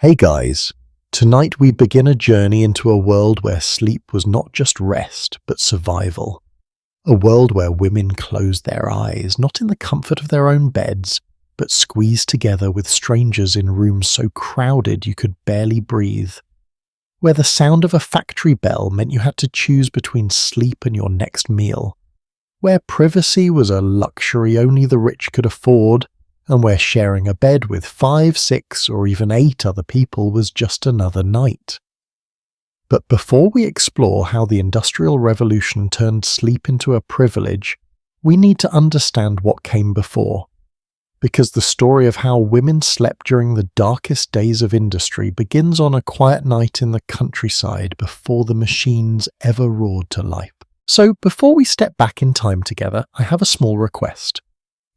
Hey guys, tonight we begin a journey into a world where sleep was not just rest, but survival. A world where women closed their eyes, not in the comfort of their own beds, but squeezed together with strangers in rooms so crowded you could barely breathe. Where the sound of a factory bell meant you had to choose between sleep and your next meal. Where privacy was a luxury only the rich could afford, and where sharing a bed with 5, 6, or even 8 other people was just another night. But before we explore how the Industrial Revolution turned sleep into a privilege, we need to understand what came before. Because the story of how women slept during the darkest days of industry begins on a quiet night in the countryside before the machines ever roared to life. So before we step back in time together, I have a small request.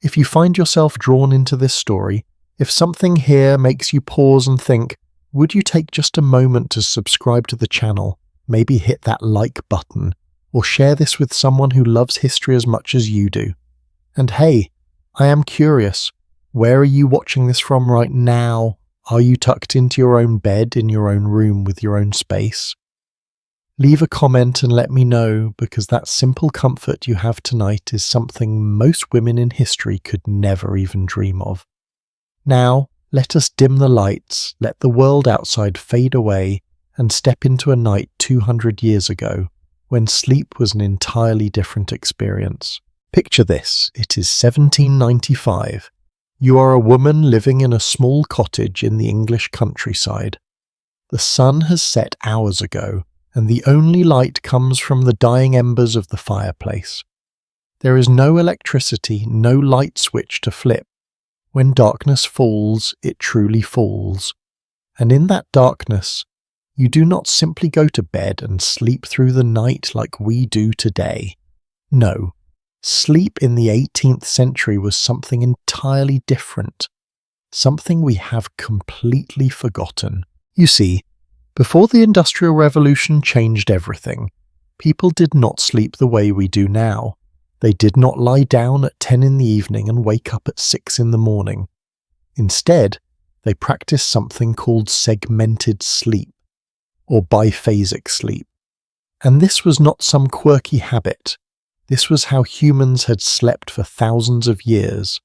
If you find yourself drawn into this story, if something here makes you pause and think, would you take just a moment to subscribe to the channel, maybe hit that like button, or share this with someone who loves history as much as you do? And hey, I am curious, where are you watching this from right now? Are you tucked into your own bed in your own room with your own space? Leave a comment and let me know, because that simple comfort you have tonight is something most women in history could never even dream of. Now, let us dim the lights, let the world outside fade away, and step into a night 200 years ago, when sleep was an entirely different experience. Picture this, it is 1795. You are a woman living in a small cottage in the English countryside. The sun has set hours ago, and the only light comes from the dying embers of the fireplace. There is no electricity, no light switch to flip. When darkness falls, it truly falls. And in that darkness, you do not simply go to bed and sleep through the night like we do today. No, sleep in the 18th century was something entirely different, something we have completely forgotten. You see, before the Industrial Revolution changed everything, people did not sleep the way we do now. They did not lie down at 10 in the evening and wake up at 6 in the morning. Instead, they practiced something called segmented sleep, or biphasic sleep. And this was not some quirky habit. This was how humans had slept for thousands of years.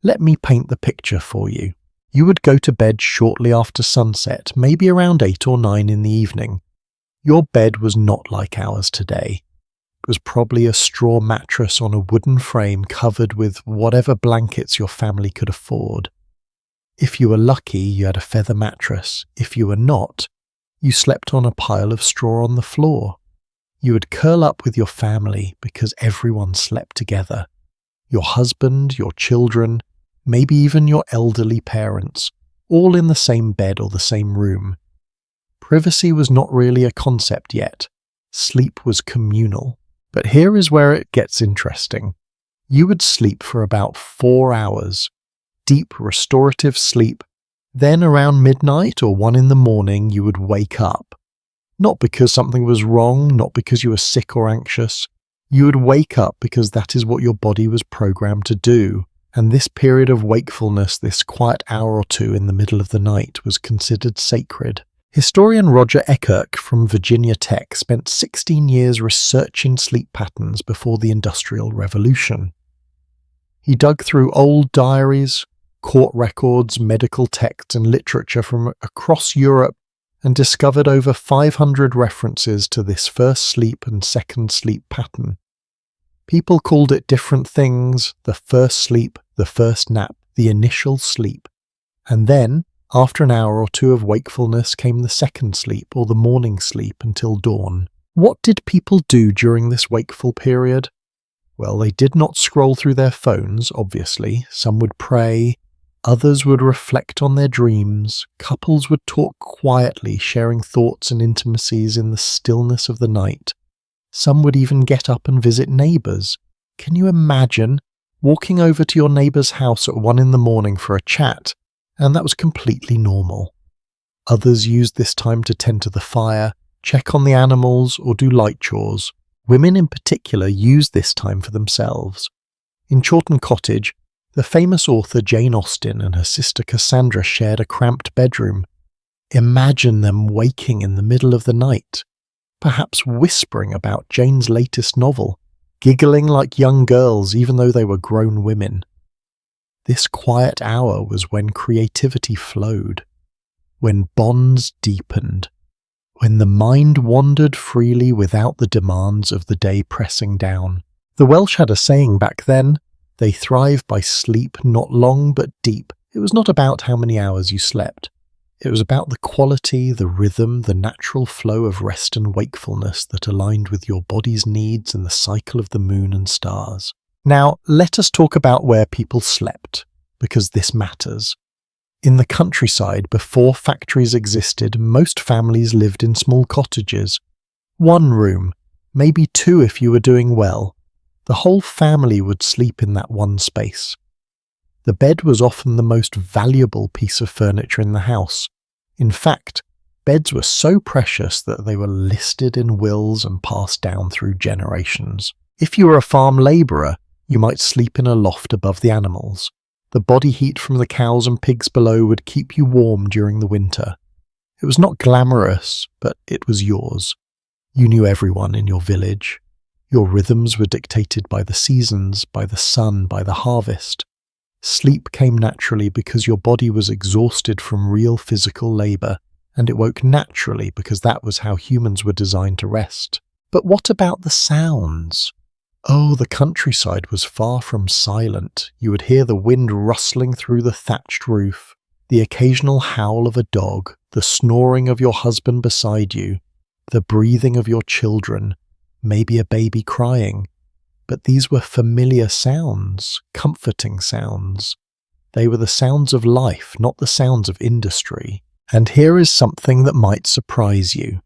Let me paint the picture for you. You would go to bed shortly after sunset, maybe around 8 or 9 in the evening. Your bed was not like ours today. It was probably a straw mattress on a wooden frame covered with whatever blankets your family could afford. If you were lucky, you had a feather mattress. If you were not, you slept on a pile of straw on the floor. You would curl up with your family because everyone slept together. Your husband, your children, maybe even your elderly parents, all in the same bed or the same room. Privacy was not really a concept yet. Sleep was communal. But here is where it gets interesting. You would sleep for about 4 hours, deep restorative sleep. Then around midnight or 1 in the morning, you would wake up. Not because something was wrong, not because you were sick or anxious. You would wake up because that is what your body was programmed to do. And this period of wakefulness, this quiet hour or two in the middle of the night, was considered sacred. Historian Roger Eckert from Virginia Tech spent 16 years researching sleep patterns before the Industrial Revolution. He dug through old diaries, court records, medical texts, and literature from across Europe and discovered over 500 references to this first sleep and second sleep pattern. People called it different things: the first sleep, the first nap, the initial sleep. And then, after an hour or two of wakefulness, came the second sleep or the morning sleep until dawn. What did people do during this wakeful period? Well, they did not scroll through their phones, obviously. Some would pray, others would reflect on their dreams, couples would talk quietly, sharing thoughts and intimacies in the stillness of the night. Some would even get up and visit neighbours. Can you imagine walking over to your neighbour's house at 1 in the morning for a chat? And that was completely normal. Others used this time to tend to the fire, check on the animals, or do light chores. Women in particular used this time for themselves. In Chawton Cottage, The famous author Jane Austen and her sister Cassandra shared a cramped bedroom, Imagine them waking in the middle of the night, perhaps whispering about Jane's latest novel, giggling like young girls even though they were grown women. This quiet hour was when creativity flowed, when bonds deepened, when the mind wandered freely without the demands of the day pressing down. The Welsh had a saying back then, "They thrive by sleep, not long but deep." It was not about how many hours you slept. It was about the quality, the rhythm, the natural flow of rest and wakefulness that aligned with your body's needs and the cycle of the moon and stars. Now, let us talk about where people slept, because this matters. In the countryside, before factories existed, most families lived in small cottages. One room, maybe two if you were doing well. The whole family would sleep in that one space. The bed was often the most valuable piece of furniture in the house. In fact, beds were so precious that they were listed in wills and passed down through generations. If you were a farm labourer, you might sleep in a loft above the animals. The body heat from the cows and pigs below would keep you warm during the winter. It was not glamorous, but it was yours. You knew everyone in your village. Your rhythms were dictated by the seasons, by the sun, by the harvest. Sleep came naturally because your body was exhausted from real physical labour, and it woke naturally because that was how humans were designed to rest. But what about the sounds? Oh, the countryside was far from silent. You would hear the wind rustling through the thatched roof, the occasional howl of a dog, the snoring of your husband beside you, the breathing of your children, maybe a baby crying. But these were familiar sounds, comforting sounds. They were the sounds of life, not the sounds of industry. And here is something that might surprise you.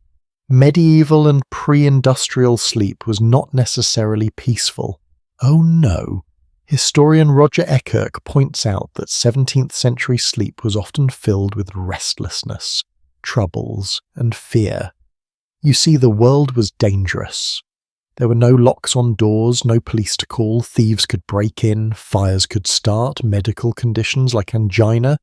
Medieval and pre-industrial sleep was not necessarily peaceful. Oh no. Historian Roger Ekirk points out that 17th century sleep was often filled with restlessness, troubles, and fear. You see, the world was dangerous. There were no locks on doors, no police to call, thieves could break in, fires could start, medical conditions like angina,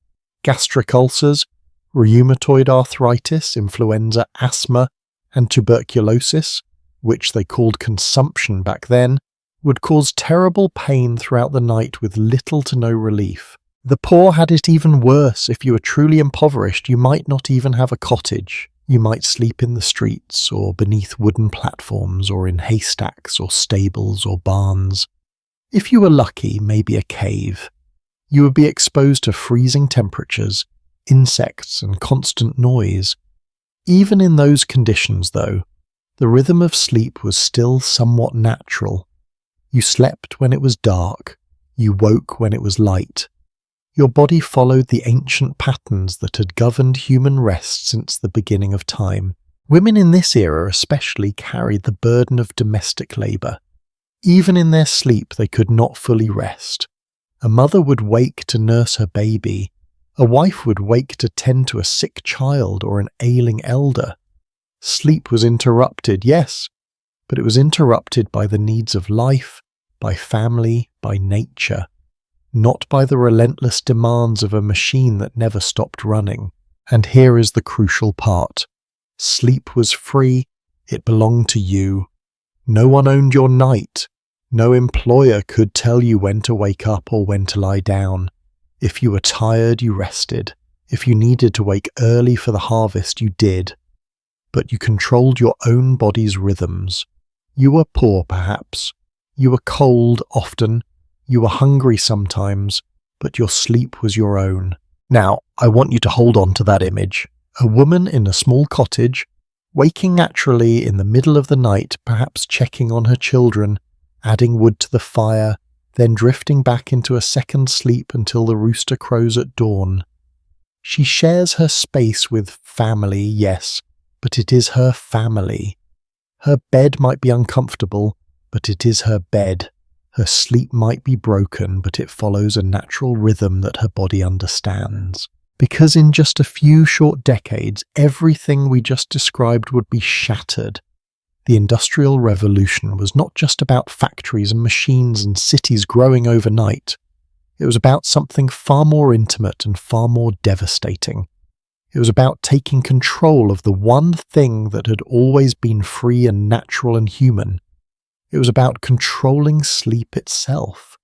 gastric ulcers, rheumatoid arthritis, influenza, asthma, and tuberculosis, which they called consumption back then, would cause terrible pain throughout the night with little to no relief. The poor had it even worse. If you were truly impoverished, you might not even have a cottage. You might sleep in the streets, or beneath wooden platforms, or in haystacks, or stables, or barns. If you were lucky, maybe a cave. You would be exposed to freezing temperatures, insects, and constant noise. Even in those conditions, though, the rhythm of sleep was still somewhat natural. You slept when it was dark. You woke when it was light. Your body followed the ancient patterns that had governed human rest since the beginning of time. Women in this era especially carried the burden of domestic labour. Even in their sleep they could not fully rest. A mother would wake to nurse her baby. A wife would wake to tend to a sick child or an ailing elder. Sleep was interrupted, yes, but it was interrupted by the needs of life, by family, by nature. Not by the relentless demands of a machine that never stopped running. And here is the crucial part. Sleep was free, it belonged to you. No one owned your night. No employer could tell you when to wake up or when to lie down. If you were tired, you rested. If you needed to wake early for the harvest, you did. But you controlled your own body's rhythms. You were poor, perhaps. You were cold, often. You were hungry sometimes, but your sleep was your own. Now, I want you to hold on to that image. A woman in a small cottage, waking naturally in the middle of the night, perhaps checking on her children, adding wood to the fire, then drifting back into a second sleep until the rooster crows at dawn. She shares her space with family, yes, but it is her family. Her bed might be uncomfortable, but it is her bed. Her sleep might be broken, but it follows a natural rhythm that her body understands. Because in just a few short decades, everything we just described would be shattered. The Industrial Revolution was not just about factories and machines and cities growing overnight. It was about something far more intimate and far more devastating. It was about taking control of the one thing that had always been free and natural and human. It was about controlling sleep itself,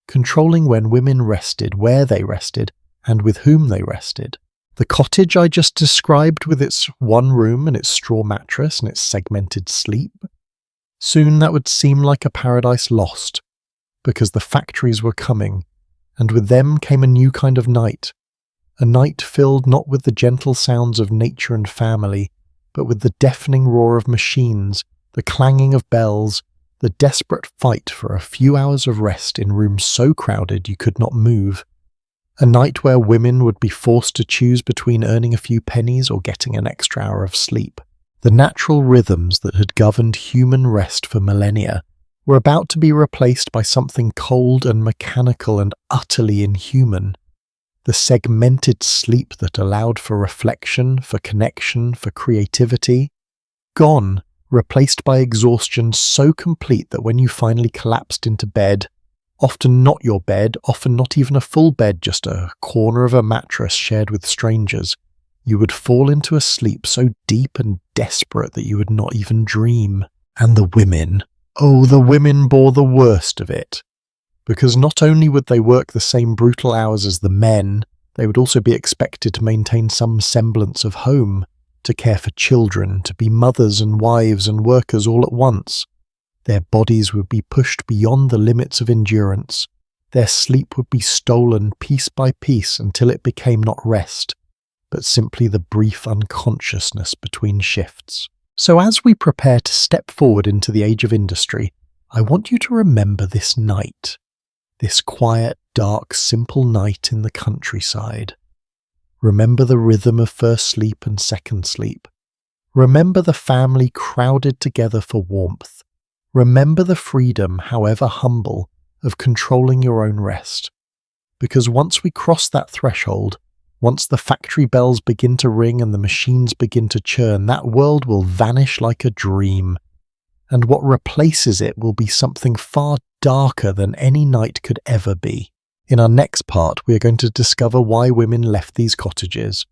controlling when women rested, where they rested, and with whom they rested. The cottage I just described, with its one room and its straw mattress and its segmented sleep, soon that would seem like a paradise lost, because the factories were coming, and with them came a new kind of night, a night filled not with the gentle sounds of nature and family, but with the deafening roar of machines, the clanging of bells, the desperate fight for a few hours of rest in rooms so crowded you could not move. A night where women would be forced to choose between earning a few pennies or getting an extra hour of sleep. The natural rhythms that had governed human rest for millennia were about to be replaced by something cold and mechanical and utterly inhuman. The segmented sleep that allowed for reflection, for connection, for creativity, gone, replaced by exhaustion so complete that when you finally collapsed into bed, often not your bed, often not even a full bed, just a corner of a mattress shared with strangers, you would fall into a sleep so deep and desperate that you would not even dream. And the women, oh, the women bore the worst of it. Because not only would they work the same brutal hours as the men, they would also be expected to maintain some semblance of home, to care for children, to be mothers and wives and workers all at once. Their bodies would be pushed beyond the limits of endurance. Their sleep would be stolen piece by piece until it became not rest, but simply the brief unconsciousness between shifts. So as we prepare to step forward into the age of industry, I want you to remember this night, this quiet, dark, simple night in the countryside. Remember the rhythm of first sleep and second sleep. Remember the family crowded together for warmth. Remember the freedom, however humble, of controlling your own rest. Because once we cross that threshold, once the factory bells begin to ring and the machines begin to churn, that world will vanish like a dream. And what replaces it will be something far darker than any night could ever be. In our next part, we are going to discover why women left these cottages,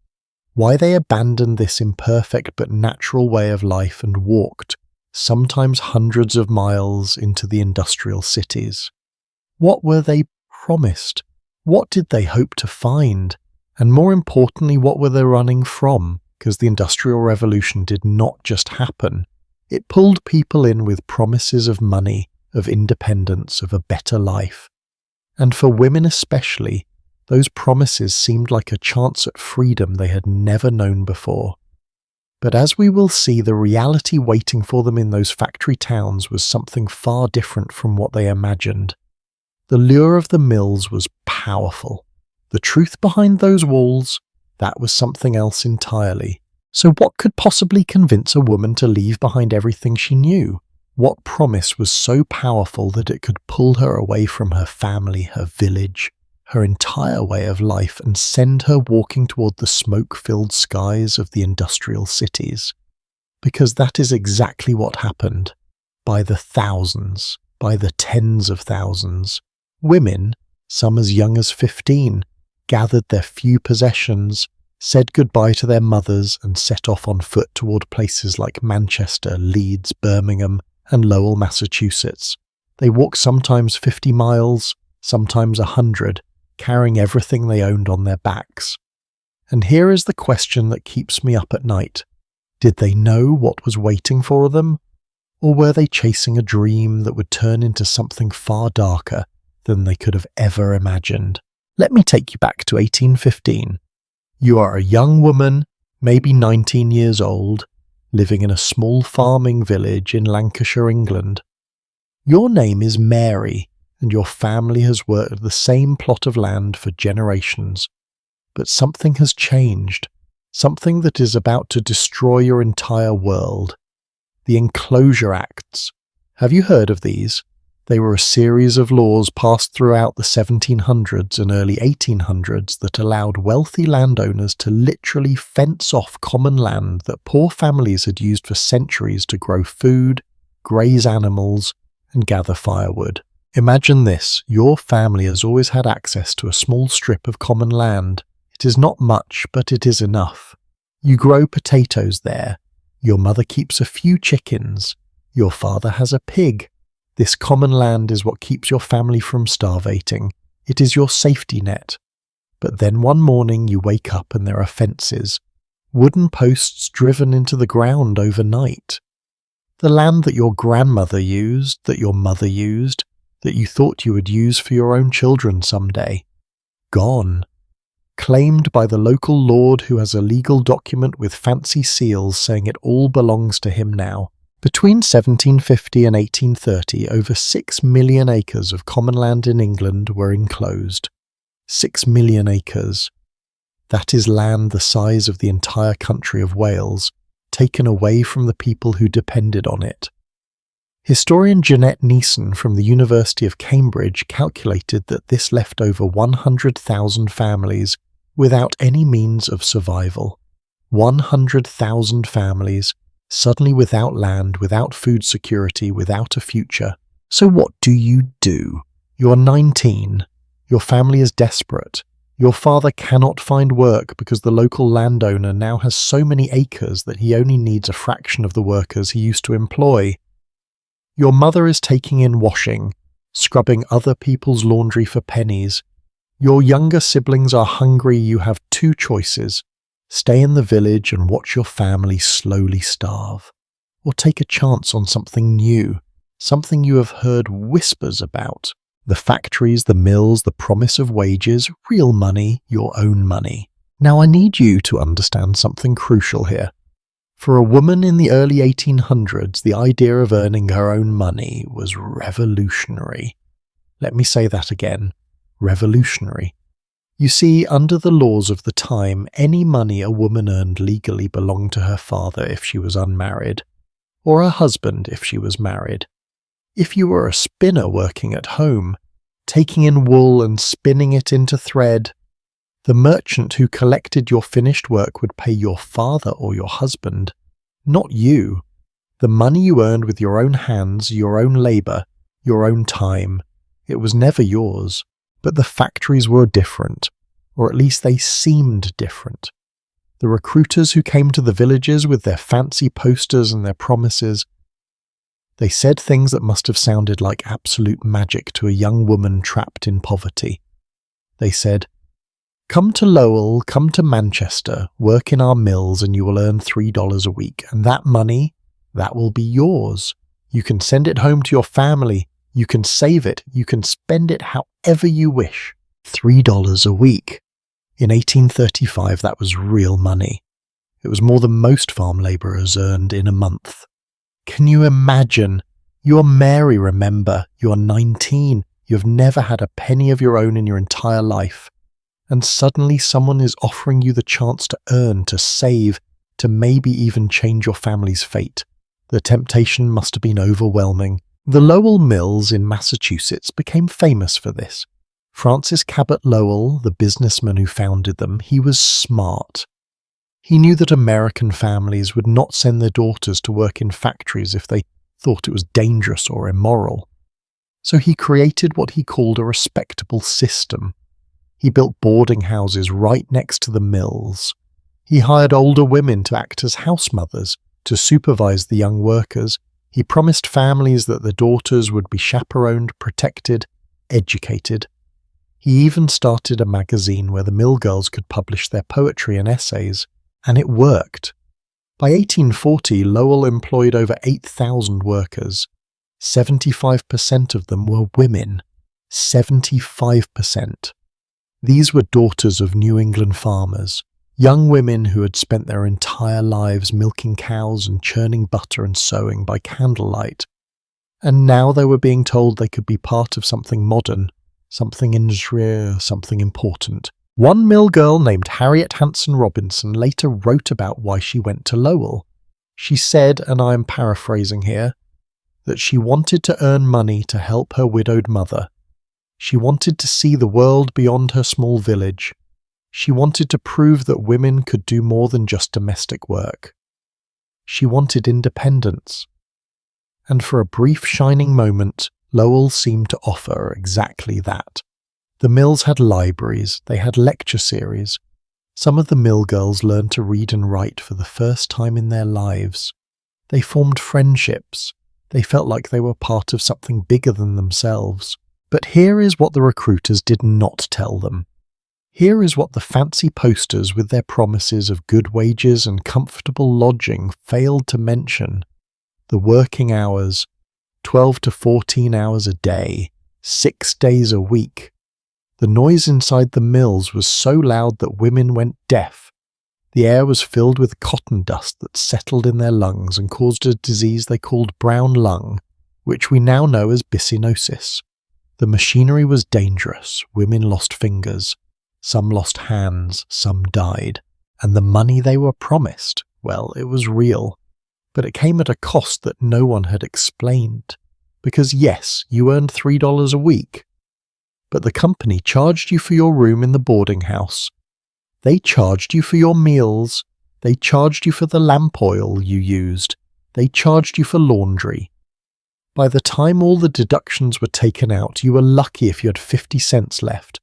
why they abandoned this imperfect but natural way of life and walked, sometimes hundreds of miles, into the industrial cities. What were they promised? What did they hope to find? And more importantly, what were they running from? Because the Industrial Revolution did not just happen. It pulled people in with promises of money, of independence, of a better life. And for women especially, those promises seemed like a chance at freedom they had never known before. But as we will see, the reality waiting for them in those factory towns was something far different from what they imagined. The lure of the mills was powerful. The truth behind those walls, that was something else entirely. So what could possibly convince a woman to leave behind everything she knew? What promise was so powerful that it could pull her away from her family, her village, her entire way of life, and send her walking toward the smoke-filled skies of the industrial cities? Because that is exactly what happened. By the thousands, by the tens of thousands, women, some as young as 15, gathered their few possessions, said goodbye to their mothers, and set off on foot toward places like Manchester, Leeds, Birmingham, and Lowell, Massachusetts. They walked sometimes 50 miles, sometimes 100, carrying everything they owned on their backs. And here is the question that keeps me up at night. Did they know what was waiting for them? Or were they chasing a dream that would turn into something far darker than they could have ever imagined? Let me take you back to 1815. You are a young woman, maybe 19 years old, living in a small farming village in Lancashire, England. Your name is Mary, and your family has worked the same plot of land for generations. But something has changed, something that is about to destroy your entire world. The Enclosure Acts. Have you heard of these? They were a series of laws passed throughout the 1700s and early 1800s that allowed wealthy landowners to literally fence off common land that poor families had used for centuries to grow food, graze animals, and gather firewood. Imagine this: your family has always had access to a small strip of common land. It is not much, but it is enough. You grow potatoes there. Your mother keeps a few chickens. Your father has a pig. This common land is what keeps your family from starvating. It is your safety net. But then one morning you wake up and there are fences, wooden posts driven into the ground overnight. The land that your grandmother used, that your mother used, that you thought you would use for your own children someday. Gone. Claimed by the local lord who has a legal document with fancy seals saying it all belongs to him now. Between 1750 and 1830, over 6 million acres of common land in England were enclosed. 6 million acres. That is land the size of the entire country of Wales, taken away from the people who depended on it. Historian Jeanette Neeson from the University of Cambridge calculated that this left over 100,000 families without any means of survival. 100,000 families, suddenly without land, without food security, without a future. So what do? You're 19. Your family is desperate. Your father cannot find work because the local landowner now has so many acres that he only needs a fraction of the workers he used to employ. Your mother is taking in washing, scrubbing other people's laundry for pennies. Your younger siblings are hungry. You have two choices: stay in the village and watch your family slowly starve, or take a chance on something new, something you have heard whispers about. The factories, the mills, the promise of wages, real money, your own money. Now I need you to understand something crucial here. For a woman in the early 1800s, the idea of earning her own money was revolutionary. Let me say that again. Revolutionary. You see, under the laws of the time, any money a woman earned legally belonged to her father if she was unmarried, or her husband if she was married. If you were a spinner working at home, taking in wool and spinning it into thread, the merchant who collected your finished work would pay your father or your husband, not you. The money you earned with your own hands, your own labour, your own time, it was never yours. But the factories were different, or at least they seemed different. The recruiters who came to the villages with their fancy posters and their promises, they said things that must have sounded like absolute magic to a young woman trapped in poverty. They said, "Come to Lowell, come to Manchester, work in our mills and you will earn $3 a week, and that money, that will be yours. You can send it home to your family, you can save it, you can spend it however you wish." $3 a week. In 1835, that was real money. It was more than most farm labourers earned in a month. Can you imagine? You're Mary, remember. You're 19. You've never had a penny of your own in your entire life. And suddenly someone is offering you the chance to earn, to save, to maybe even change your family's fate. The temptation must have been overwhelming. The Lowell Mills in Massachusetts became famous for this. Francis Cabot Lowell, the businessman who founded them, he was smart. He knew that American families would not send their daughters to work in factories if they thought it was dangerous or immoral. So he created what he called a respectable system. He built boarding houses right next to the mills. He hired older women to act as house mothers, to supervise the young workers. He promised families that their daughters would be chaperoned, protected, educated. He even started a magazine where the mill girls could publish their poetry and essays. And it worked. By 1840, Lowell employed over 8,000 workers. 75% of them were women. 75%. These were daughters of New England farmers, young women who had spent their entire lives milking cows and churning butter and sewing by candlelight. And now they were being told they could be part of something modern, something industrial, something important. One mill girl named Harriet Hanson Robinson later wrote about why she went to Lowell. She said, and I am paraphrasing here, that she wanted to earn money to help her widowed mother. She wanted to see the world beyond her small village. She wanted to prove that women could do more than just domestic work. She wanted independence. And for a brief shining moment, Lowell seemed to offer exactly that. The mills had libraries, they had lecture series. Some of the mill girls learned to read and write for the first time in their lives. They formed friendships. They felt like they were part of something bigger than themselves. But here is what the recruiters did not tell them. Here is what the fancy posters with their promises of good wages and comfortable lodging failed to mention. The working hours, 12 to 14 hours a day, 6 days a week. The noise inside the mills was so loud that women went deaf. The air was filled with cotton dust that settled in their lungs and caused a disease they called brown lung, which we now know as byssinosis. The machinery was dangerous. Women lost fingers. Some lost hands. Some died. And the money they were promised, well, it was real. But it came at a cost that no one had explained. Because yes, you earned $3 a week. But the company charged you for your room in the boarding house. They charged you for your meals. They charged you for the lamp oil you used. They charged you for laundry. By the time all the deductions were taken out, you were lucky if you had 50 cents left.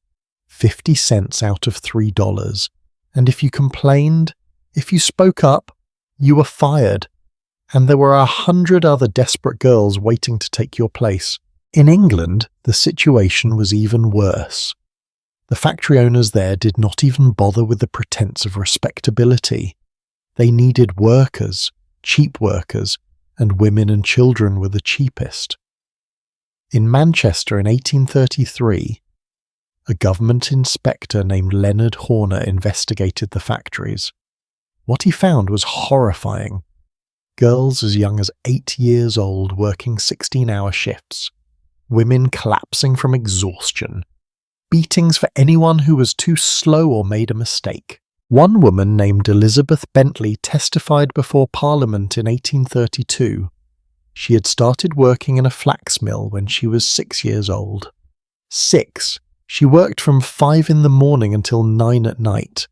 50 cents out of $3. And if you complained, if you spoke up, you were fired. And there were 100 other desperate girls waiting to take your place. In England, the situation was even worse. The factory owners there did not even bother with the pretense of respectability. They needed workers, cheap workers, and women and children were the cheapest. In Manchester in 1833, a government inspector named Leonard Horner investigated the factories. What he found was horrifying. Girls as young as 8 years old working 16-hour shifts. Women collapsing from exhaustion. Beatings for anyone who was too slow or made a mistake. One woman named Elizabeth Bentley testified before Parliament in 1832. She had started working in a flax mill when she was 6 years old. 6. She worked from 5 in the morning until 9 at night.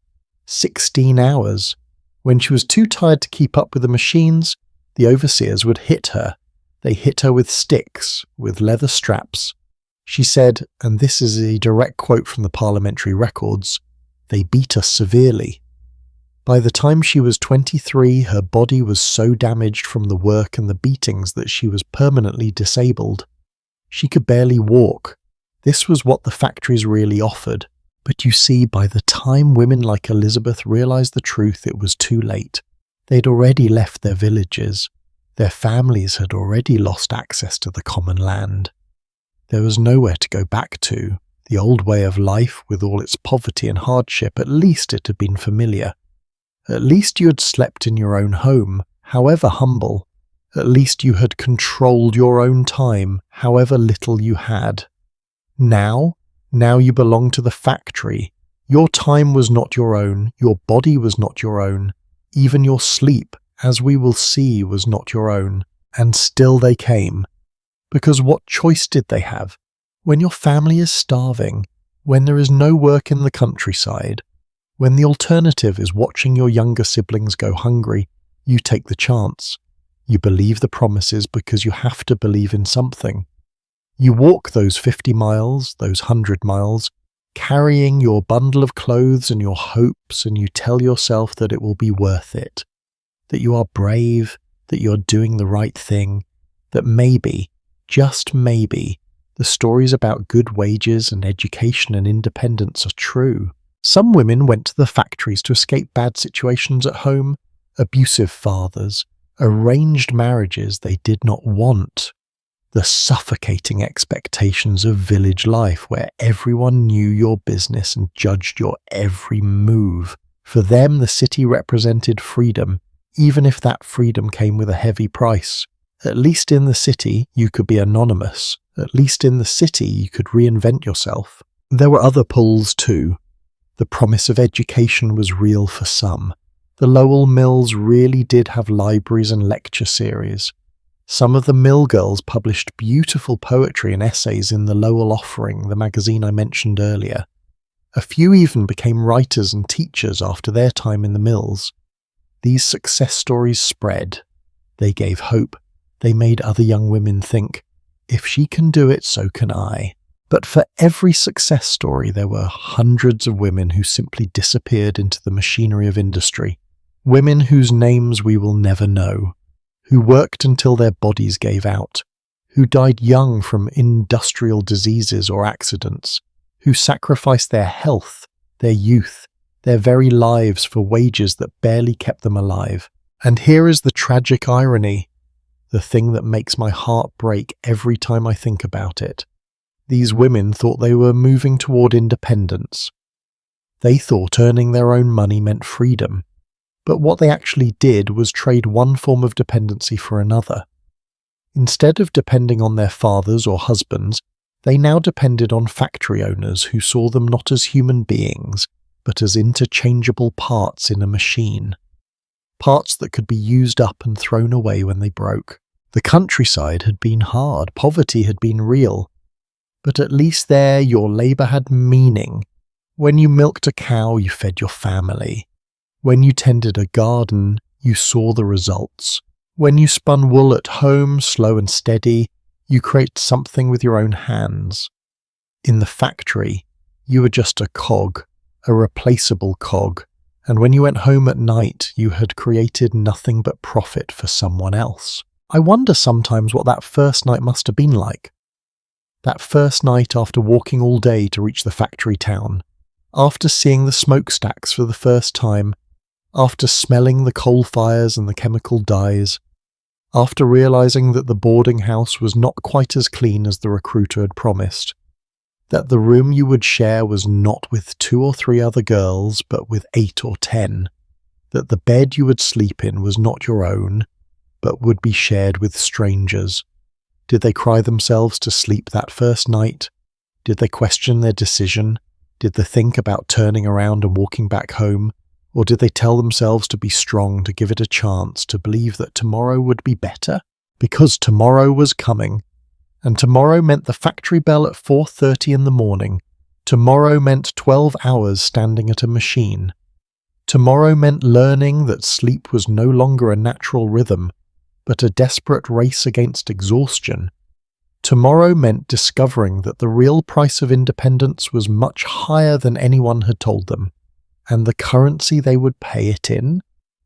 16 hours. When she was too tired to keep up with the machines, the overseers would hit her. They hit her with sticks, with leather straps. She said, and this is a direct quote from the parliamentary records, "They beat us severely." By the time she was 23, her body was so damaged from the work and the beatings that she was permanently disabled. She could barely walk. This was what the factories really offered. But you see, by the time women like Elizabeth realized the truth, it was too late. They'd already left their villages. Their families had already lost access to the common land. There was nowhere to go back to. The old way of life, with all its poverty and hardship, at least it had been familiar. At least you had slept in your own home, however humble. At least you had controlled your own time, however little you had. Now you belong to the factory. Your time was not your own, your body was not your own. Even your sleep, as we will see, was not your own. And still they came. Because what choice did they have? When your family is starving, when there is no work in the countryside, when the alternative is watching your younger siblings go hungry, you take the chance. You believe the promises because you have to believe in something. You walk those 50 miles, those 100 miles, carrying your bundle of clothes and your hopes, and you tell yourself that it will be worth it, that you are brave, that you are doing the right thing, that maybe, just maybe, the stories about good wages and education and independence are true. Some women went to the factories to escape bad situations at home, abusive fathers, arranged marriages they did not want, the suffocating expectations of village life where everyone knew your business and judged your every move. For them, the city represented freedom, even if that freedom came with a heavy price. At least in the city, you could be anonymous. At least in the city, you could reinvent yourself. There were other pulls too. The promise of education was real for some. The Lowell Mills really did have libraries and lecture series. Some of the mill girls published beautiful poetry and essays in the Lowell Offering, the magazine I mentioned earlier. A few even became writers and teachers after their time in the mills. These success stories spread. They gave hope. They made other young women think, if she can do it, so can I. But for every success story, there were hundreds of women who simply disappeared into the machinery of industry. Women whose names we will never know, who worked until their bodies gave out, who died young from industrial diseases or accidents, who sacrificed their health, their youth, their very lives for wages that barely kept them alive. And here is the tragic irony, the thing that makes my heart break every time I think about it. These women thought they were moving toward independence. They thought earning their own money meant freedom. But what they actually did was trade one form of dependency for another. Instead of depending on their fathers or husbands, they now depended on factory owners who saw them not as human beings, but as interchangeable parts in a machine. Parts that could be used up and thrown away when they broke. The countryside had been hard, poverty had been real. But at least there your labour had meaning. When you milked a cow, you fed your family. When you tended a garden, you saw the results. When you spun wool at home, slow and steady, you created something with your own hands. In the factory, you were just a cog, a replaceable cog, and when you went home at night, you had created nothing but profit for someone else. I wonder sometimes what that first night must have been like. That first night after walking all day to reach the factory town, after seeing the smokestacks for the first time, after smelling the coal fires and the chemical dyes, after realizing that the boarding house was not quite as clean as the recruiter had promised, that the room you would share was not with 2 or 3 other girls, but with 8 or 10, that the bed you would sleep in was not your own, but would be shared with strangers. Did they cry themselves to sleep that first night? Did they question their decision? Did they think about turning around and walking back home? Or did they tell themselves to be strong, to give it a chance, to believe that tomorrow would be better? Because tomorrow was coming. And tomorrow meant the factory bell at 4:30 in the morning. Tomorrow meant 12 hours standing at a machine. Tomorrow meant learning that sleep was no longer a natural rhythm, but a desperate race against exhaustion. Tomorrow meant discovering that the real price of independence was much higher than anyone had told them, and the currency they would pay it in,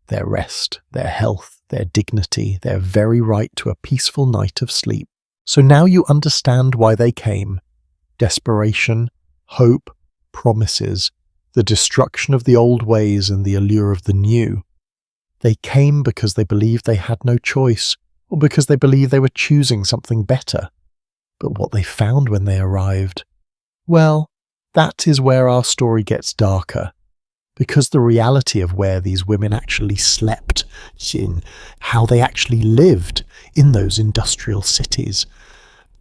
their rest, their health, their dignity, their very right to a peaceful night of sleep. So now you understand why they came. Desperation, hope, promises, the destruction of the old ways and the allure of the new. They came because they believed they had no choice, or because they believed they were choosing something better. But what they found when they arrived, well, that is where our story gets darker. Because the reality of where these women actually slept, in how they actually lived in those industrial cities,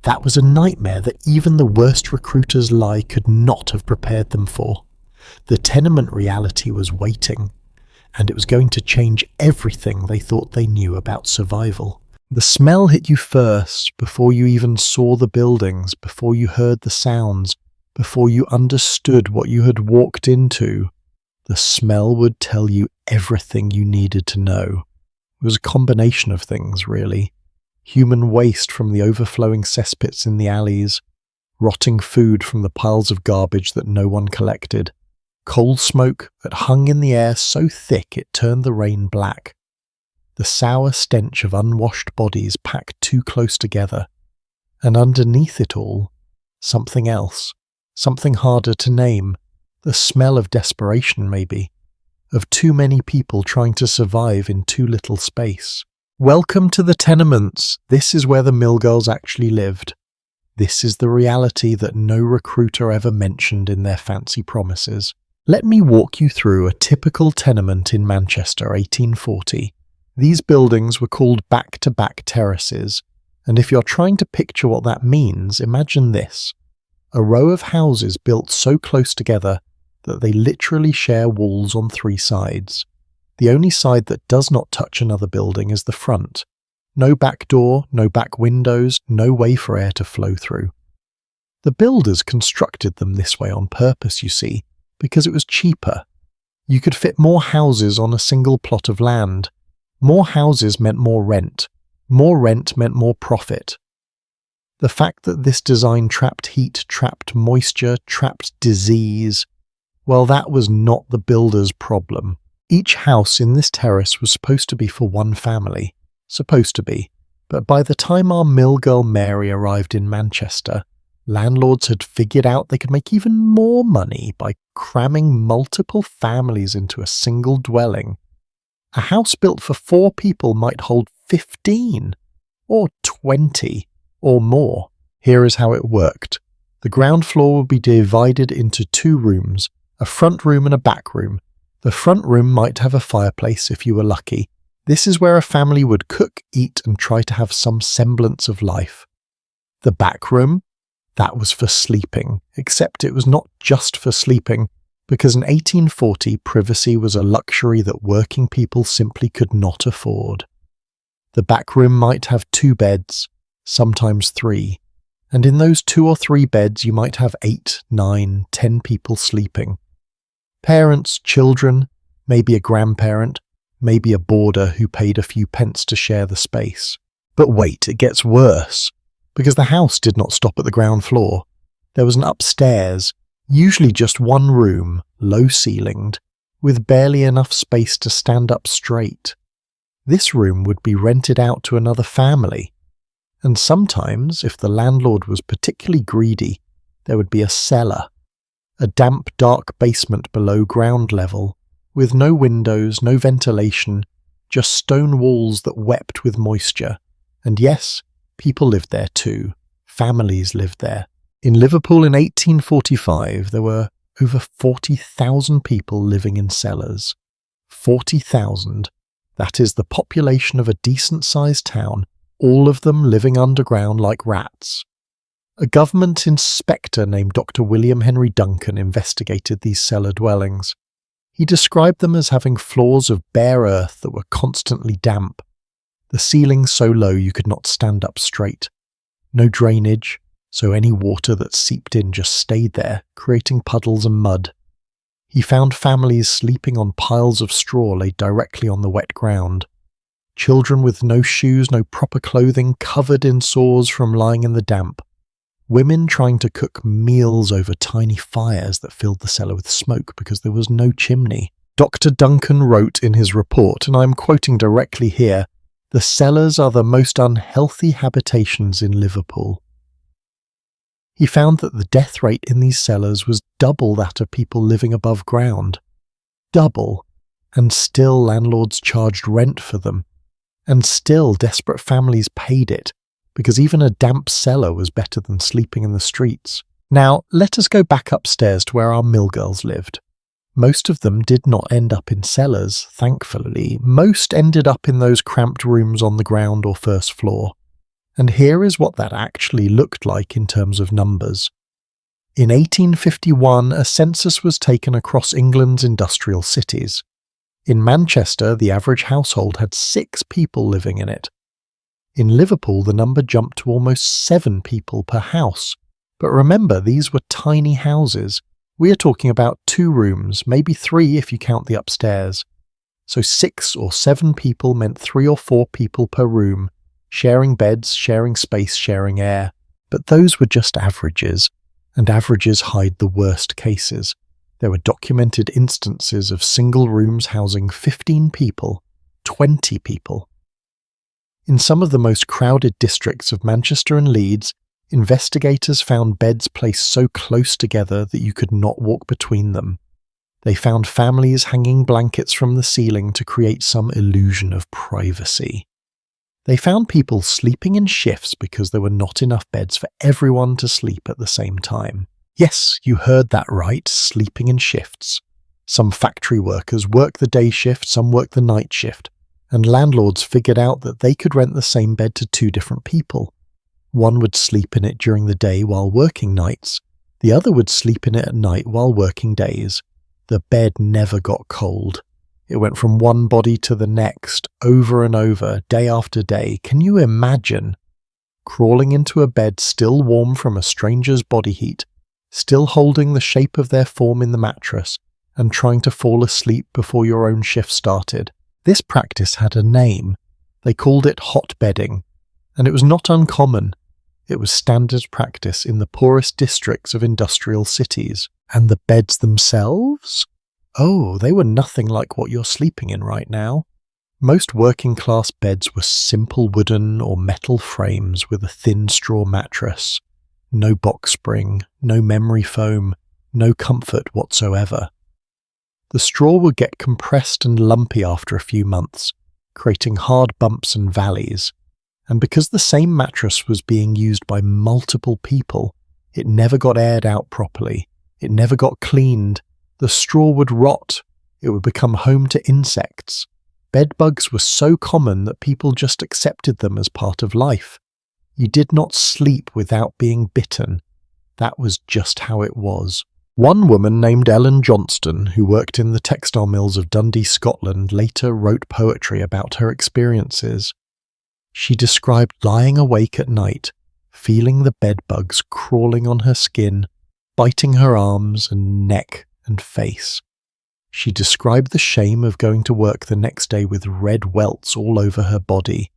that was a nightmare that even the worst recruiter's lie could not have prepared them for. The tenement reality was waiting, and it was going to change everything they thought they knew about survival. The smell hit you first, before you even saw the buildings, before you heard the sounds, before you understood what you had walked into. The smell would tell you everything you needed to know. It was a combination of things, really. Human waste from the overflowing cesspits in the alleys, rotting food from the piles of garbage that no one collected, coal smoke that hung in the air so thick it turned the rain black, the sour stench of unwashed bodies packed too close together, and underneath it all, something else, something harder to name, the smell of desperation maybe, of too many people trying to survive in too little space. Welcome to the tenements. This is where the mill girls actually lived. This is the reality that no recruiter ever mentioned in their fancy promises. Let me walk you through a typical tenement in Manchester, 1840. These buildings were called back-to-back terraces, and if you're trying to picture what that means, imagine this. A row of houses built so close together that they literally share walls on 3 sides. The only side that does not touch another building is the front. No back door, no back windows, no way for air to flow through. The builders constructed them this way on purpose, you see, because it was cheaper. You could fit more houses on a single plot of land. More houses meant more rent. More rent meant more profit. The fact that this design trapped heat, trapped moisture, trapped disease, well, that was not the builder's problem. Each house in this terrace was supposed to be for one family. Supposed to be. But by the time our mill girl Mary arrived in Manchester, landlords had figured out they could make even more money by cramming multiple families into a single dwelling. A house built for 4 people might hold 15, or 20, or more. Here is how it worked. The ground floor would be divided into 2 rooms, a front room and a back room. The front room might have a fireplace if you were lucky. This is where a family would cook, eat, and try to have some semblance of life. The back room? That was for sleeping, except it was not just for sleeping, because in 1840 privacy was a luxury that working people simply could not afford. The back room might have 2 beds, sometimes 3, and in those 2 or 3 beds you might have 8, 9, 10 people sleeping. Parents, children, maybe a grandparent, maybe a boarder who paid a few pence to share the space. But wait, it gets worse. Because the house did not stop at the ground floor. There was an upstairs, usually just one room, low-ceilinged, with barely enough space to stand up straight. This room would be rented out to another family. And sometimes, if the landlord was particularly greedy, there would be a cellar. A damp, dark basement below ground level, with no windows, no ventilation, just stone walls that wept with moisture. And yes, people lived there too. Families lived there. In Liverpool in 1845, there were over 40,000 people living in cellars. 40,000. That is the population of a decent-sized town, all of them living underground like rats. A government inspector named Dr. William Henry Duncan investigated these cellar dwellings. He described them as having floors of bare earth that were constantly damp. The ceilings so low you could not stand up straight. No drainage, so any water that seeped in just stayed there, creating puddles and mud. He found families sleeping on piles of straw laid directly on the wet ground. Children with no shoes, no proper clothing, covered in sores from lying in the damp. Women trying to cook meals over tiny fires that filled the cellar with smoke because there was no chimney. Dr. Duncan wrote in his report, and I am quoting directly here, "The cellars are the most unhealthy habitations in Liverpool." He found that the death rate in these cellars was double that of people living above ground. Double. And still landlords charged rent for them. And still desperate families paid it, because even a damp cellar was better than sleeping in the streets. Now, let us go back upstairs to where our mill girls lived. Most of them did not end up in cellars, thankfully. Most ended up in those cramped rooms on the ground or first floor. And here is what that actually looked like in terms of numbers. In 1851, a census was taken across England's industrial cities. In Manchester, the average household had 6 people living in it. In Liverpool, the number jumped to almost 7 people per house. But remember, these were tiny houses. We are talking about 2 rooms, maybe 3 if you count the upstairs. So 6 or 7 people meant 3 or 4 people per room, sharing beds, sharing space, sharing air. But those were just averages, and averages hide the worst cases. There were documented instances of single rooms housing 15 people, 20 people. In some of the most crowded districts of Manchester and Leeds, investigators found beds placed so close together that you could not walk between them. They found families hanging blankets from the ceiling to create some illusion of privacy. They found people sleeping in shifts because there were not enough beds for everyone to sleep at the same time. Yes, you heard that right, sleeping in shifts. Some factory workers work the day shift, some work the night shift. And landlords figured out that they could rent the same bed to 2 different people. One would sleep in it during the day while working nights. The other would sleep in it at night while working days. The bed never got cold. It went from one body to the next, over and over, day after day. Can you imagine? Crawling into a bed still warm from a stranger's body heat, still holding the shape of their form in the mattress, and trying to fall asleep before your own shift started. This practice had a name. They called it hot bedding, and it was not uncommon. It was standard practice in the poorest districts of industrial cities. And the beds themselves? Oh, they were nothing like what you're sleeping in right now. Most working-class beds were simple wooden or metal frames with a thin straw mattress. No box spring, no memory foam, no comfort whatsoever. The straw would get compressed and lumpy after a few months, creating hard bumps and valleys. And because the same mattress was being used by multiple people, it never got aired out properly. It never got cleaned. The straw would rot. It would become home to insects. Bed bugs were so common that people just accepted them as part of life. You did not sleep without being bitten. That was just how it was. One woman named Ellen Johnston, who worked in the textile mills of Dundee, Scotland, later wrote poetry about her experiences. She described lying awake at night, feeling the bed bugs crawling on her skin, biting her arms and neck and face. She described the shame of going to work the next day with red welts all over her body,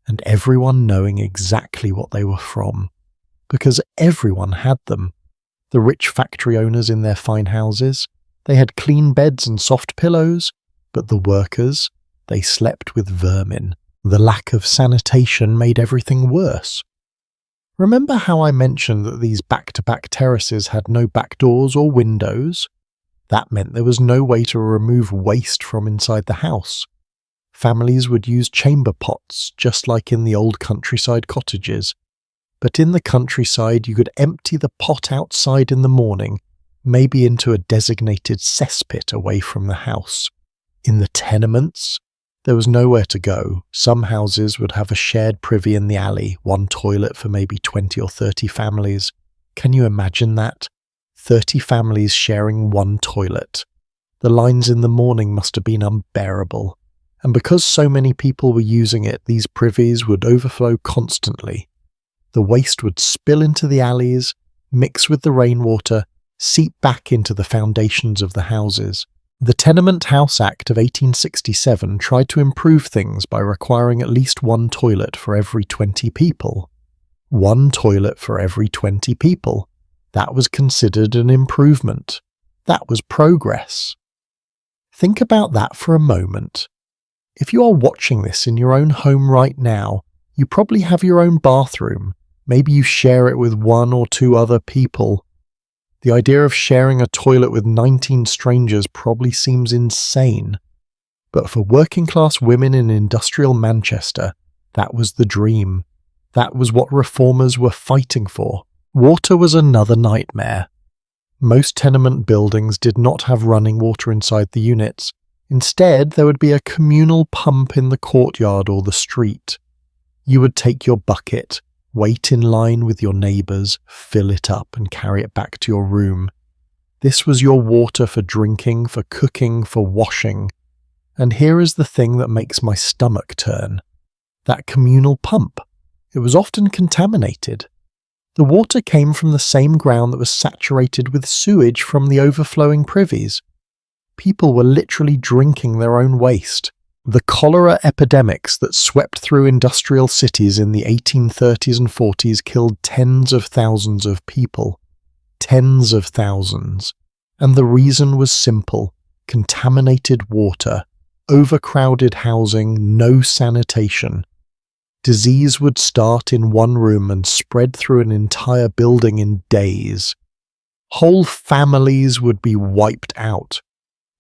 and everyone knowing exactly what they were from, because everyone had them. The rich factory owners in their fine houses, they had clean beds and soft pillows, but the workers, they slept with vermin. The lack of sanitation made everything worse. Remember how I mentioned that these back-to-back terraces had no back doors or windows? That meant there was no way to remove waste from inside the house. Families would use chamber pots, just like in the old countryside cottages. But in the countryside, you could empty the pot outside in the morning, maybe into a designated cesspit away from the house. In the tenements, there was nowhere to go. Some houses would have a shared privy in the alley, one toilet for maybe 20 or 30 families. Can you imagine that? 30 families sharing one toilet. The lines in the morning must have been unbearable. And because so many people were using it, these privies would overflow constantly. The waste would spill into the alleys, mix with the rainwater, seep back into the foundations of the houses. The Tenement House Act of 1867 tried to improve things by requiring at least one toilet for every 20 people. One toilet for every 20 people. That was considered an improvement. That was progress. Think about that for a moment. If you are watching this in your own home right now, you probably have your own bathroom. Maybe you share it with one or two other people. The idea of sharing a toilet with 19 strangers probably seems insane. But for working-class women in industrial Manchester, that was the dream. That was what reformers were fighting for. Water was another nightmare. Most tenement buildings did not have running water inside the units. Instead, there would be a communal pump in the courtyard or the street. You would take your bucket, wait in line with your neighbours, fill it up and carry it back to your room. This was your water for drinking, for cooking, for washing. And here is the thing that makes my stomach turn. That communal pump. It was often contaminated. The water came from the same ground that was saturated with sewage from the overflowing privies. People were literally drinking their own waste. The cholera epidemics that swept through industrial cities in the 1830s and 40s killed tens of thousands of people. Tens of thousands. And the reason was simple: contaminated water, overcrowded housing, no sanitation. Disease would start in one room and spread through an entire building in days. Whole families would be wiped out.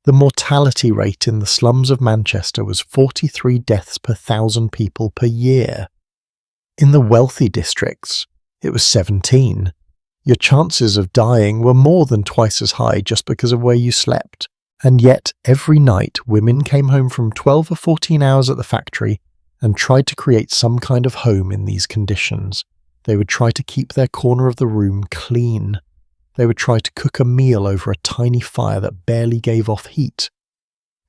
The mortality rate in the slums of Manchester was 43 deaths per 1,000 people per year. In the wealthy districts, it was 17. Your chances of dying were more than twice as high just because of where you slept. And yet, every night, women came home from 12 or 14 hours at the factory and tried to create some kind of home in these conditions. They would try to keep their corner of the room clean. They would try to cook a meal over a tiny fire that barely gave off heat.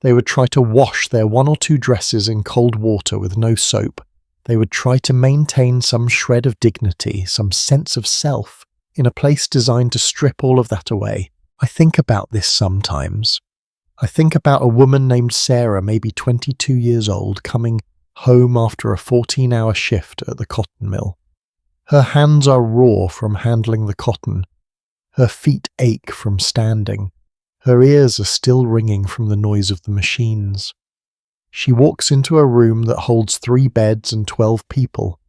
They would try to wash their one or two dresses in cold water with no soap. They would try to maintain some shred of dignity, some sense of self, in a place designed to strip all of that away. I think about this sometimes. I think about a woman named Sarah, maybe 22 years old, coming home after a 14-hour shift at the cotton mill. Her hands are raw from handling the cotton. Her feet ache from standing. Her ears are still ringing from the noise of the machines. She walks into a room that holds 3 beds and 12 people.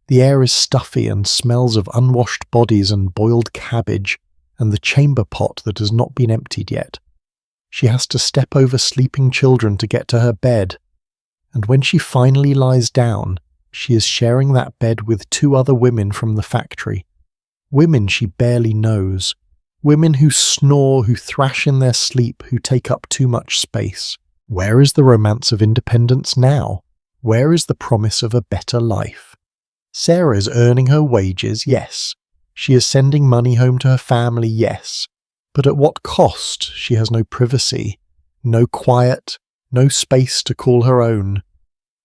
The air is stuffy and smells of unwashed bodies and boiled cabbage and the chamber pot that has not been emptied yet. She has to step over sleeping children to get to her bed, and when she finally lies down, she is sharing that bed with 2 other women from the factory. Women she barely knows. Women who snore, who thrash in their sleep, who take up too much space. Where is the romance of independence now? Where is the promise of a better life? Sarah is earning her wages, yes. She is sending money home to her family, yes. But at what cost? She has no privacy, no quiet, no space to call her own.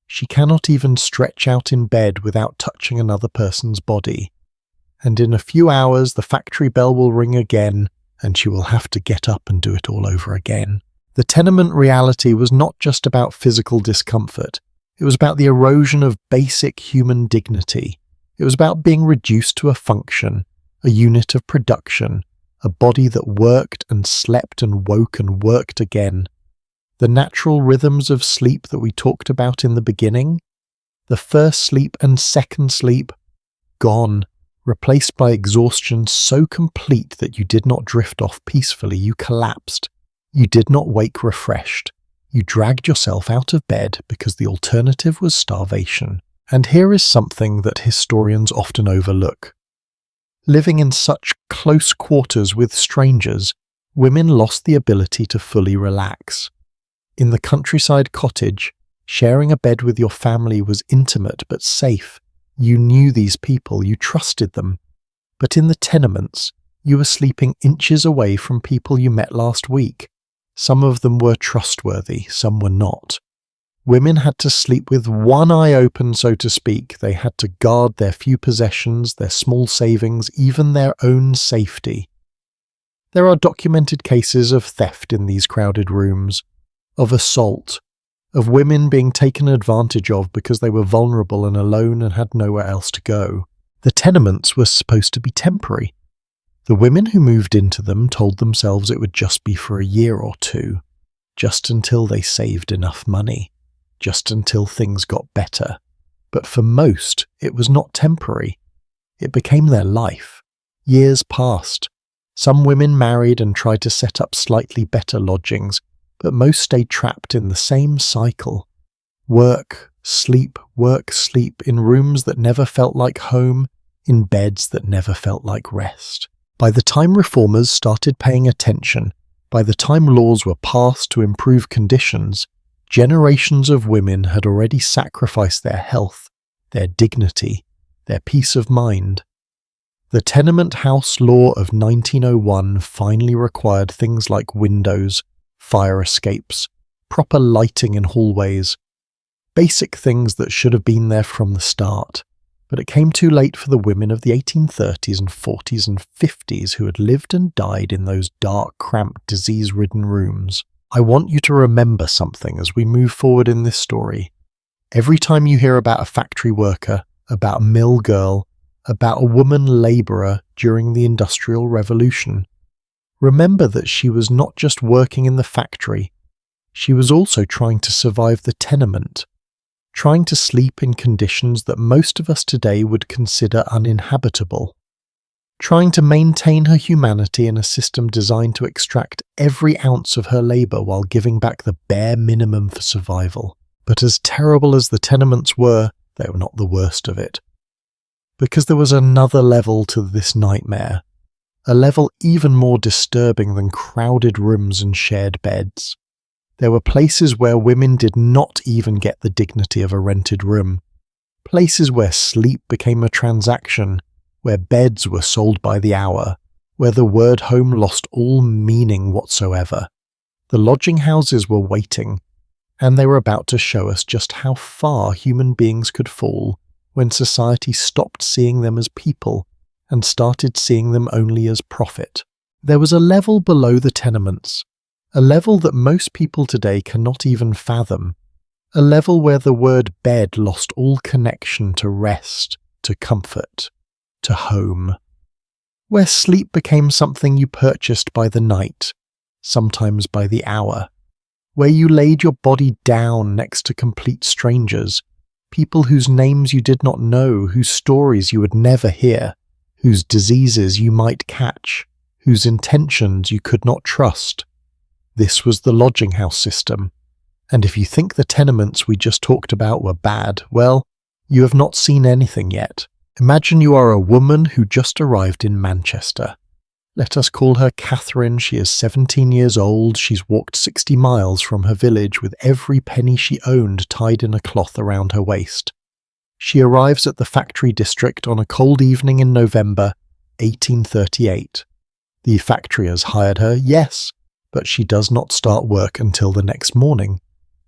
She cannot even stretch out in bed without touching another person's body. And in a few hours the factory bell will ring again, and she will have to get up and do it all over again. The tenement reality was not just about physical discomfort. It was about the erosion of basic human dignity. It was about being reduced to a function, a unit of production, a body that worked and slept and woke and worked again. The natural rhythms of sleep that we talked about in the beginning, the first sleep and second sleep, gone, replaced by exhaustion so complete that you did not drift off peacefully, you collapsed. You did not wake refreshed. You dragged yourself out of bed because the alternative was starvation. And here is something that historians often overlook. Living in such close quarters with strangers, women lost the ability to fully relax. In the countryside cottage, sharing a bed with your family was intimate but safe. You knew these people, you trusted them. But in the tenements, you were sleeping inches away from people you met last week. Some of them were trustworthy, some were not. Women had to sleep with one eye open, so to speak. They had to guard their few possessions, their small savings, even their own safety. There are documented cases of theft in these crowded rooms, of assault, of women being taken advantage of because they were vulnerable and alone and had nowhere else to go. The tenements were supposed to be temporary. The women who moved into them told themselves it would just be for a year or 2, just until they saved enough money, just until things got better. But for most, it was not temporary. It became their life. Years passed. Some women married and tried to set up slightly better lodgings, but most stayed trapped in the same cycle. Work, sleep, in rooms that never felt like home, in beds that never felt like rest. By the time reformers started paying attention, by the time laws were passed to improve conditions, generations of women had already sacrificed their health, their dignity, their peace of mind. The Tenement House Law of 1901 finally required things like windows, fire escapes, proper lighting in hallways, basic things that should have been there from the start. But it came too late for the women of the 1830s and 40s and 50s who had lived and died in those dark, cramped, disease-ridden rooms. I want you to remember something as we move forward in this story. Every time you hear about a factory worker, about a mill girl, about a woman labourer during the Industrial Revolution, remember that she was not just working in the factory, she was also trying to survive the tenement, trying to sleep in conditions that most of us today would consider uninhabitable, trying to maintain her humanity in a system designed to extract every ounce of her labour while giving back the bare minimum for survival. But as terrible as the tenements were, they were not the worst of it. Because there was another level to this nightmare, a level even more disturbing than crowded rooms and shared beds. There were places where women did not even get the dignity of a rented room, places where sleep became a transaction, where beds were sold by the hour, where the word home lost all meaning whatsoever. The lodging houses were waiting, and they were about to show us just how far human beings could fall when society stopped seeing them as people and started seeing them only as profit. There was a level below the tenements, a level that most people today cannot even fathom, a level where the word bed lost all connection to rest, to comfort. to home, where sleep became something you purchased by the night, sometimes by the hour, where you laid your body down next to complete strangers, people whose names you did not know, whose stories you would never hear, whose diseases you might catch, whose intentions you could not trust. This was the lodging house system. And if you think the tenements we just talked about were bad, well, you have not seen anything yet. Imagine you are a woman who just arrived in Manchester. Let us call her Catherine. She is 17 years old. She's walked 60 miles from her village with every penny she owned tied in a cloth around her waist. She arrives at the factory district on a cold evening in November 1838. The factory has hired her, yes, but she does not start work until the next morning.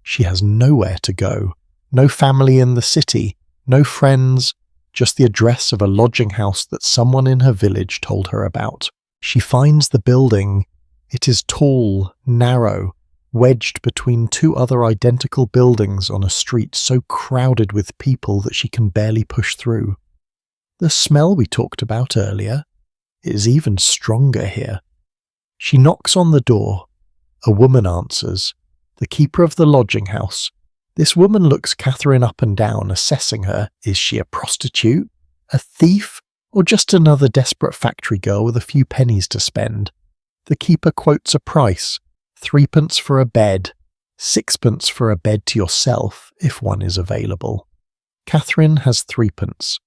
She has nowhere to go, no family in the city, no friends, just the address of a lodging house that someone in her village told her about. She finds the building. It is tall, narrow, wedged between two other identical buildings on a street so crowded with people that she can barely push through. The smell we talked about earlier is even stronger here. She knocks on the door. A woman answers, the keeper of the lodging house. This woman looks Catherine up and down, assessing her. Is she a prostitute, a thief, or just another desperate factory girl with a few pennies to spend? The keeper quotes a price, 3p for a bed, 6p for a bed to yourself, if one is available. Catherine has 3p,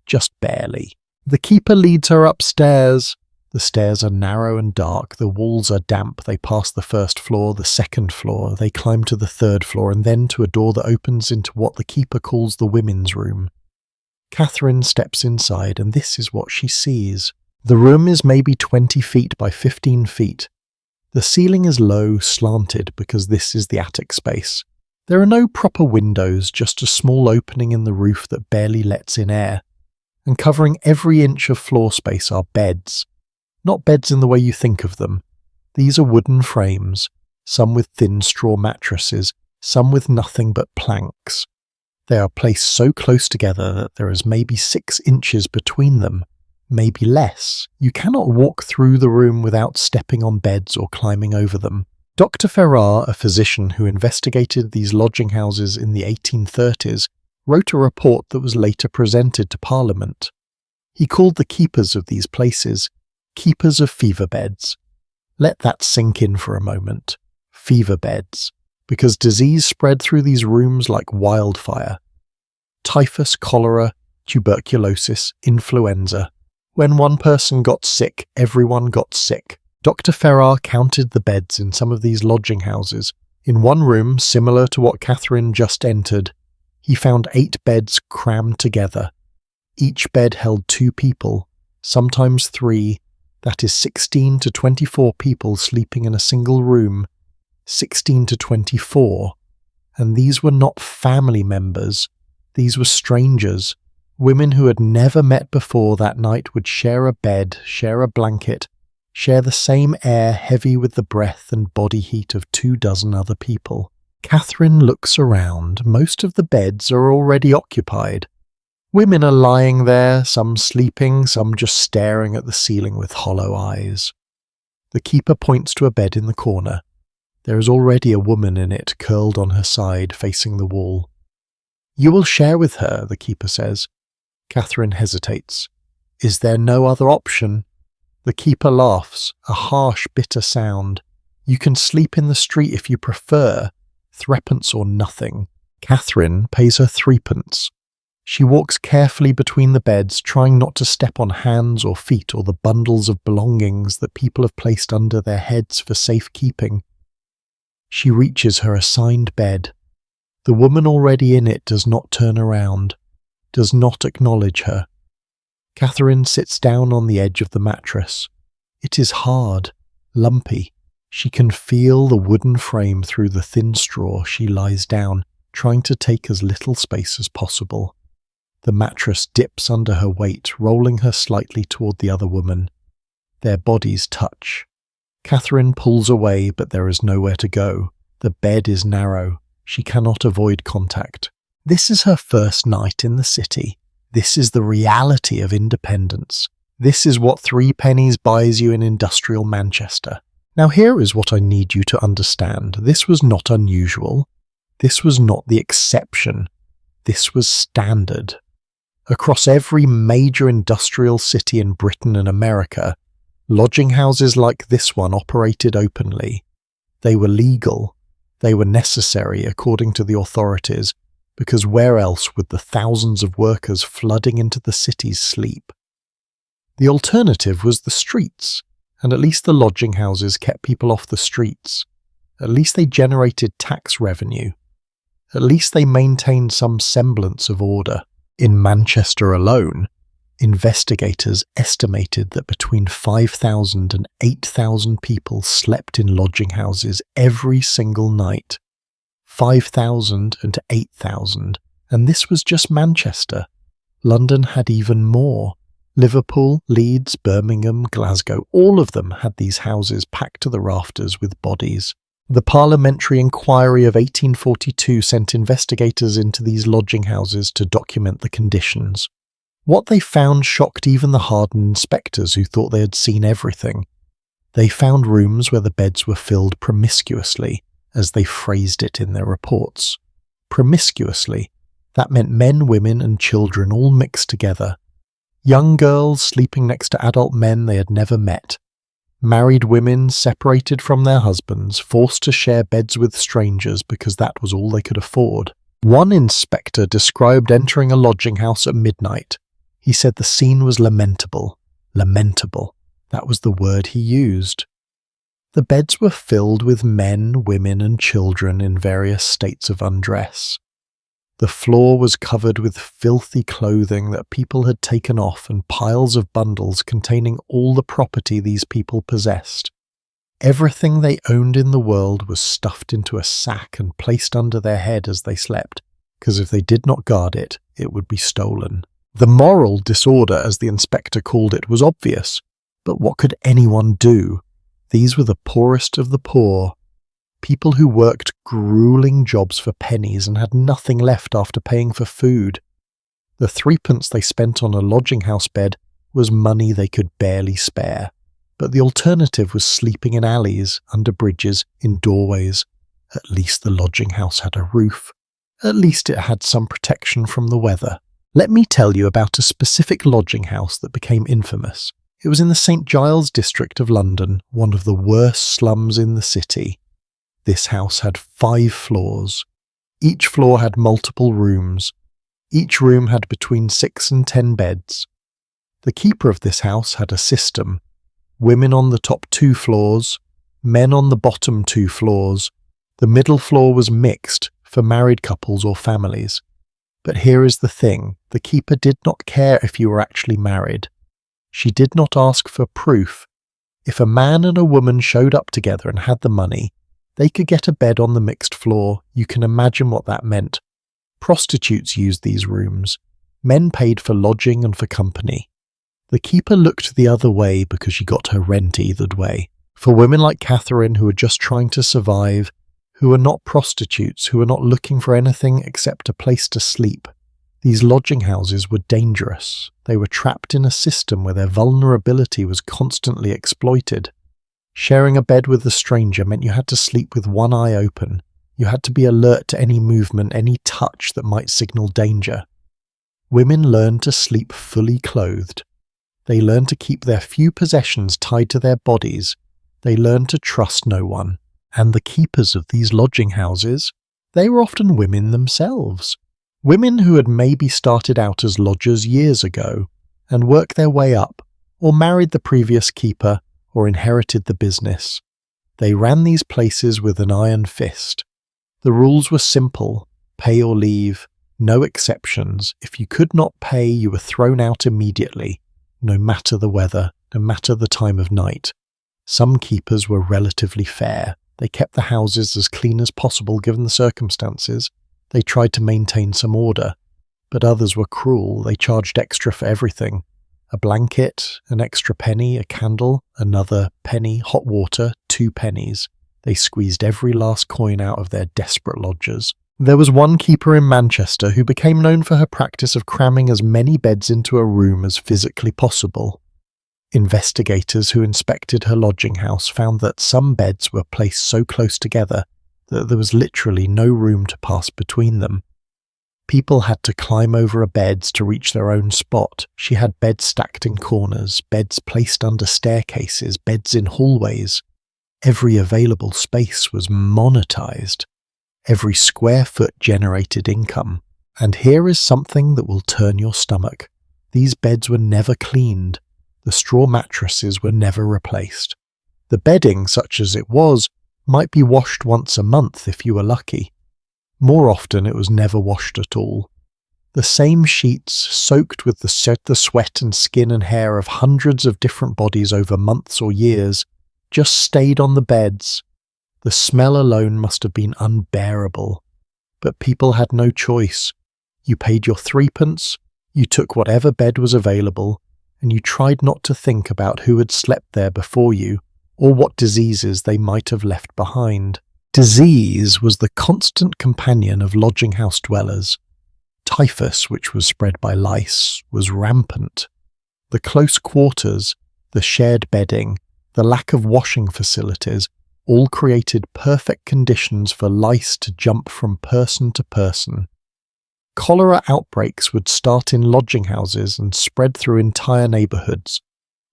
just barely. The keeper leads her upstairs. The stairs are narrow and dark, the walls are damp. They pass the first floor, the second floor, they climb to the third floor and then to a door that opens into what the keeper calls the women's room. Catherine steps inside and this is what she sees. The room is maybe 20 feet by 15 feet. The ceiling is low, slanted, because this is the attic space. There are no proper windows, just a small opening in the roof that barely lets in air. And covering every inch of floor space are beds. Not beds in the way you think of them. These are wooden frames, some with thin straw mattresses, some with nothing but planks. They are placed so close together that there is maybe 6 inches between them, maybe less. You cannot walk through the room without stepping on beds or climbing over them. Dr. Ferrar, a physician who investigated these lodging houses in the 1830s, wrote a report that was later presented to Parliament. He called the keepers of these places keepers of fever beds. Let that sink in for a moment. Fever beds. Because disease spread through these rooms like wildfire. Typhus, cholera, tuberculosis, influenza. When one person got sick, everyone got sick. Dr. Ferrar counted the beds in some of these lodging houses. In one room, similar to what Catherine just entered, he found 8 beds crammed together. Each bed held 2 people, sometimes 3. That is 16 to 24 people sleeping in a single room. 16 to 24. And these were not family members. These were strangers. Women who had never met before that night would share a bed, share a blanket, share the same air heavy with the breath and body heat of 24 other people. Catherine looks around. Most of the beds are already occupied. Women are lying there, some sleeping, some just staring at the ceiling with hollow eyes. The keeper points to a bed in the corner. There is already a woman in it, curled on her side, facing the wall. You will share with her, the keeper says. Catherine hesitates. Is there no other option? The keeper laughs, a harsh, bitter sound. You can sleep in the street if you prefer. 3p or nothing. Catherine pays her 3p. She walks carefully between the beds, trying not to step on hands or feet or the bundles of belongings that people have placed under their heads for safekeeping. She reaches her assigned bed. The woman already in it does not turn around, does not acknowledge her. Catherine sits down on the edge of the mattress. It is hard, lumpy. She can feel the wooden frame through the thin straw. She lies down, trying to take as little space as possible. The mattress dips under her weight, rolling her slightly toward the other woman. Their bodies touch. Catherine pulls away, but there is nowhere to go. The bed is narrow. She cannot avoid contact. This is her first night in the city. This is the reality of independence. This is what 3 pennies buys you in industrial Manchester. Now here is what I need you to understand. This was not unusual. This was not the exception. This was standard. Across every major industrial city in Britain and America, lodging houses like this one operated openly. They were legal. They were necessary according to the authorities, because where else would the thousands of workers flooding into the cities sleep? The alternative was the streets, and at least the lodging houses kept people off the streets. At least they generated tax revenue. At least they maintained some semblance of order. In Manchester alone, investigators estimated that between 5,000 and 8,000 people slept in lodging houses every single night. 5,000 and 8,000, and this was just Manchester. London had even more. Liverpool, Leeds, Birmingham, Glasgow, all of them had these houses packed to the rafters with bodies. The parliamentary inquiry of 1842 sent investigators into these lodging houses to document the conditions. What they found shocked even the hardened inspectors who thought they had seen everything. They found rooms where the beds were filled promiscuously, as they phrased it in their reports. Promiscuously. That meant men, women, and children all mixed together. Young girls sleeping next to adult men they had never met. Married women separated from their husbands, forced to share beds with strangers because that was all they could afford. One inspector described entering a lodging house at midnight. He said the scene was lamentable. Lamentable. That was the word he used. The beds were filled with men, women, and children in various states of undress. The floor was covered with filthy clothing that people had taken off and piles of bundles containing all the property these people possessed. Everything they owned in the world was stuffed into a sack and placed under their head as they slept, because if they did not guard it, it would be stolen. The moral disorder, as the inspector called it, was obvious. But what could anyone do? These were the poorest of the poor. People who worked grueling jobs for pennies and had nothing left after paying for food. The 3p they spent on a lodging house bed was money they could barely spare. But the alternative was sleeping in alleys, under bridges, in doorways. At least the lodging house had a roof. At least it had some protection from the weather. Let me tell you about a specific lodging house that became infamous. It was in the St. Giles district of London, one of the worst slums in the city. This house had 5 floors. Each floor had multiple rooms. Each room had between 6 and 10 beds. The keeper of this house had a system. Women on the top 2 floors, men on the bottom 2 floors. The middle floor was mixed for married couples or families. But here is the thing, the keeper did not care if you were actually married. She did not ask for proof. If a man and a woman showed up together and had the money, they could get a bed on the mixed floor. You can imagine what that meant. Prostitutes used these rooms. Men paid for lodging and for company. The keeper looked the other way because she got her rent either way. For women like Catherine who were just trying to survive, who were not prostitutes, who were not looking for anything except a place to sleep, these lodging houses were dangerous. They were trapped in a system where their vulnerability was constantly exploited. Sharing a bed with a stranger meant you had to sleep with one eye open. You had to be alert to any movement, any touch that might signal danger. Women learned to sleep fully clothed. They learned to keep their few possessions tied to their bodies. They learned to trust no one. And the keepers of these lodging houses, they were often women themselves. Women who had maybe started out as lodgers years ago and worked their way up, or married the previous keeper, or inherited the business. They ran these places with an iron fist. The rules were simple: pay or leave, no exceptions. If you could not pay, you were thrown out immediately, no matter the weather, no matter the time of night. Some keepers were relatively fair. They kept the houses as clean as possible given the circumstances. They tried to maintain some order, but others were cruel. They charged extra for everything. A blanket, an extra penny, a candle, another penny, hot water, 2 pennies. They squeezed every last coin out of their desperate lodgers. There was one keeper in Manchester who became known for her practice of cramming as many beds into a room as physically possible. Investigators who inspected her lodging house found that some beds were placed so close together that there was literally no room to pass between them. People had to climb over beds to reach their own spot. She had beds stacked in corners, beds placed under staircases, beds in hallways. Every available space was monetized. Every square foot generated income. And here is something that will turn your stomach. These beds were never cleaned. The straw mattresses were never replaced. The bedding, such as it was, might be washed once a month if you were lucky. More often it was never washed at all. The same sheets, soaked with the sweat and skin and hair of hundreds of different bodies over months or years, just stayed on the beds. The smell alone must have been unbearable. But people had no choice. You paid your threepence, you took whatever bed was available, and you tried not to think about who had slept there before you, or what diseases they might have left behind. Disease was the constant companion of lodging house dwellers. Typhus, which was spread by lice, was rampant. The close quarters, the shared bedding, the lack of washing facilities, all created perfect conditions for lice to jump from person to person. Cholera outbreaks would start in lodging houses and spread through entire neighbourhoods.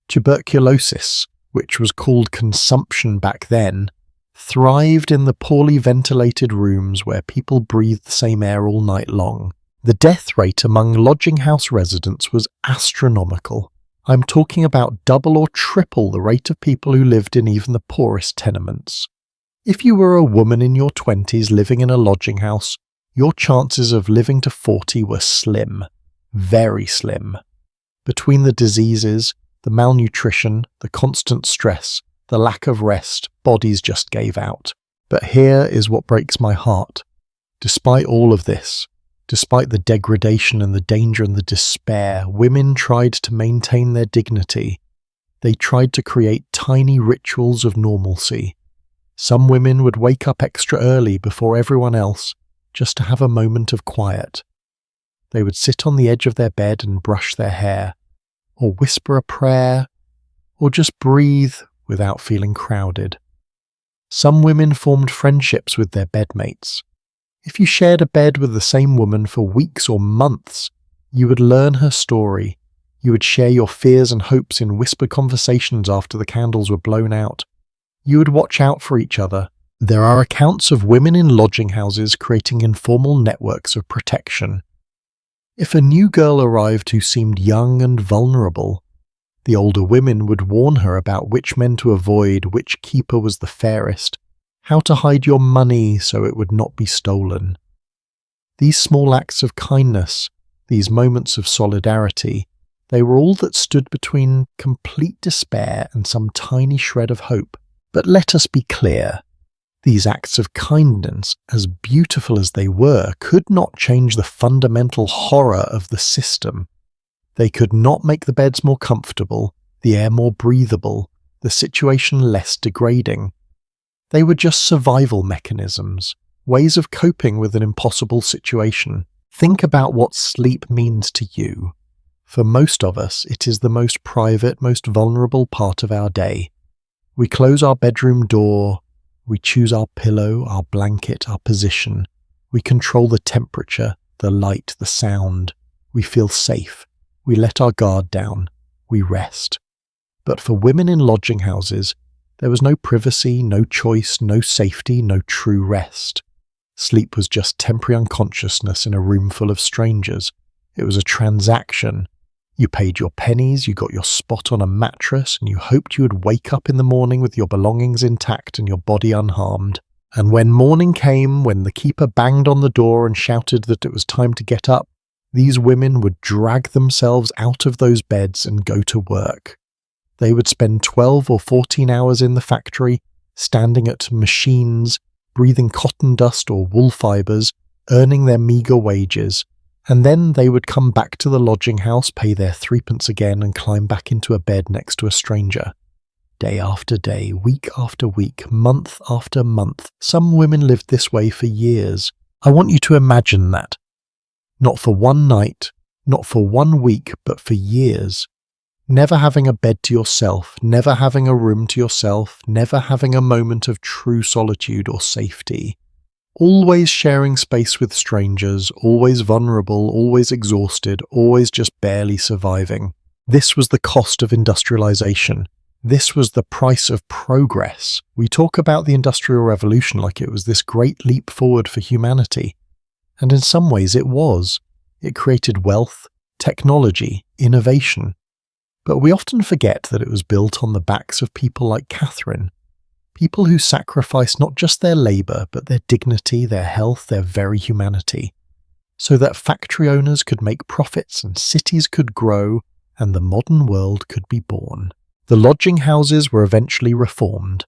Tuberculosis, which was called consumption back then, thrived in the poorly ventilated rooms where people breathed the same air all night long. The death rate among lodging house residents was astronomical. I'm talking about double or triple the rate of people who lived in even the poorest tenements. If you were a woman in your 20s living in a lodging house, your chances of living to 40 were slim, very slim. Between the diseases, the malnutrition, the constant stress, the lack of rest, bodies just gave out. But here is what breaks my heart. Despite all of this, despite the degradation and the danger and the despair, women tried to maintain their dignity. They tried to create tiny rituals of normalcy. Some women would wake up extra early before everyone else, just to have a moment of quiet. They would sit on the edge of their bed and brush their hair, or whisper a prayer, or just breathe without feeling crowded. Some women formed friendships with their bedmates. If you shared a bed with the same woman for weeks or months, you would learn her story. You would share your fears and hopes in whispered conversations after the candles were blown out. You would watch out for each other. There are accounts of women in lodging houses creating informal networks of protection. If a new girl arrived who seemed young and vulnerable, the older women would warn her about which men to avoid, which keeper was the fairest, how to hide your money so it would not be stolen. These small acts of kindness, these moments of solidarity, they were all that stood between complete despair and some tiny shred of hope. But let us be clear. These acts of kindness, as beautiful as they were, could not change the fundamental horror of the system. They could not make the beds more comfortable, the air more breathable, the situation less degrading. They were just survival mechanisms, ways of coping with an impossible situation. Think about what sleep means to you. For most of us, it is the most private, most vulnerable part of our day. We close our bedroom door. We choose our pillow, our blanket, our position. We control the temperature, the light, the sound. We feel safe. We let our guard down. We rest. But for women in lodging houses, there was no privacy, no choice, no safety, no true rest. Sleep was just temporary unconsciousness in a room full of strangers. It was a transaction. You paid your pennies, you got your spot on a mattress, and you hoped you would wake up in the morning with your belongings intact and your body unharmed. And when morning came, when the keeper banged on the door and shouted that it was time to get up, these women would drag themselves out of those beds and go to work. They would spend 12 or 14 hours in the factory, standing at machines, breathing cotton dust or wool fibres, earning their meagre wages. And then they would come back to the lodging house, pay their threepence again, and climb back into a bed next to a stranger. Day after day, week after week, month after month, some women lived this way for years. I want you to imagine that. Not for one night, not for 1 week, but for years. Never having a bed to yourself, never having a room to yourself, never having a moment of true solitude or safety. Always sharing space with strangers, always vulnerable, always exhausted, always just barely surviving. This was the cost of industrialization. This was the price of progress. We talk about the Industrial Revolution like it was this great leap forward for humanity. And in some ways it was. It created wealth, technology, innovation. But we often forget that it was built on the backs of people like Catherine. People who sacrificed not just their labour, but their dignity, their health, their very humanity. So that factory owners could make profits and cities could grow and the modern world could be born. The lodging houses were eventually reformed.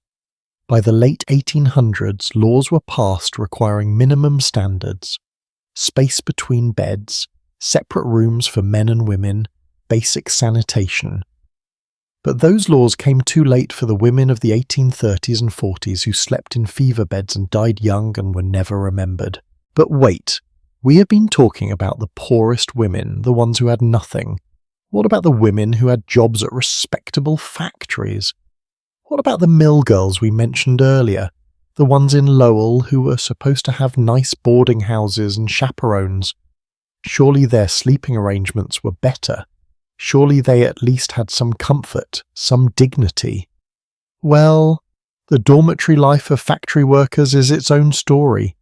By the late 1800s, laws were passed requiring minimum standards. Space between beds, separate rooms for men and women, basic sanitation. But those laws came too late for the women of the 1830s and 40s who slept in fever beds and died young and were never remembered. But wait, we have been talking about the poorest women, the ones who had nothing. What about the women who had jobs at respectable factories? What about the mill girls we mentioned earlier? The ones in Lowell who were supposed to have nice boarding houses and chaperones? Surely their sleeping arrangements were better. Surely they at least had some comfort, some dignity. Well, the dormitory life of factory workers is its own story.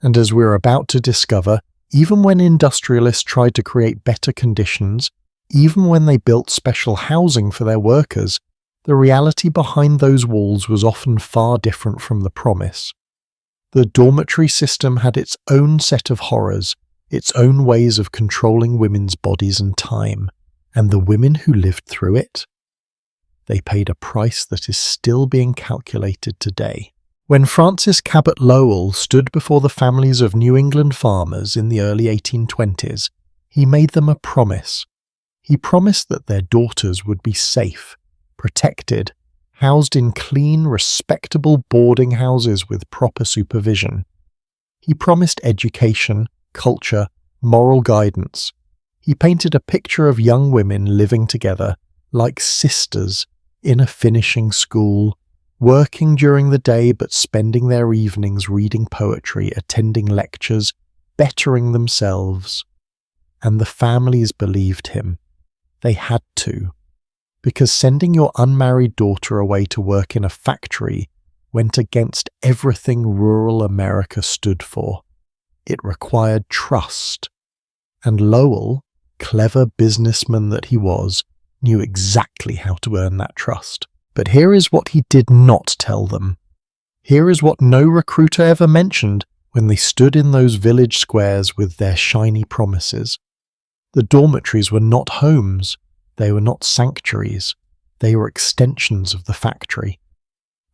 And as we're about to discover, even when industrialists tried to create better conditions, even when they built special housing for their workers, the reality behind those walls was often far different from the promise. The dormitory system had its own set of horrors, its own ways of controlling women's bodies and time. And the women who lived through it? They paid a price that is still being calculated today. When Francis Cabot Lowell stood before the families of New England farmers in the early 1820s, he made them a promise. He promised that their daughters would be safe, protected, housed in clean, respectable boarding houses with proper supervision. He promised education, culture, moral guidance. He painted a picture of young women living together, like sisters, in a finishing school, working during the day but spending their evenings reading poetry, attending lectures, bettering themselves. And the families believed him. They had to, because sending your unmarried daughter away to work in a factory went against everything rural America stood for. It required trust. And Lowell, clever businessman that he was, knew exactly how to earn that trust. But here is what he did not tell them. Here is what no recruiter ever mentioned when they stood in those village squares with their shiny promises. The dormitories were not homes. They were not sanctuaries. They were extensions of the factory.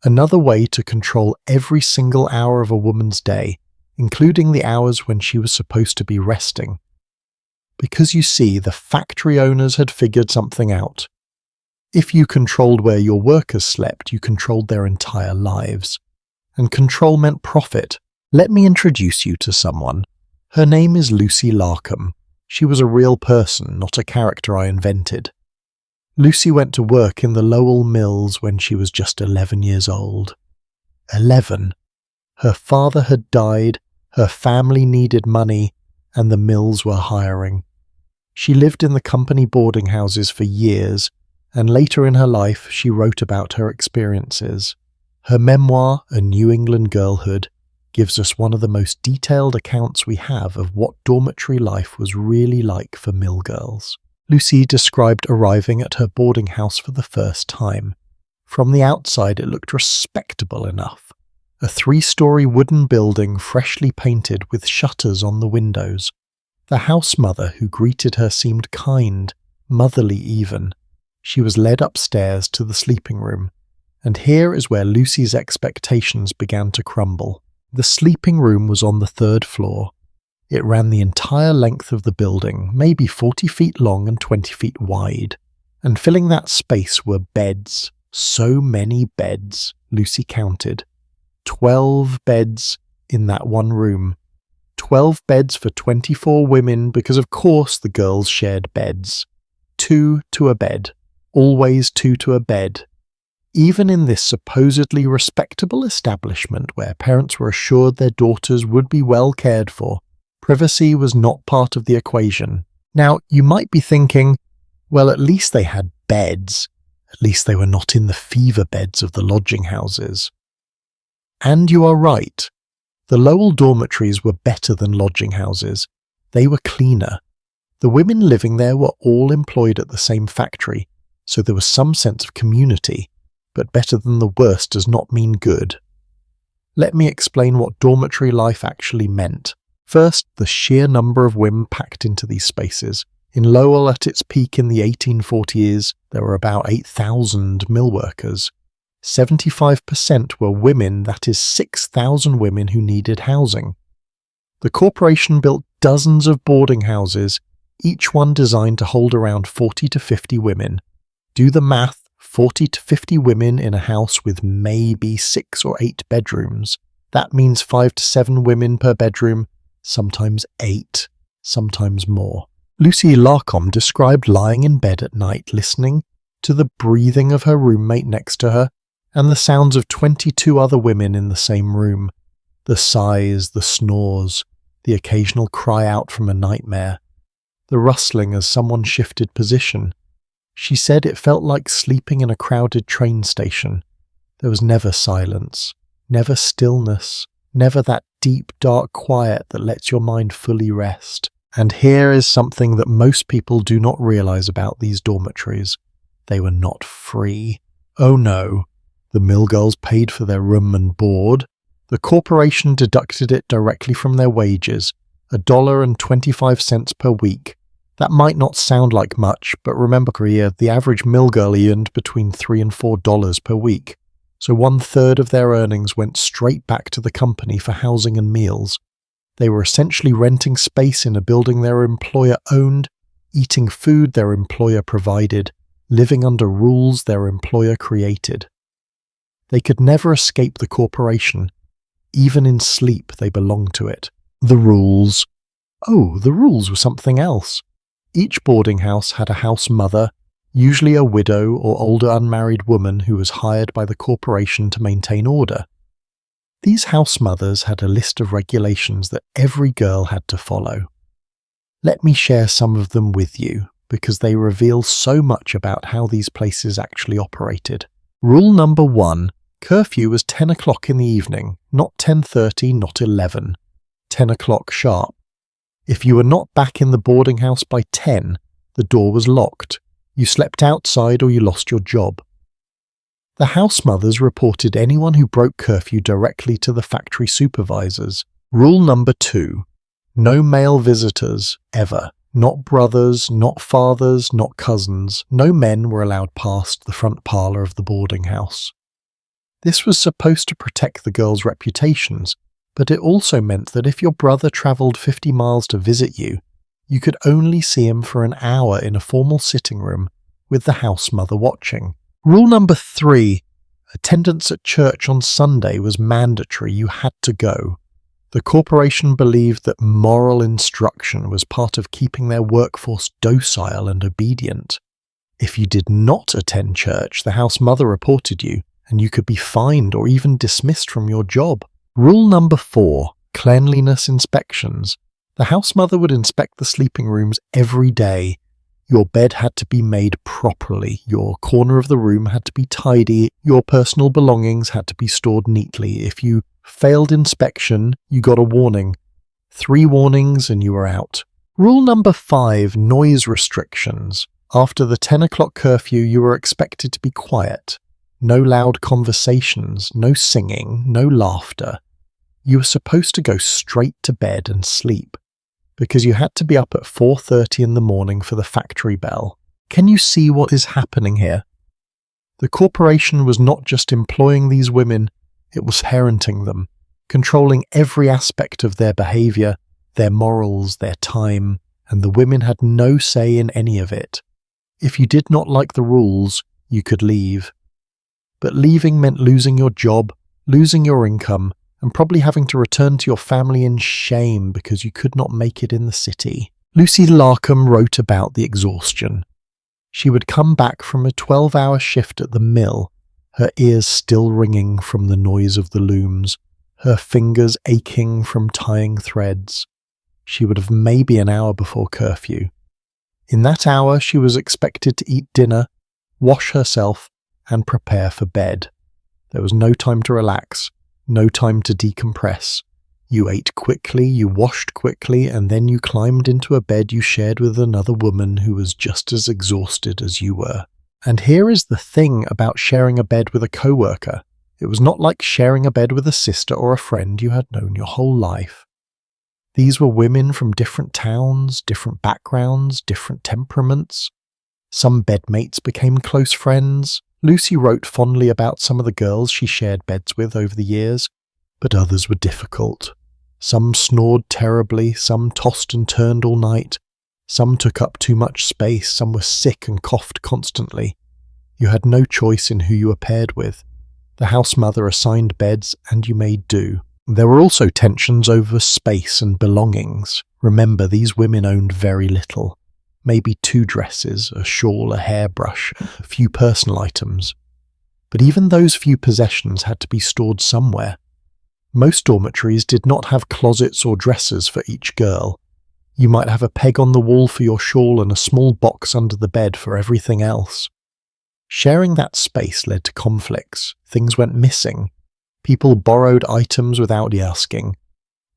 Another way to control every single hour of a woman's day, including the hours when she was supposed to be resting. Because you see, the factory owners had figured something out. If you controlled where your workers slept, you controlled their entire lives. And control meant profit. Let me introduce you to someone. Her name is Lucy Larkham. She was a real person, not a character I invented. Lucy went to work in the Lowell Mills when she was just 11 years old. 11. Her father had died, her family needed money, and the mills were hiring. She lived in the company boarding houses for years, and later in her life she wrote about her experiences. Her memoir, A New England Girlhood, gives us one of the most detailed accounts we have of what dormitory life was really like for mill girls. Lucy described arriving at her boarding house for the first time. From the outside it looked respectable enough. A 3-story wooden building freshly painted with shutters on the windows. The house mother who greeted her seemed kind, motherly even. She was led upstairs to the sleeping room, and here is where Lucy's expectations began to crumble. The sleeping room was on the 3rd floor. It ran the entire length of the building, maybe 40 feet long and 20 feet wide. And filling that space were beds. So many beds, Lucy counted. 12 beds in that one room. 12 beds for 24 women because of course the girls shared beds. 2 to a bed. Always 2 to a bed. Even in this supposedly respectable establishment where parents were assured their daughters would be well cared for, privacy was not part of the equation. Now, you might be thinking, well, at least they had beds. At least they were not in the fever beds of the lodging houses. And you are right. The Lowell dormitories were better than lodging houses. They were cleaner. The women living there were all employed at the same factory, so there was some sense of community, but better than the worst does not mean good. Let me explain what dormitory life actually meant. First, the sheer number of women packed into these spaces. In Lowell at its peak in the 1840s, there were about 8,000 mill workers. 75% were women, that is 6,000 women who needed housing. The corporation built dozens of boarding houses, each one designed to hold around 40 to 50 women. Do the math, 40 to 50 women in a house with maybe 6 or 8 bedrooms. That means 5 to 7 women per bedroom, sometimes 8, sometimes more. Lucy Larcom described lying in bed at night listening to the breathing of her roommate next to her and the sounds of 22 other women in the same room. The sighs, the snores, the occasional cry out from a nightmare, the rustling as someone shifted position. She said it felt like sleeping in a crowded train station. There was never silence, never stillness, never that deep, dark quiet that lets your mind fully rest. And here is something that most people do not realize about these dormitories. They were not free. Oh no, the mill girls paid for their room and board. The corporation deducted it directly from their wages, $1.25 per week. That might not sound like much, but remember Korea, the average mill girl earned between $3 and $4 per week. So 1/3 of their earnings went straight back to the company for housing and meals. They were essentially renting space in a building their employer owned, eating food their employer provided, living under rules their employer created. They could never escape the corporation. Even in sleep, they belonged to it. The rules. Oh, the rules were something else. Each boarding house had a house mother, usually a widow or older unmarried woman who was hired by the corporation to maintain order. These house mothers had a list of regulations that every girl had to follow. Let me share some of them with you, because they reveal so much about how these places actually operated. Rule number 1. Curfew was 10 o'clock in the evening, not 10:30, not 11. 10 o'clock sharp. If you were not back in the boarding house by 10, the door was locked. You slept outside or you lost your job. The house mothers reported anyone who broke curfew directly to the factory supervisors. Rule number 2. No male visitors, ever. Not brothers, not fathers, not cousins. No men were allowed past the front parlour of the boarding house. This was supposed to protect the girls' reputations, but it also meant that if your brother travelled 50 miles to visit you, you could only see him for an hour in a formal sitting room with the house mother watching. Rule number 3. Attendance at church on Sunday was mandatory. You had to go. The corporation believed that moral instruction was part of keeping their workforce docile and obedient. If you did not attend church, the house mother reported you, and you could be fined or even dismissed from your job. Rule number 4. Cleanliness inspections. The house mother would inspect the sleeping rooms every day. Your bed had to be made properly, your corner of the room had to be tidy, your personal belongings had to be stored neatly. If you failed inspection, you got a warning. 3 warnings and you were out. Rule number 5. Noise restrictions. After the 10 o'clock curfew, you were expected to be quiet. No loud conversations, no singing, no laughter. You were supposed to go straight to bed and sleep, because you had to be up at 4:30 in the morning for the factory bell. Can you see what is happening here? The corporation was not just employing these women, it was parenting them, controlling every aspect of their behaviour, their morals, their time, and the women had no say in any of it. If you did not like the rules, you could leave. But leaving meant losing your job, losing your income, and probably having to return to your family in shame because you could not make it in the city. Lucy Larcom wrote about the exhaustion. She would come back from a 12-hour shift at the mill, her ears still ringing from the noise of the looms, her fingers aching from tying threads. She would have maybe an hour before curfew. In that hour, she was expected to eat dinner, wash herself, and prepare for bed. There was no time to relax, no time to decompress. You ate quickly, you washed quickly, and then you climbed into a bed you shared with another woman who was just as exhausted as you were. And here is the thing about sharing a bed with a coworker. It was not like sharing a bed with a sister or a friend you had known your whole life. These were women from different towns, different backgrounds, different temperaments. Some bedmates became close friends. Lucy wrote fondly about some of the girls she shared beds with over the years, but others were difficult. Some snored terribly, some tossed and turned all night, some took up too much space, some were sick and coughed constantly. You had no choice in who you were paired with. The house mother assigned beds and you made do. There were also tensions over space and belongings. Remember, these women owned very little. Maybe 2 dresses, a shawl, a hairbrush, a few personal items. But even those few possessions had to be stored somewhere. Most dormitories did not have closets or dressers for each girl. You might have a peg on the wall for your shawl and a small box under the bed for everything else. Sharing that space led to conflicts. Things went missing. People borrowed items without asking.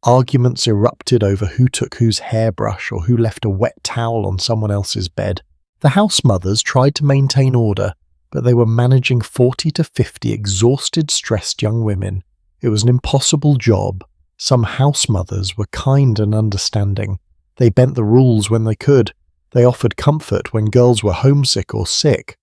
Arguments erupted over who took whose hairbrush or who left a wet towel on someone else's bed. The house mothers tried to maintain order, but they were managing 40 to 50 exhausted, stressed young women. It was an impossible job. Some house mothers were kind and understanding. They bent the rules when they could. They offered comfort when girls were homesick or sick.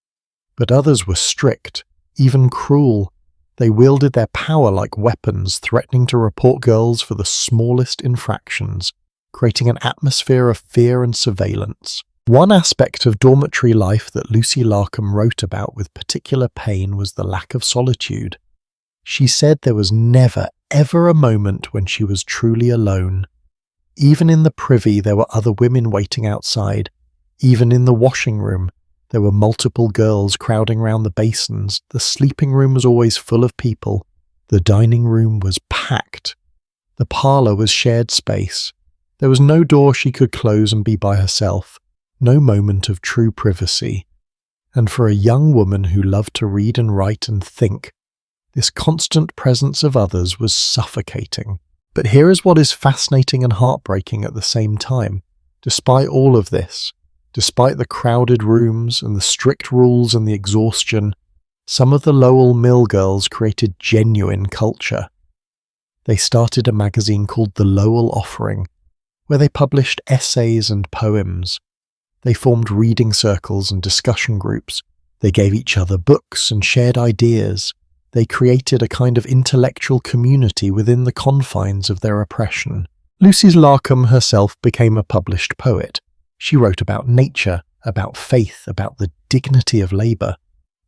But others were strict, even cruel. They wielded their power like weapons, threatening to report girls for the smallest infractions, creating an atmosphere of fear and surveillance. One aspect of dormitory life that Lucy Larcom wrote about with particular pain was the lack of solitude. She said there was never, ever a moment when she was truly alone. Even in the privy there were other women waiting outside. Even in the washing room, there were multiple girls crowding round the basins. The sleeping room was always full of people. The dining room was packed. The parlour was shared space. There was no door she could close and be by herself. No moment of true privacy. And for a young woman who loved to read and write and think, this constant presence of others was suffocating. But here is what is fascinating and heartbreaking at the same time. Despite all of this, despite the crowded rooms and the strict rules and the exhaustion, some of the Lowell Mill girls created genuine culture. They started a magazine called The Lowell Offering, where they published essays and poems. They formed reading circles and discussion groups. They gave each other books and shared ideas. They created a kind of intellectual community within the confines of their oppression. Lucy Larcom herself became a published poet. She wrote about nature, about faith, about the dignity of labour.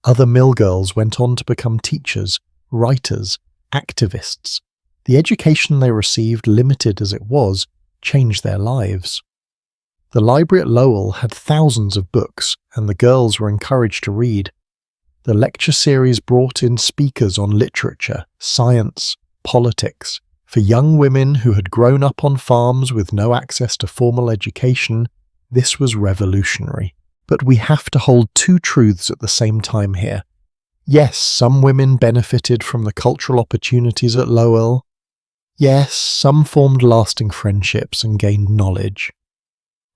Other mill girls went on to become teachers, writers, activists. The education they received, limited as it was, changed their lives. The library at Lowell had thousands of books, and the girls were encouraged to read. The lecture series brought in speakers on literature, science, politics. For young women who had grown up on farms with no access to formal education, this was revolutionary. But we have to hold 2 truths at the same time here. Yes, some women benefited from the cultural opportunities at Lowell. Yes, some formed lasting friendships and gained knowledge.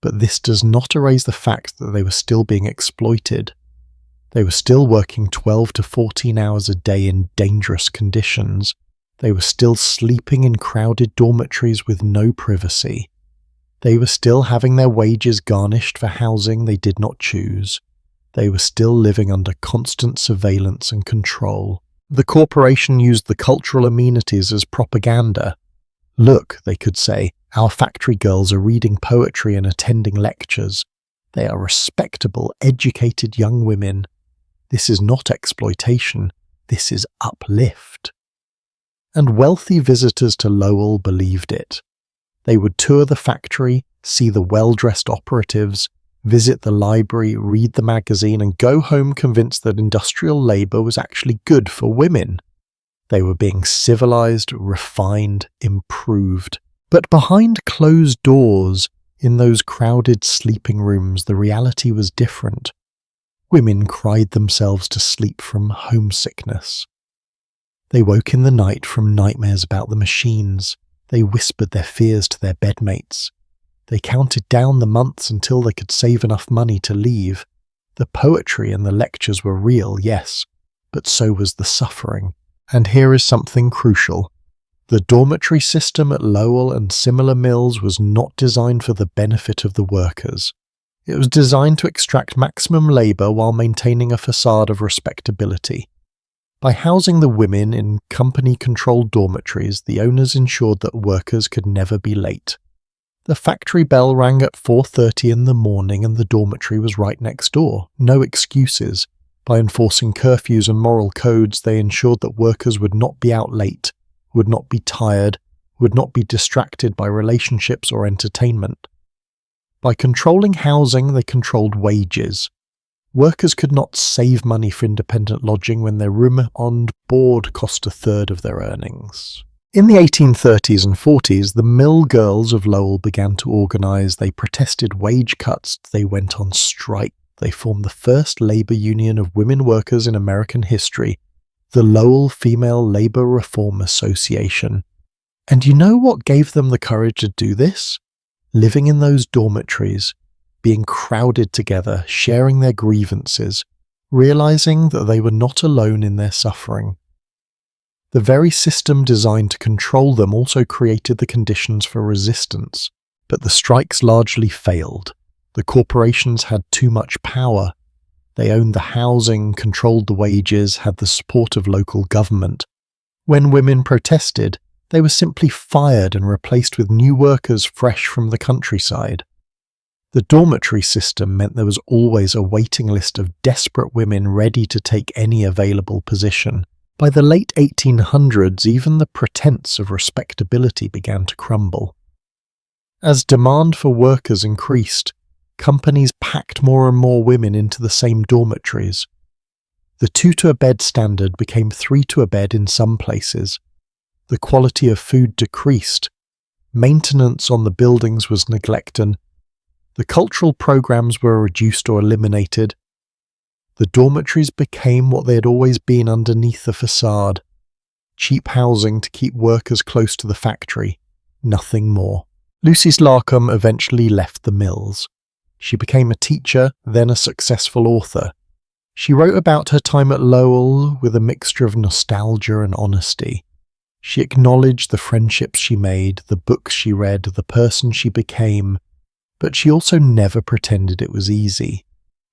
But this does not erase the fact that they were still being exploited. They were still working 12 to 14 hours a day in dangerous conditions. They were still sleeping in crowded dormitories with no privacy. They were still having their wages garnished for housing they did not choose. They were still living under constant surveillance and control. The corporation used the cultural amenities as propaganda. Look, they could say, our factory girls are reading poetry and attending lectures. They are respectable, educated young women. This is not exploitation. This is uplift. and wealthy visitors to Lowell believed it. They would tour the factory, see the well-dressed operatives, visit the library, read the magazine, and go home convinced that industrial labor was actually good for women. They were being civilized, refined, improved. But behind closed doors, in those crowded sleeping rooms, the reality was different. Women cried themselves to sleep from homesickness. They woke in the night from nightmares about the machines. They whispered their fears to their bedmates. They counted down the months until they could save enough money to leave. The poetry and the lectures were real, yes, but so was the suffering. And here is something crucial. The dormitory system at Lowell and similar mills was not designed for the benefit of the workers. It was designed to extract maximum labor while maintaining a facade of respectability. By housing the women in company-controlled dormitories, the owners ensured that workers could never be late. The factory bell rang at 4:30 in the morning and the dormitory was right next door. No excuses. By enforcing curfews and moral codes, they ensured that workers would not be out late, would not be tired, would not be distracted by relationships or entertainment. By controlling housing, they controlled wages. Workers could not save money for independent lodging when their room and board cost a third of their earnings. In the 1830s and 40s, the mill girls of Lowell began to organize. They protested wage cuts. They went on strike. They formed the first labor union of women workers in American history, the Lowell Female Labor Reform Association. And you know what gave them the courage to do this? Living in those dormitories, being crowded together, sharing their grievances, realizing that they were not alone in their suffering. The very system designed to control them also created the conditions for resistance, but the strikes largely failed. The corporations had too much power. They owned the housing, controlled the wages, had the support of local government. When women protested, they were simply fired and replaced with new workers fresh from the countryside. The dormitory system meant there was always a waiting list of desperate women ready to take any available position. By the late 1800s, even the pretense of respectability began to crumble. As demand for workers increased, companies packed more and more women into the same dormitories. The 2-to-a-bed standard became 3-to-a-bed in some places. The quality of food decreased. Maintenance on the buildings was neglected. The cultural programs were reduced or eliminated. The dormitories became what they had always been underneath the facade. Cheap housing to keep workers close to the factory. Nothing more. Lucy Slocum eventually left the mills. She became a teacher, then a successful author. She wrote about her time at Lowell with a mixture of nostalgia and honesty. She acknowledged the friendships she made, the books she read, the person she became, but she also never pretended it was easy.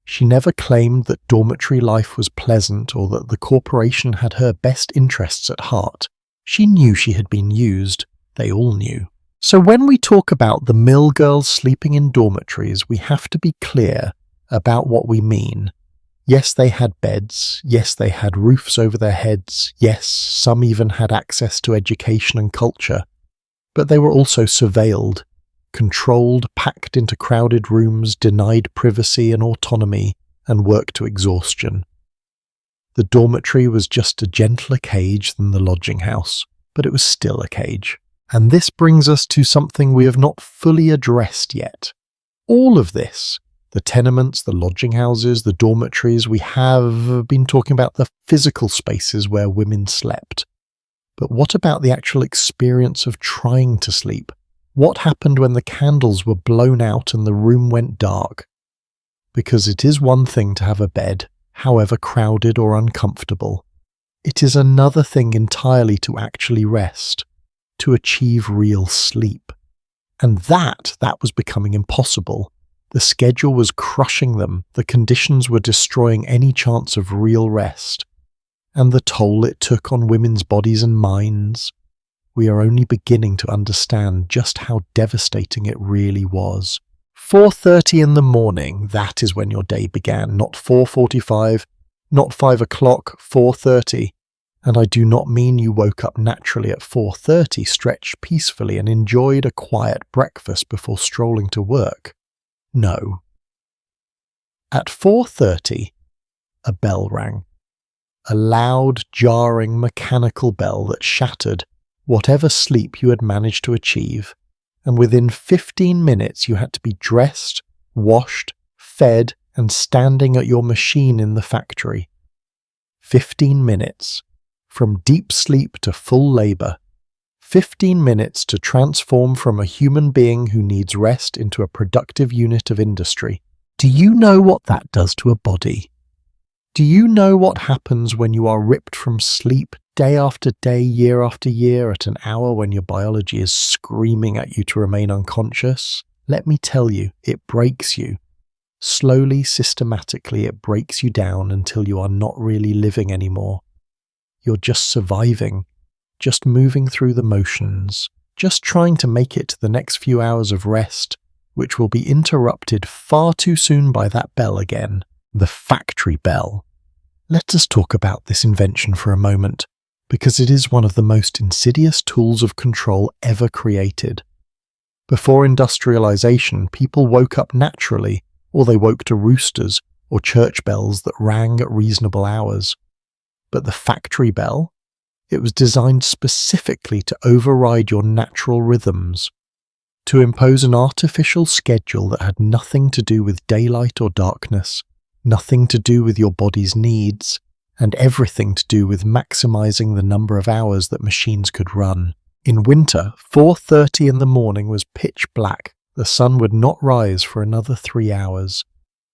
She never claimed that dormitory life was pleasant or that the corporation had her best interests at heart. She knew she had been used. They all knew. So when we talk about the mill girls sleeping in dormitories, we have to be clear about what we mean. Yes, they had beds. Yes, they had roofs over their heads. Yes, some even had access to education and culture. But they were also surveilled, controlled, packed into crowded rooms, denied privacy and autonomy, and worked to exhaustion. The dormitory was just a gentler cage than the lodging house, but it was still a cage. And this brings us to something we have not fully addressed yet. All of this, the tenements, the lodging houses, the dormitories, we have been talking about the physical spaces where women slept. But what about the actual experience of trying to sleep? What happened when the candles were blown out and the room went dark? Because it is one thing to have a bed, however crowded or uncomfortable. It is another thing entirely to actually rest, to achieve real sleep. And that was becoming impossible. The schedule was crushing them, the conditions were destroying any chance of real rest. And the toll it took on women's bodies and minds. We are only beginning to understand just how devastating it really was. 4:30 in the morning, that is when your day began, not 4:45, not 5 o'clock, 4:30. And I do not mean you woke up naturally at 4:30, stretched peacefully and enjoyed a quiet breakfast before strolling to work. No. At 4:30, a bell rang. A loud, jarring, mechanical bell that shattered whatever sleep you had managed to achieve, and within 15 minutes you had to be dressed, washed, fed, and standing at your machine in the factory. 15 minutes. From deep sleep to full labour. 15 minutes to transform from a human being who needs rest into a productive unit of industry. Do you know what that does to a body? Do you know what happens when you are ripped from sleep day after day, year after year, at an hour when your biology is screaming at you to remain unconscious? Let me tell you, it breaks you. Slowly, systematically, it breaks you down until you are not really living anymore. You're just surviving, just moving through the motions, just trying to make it to the next few hours of rest, which will be interrupted far too soon by that bell again, the factory bell. Let us talk about this invention for a moment, because it is one of the most insidious tools of control ever created. Before industrialization, people woke up naturally, or they woke to roosters or church bells that rang at reasonable hours. But the factory bell? It was designed specifically to override your natural rhythms, to impose an artificial schedule that had nothing to do with daylight or darkness, nothing to do with your body's needs, and everything to do with maximizing the number of hours that machines could run. In winter, 4:30 in the morning was pitch black. The sun would not rise for another 3 hours.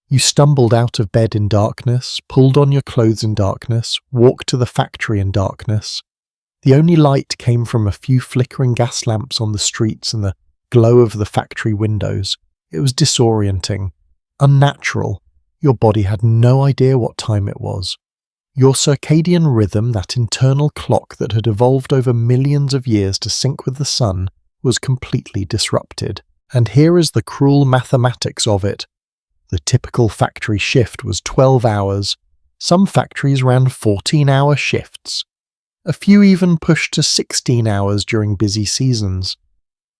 You stumbled out of bed in darkness, pulled on your clothes in darkness, walked to the factory in darkness. The only light came from a few flickering gas lamps on the streets and the glow of the factory windows. It was disorienting, unnatural. Your body had no idea what time it was. Your circadian rhythm, that internal clock that had evolved over millions of years to sync with the sun, was completely disrupted. And here is the cruel mathematics of it. The typical factory shift was 12 hours. Some factories ran 14-hour shifts. A few even pushed to 16 hours during busy seasons.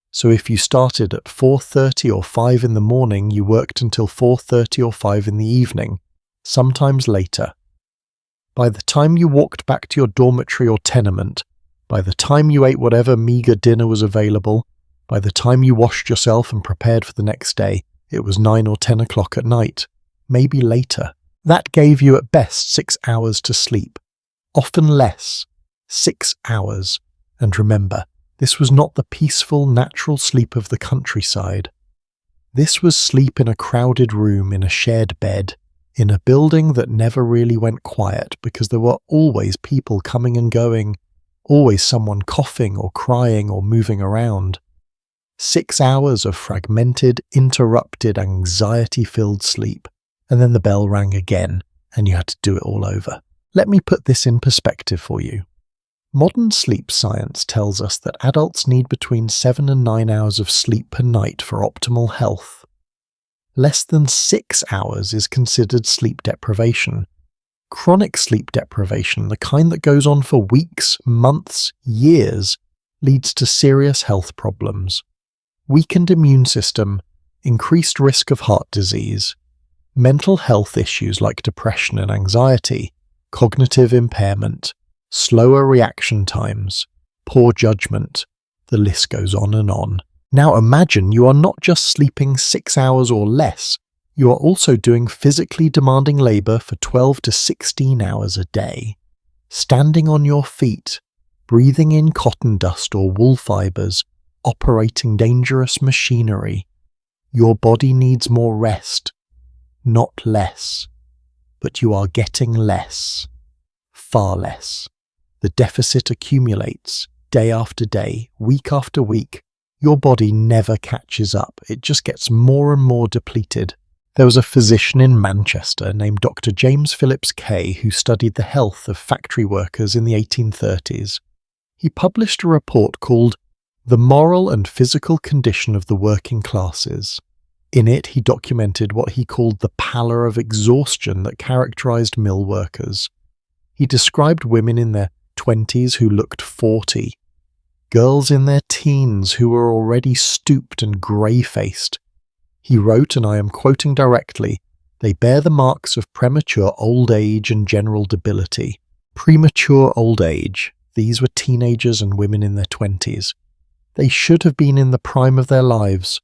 So if you started at 4:30 or 5 in the morning, you worked until 4:30 or 5 in the evening, sometimes later. By the time you walked back to your dormitory or tenement, by the time you ate whatever meagre dinner was available, by the time you washed yourself and prepared for the next day, it was 9 or 10 o'clock at night, maybe later. That gave you at best 6 hours to sleep. Often less. 6 hours. And remember, this was not the peaceful, natural sleep of the countryside. This was sleep in a crowded room, in a shared bed, in a building that never really went quiet because there were always people coming and going, always someone coughing or crying or moving around. 6 hours of fragmented, interrupted, anxiety-filled sleep, and then the bell rang again, and you had to do it all over. Let me put this in perspective for you. Modern sleep science tells us that adults need between 7 and 9 hours of sleep per night for optimal health. Less than 6 hours is considered sleep deprivation. Chronic sleep deprivation, the kind that goes on for weeks, months, years, leads to serious health problems. Weakened immune system, increased risk of heart disease, mental health issues like depression and anxiety, cognitive impairment, slower reaction times, poor judgment, the list goes on and on. Now imagine you are not just sleeping 6 hours or less, you are also doing physically demanding labour for 12 to 16 hours a day. Standing on your feet, breathing in cotton dust or wool fibres, operating dangerous machinery. Your body needs more rest, not less. But you are getting less. Far less. The deficit accumulates, day after day, week after week. Your body never catches up, it just gets more and more depleted. There was a physician in Manchester named Dr. James Phillips Kay who studied the health of factory workers in the 1830s. He published a report called The Moral and Physical Condition of the Working Classes. In it, he documented what he called the pallor of exhaustion that characterized mill workers. He described women in their 20s who looked 40, girls in their teens who were already stooped and grey-faced. He wrote, and I am quoting directly, "They bear the marks of premature old age and general debility." Premature old age. These were teenagers and women in their 20s. They should have been in the prime of their lives,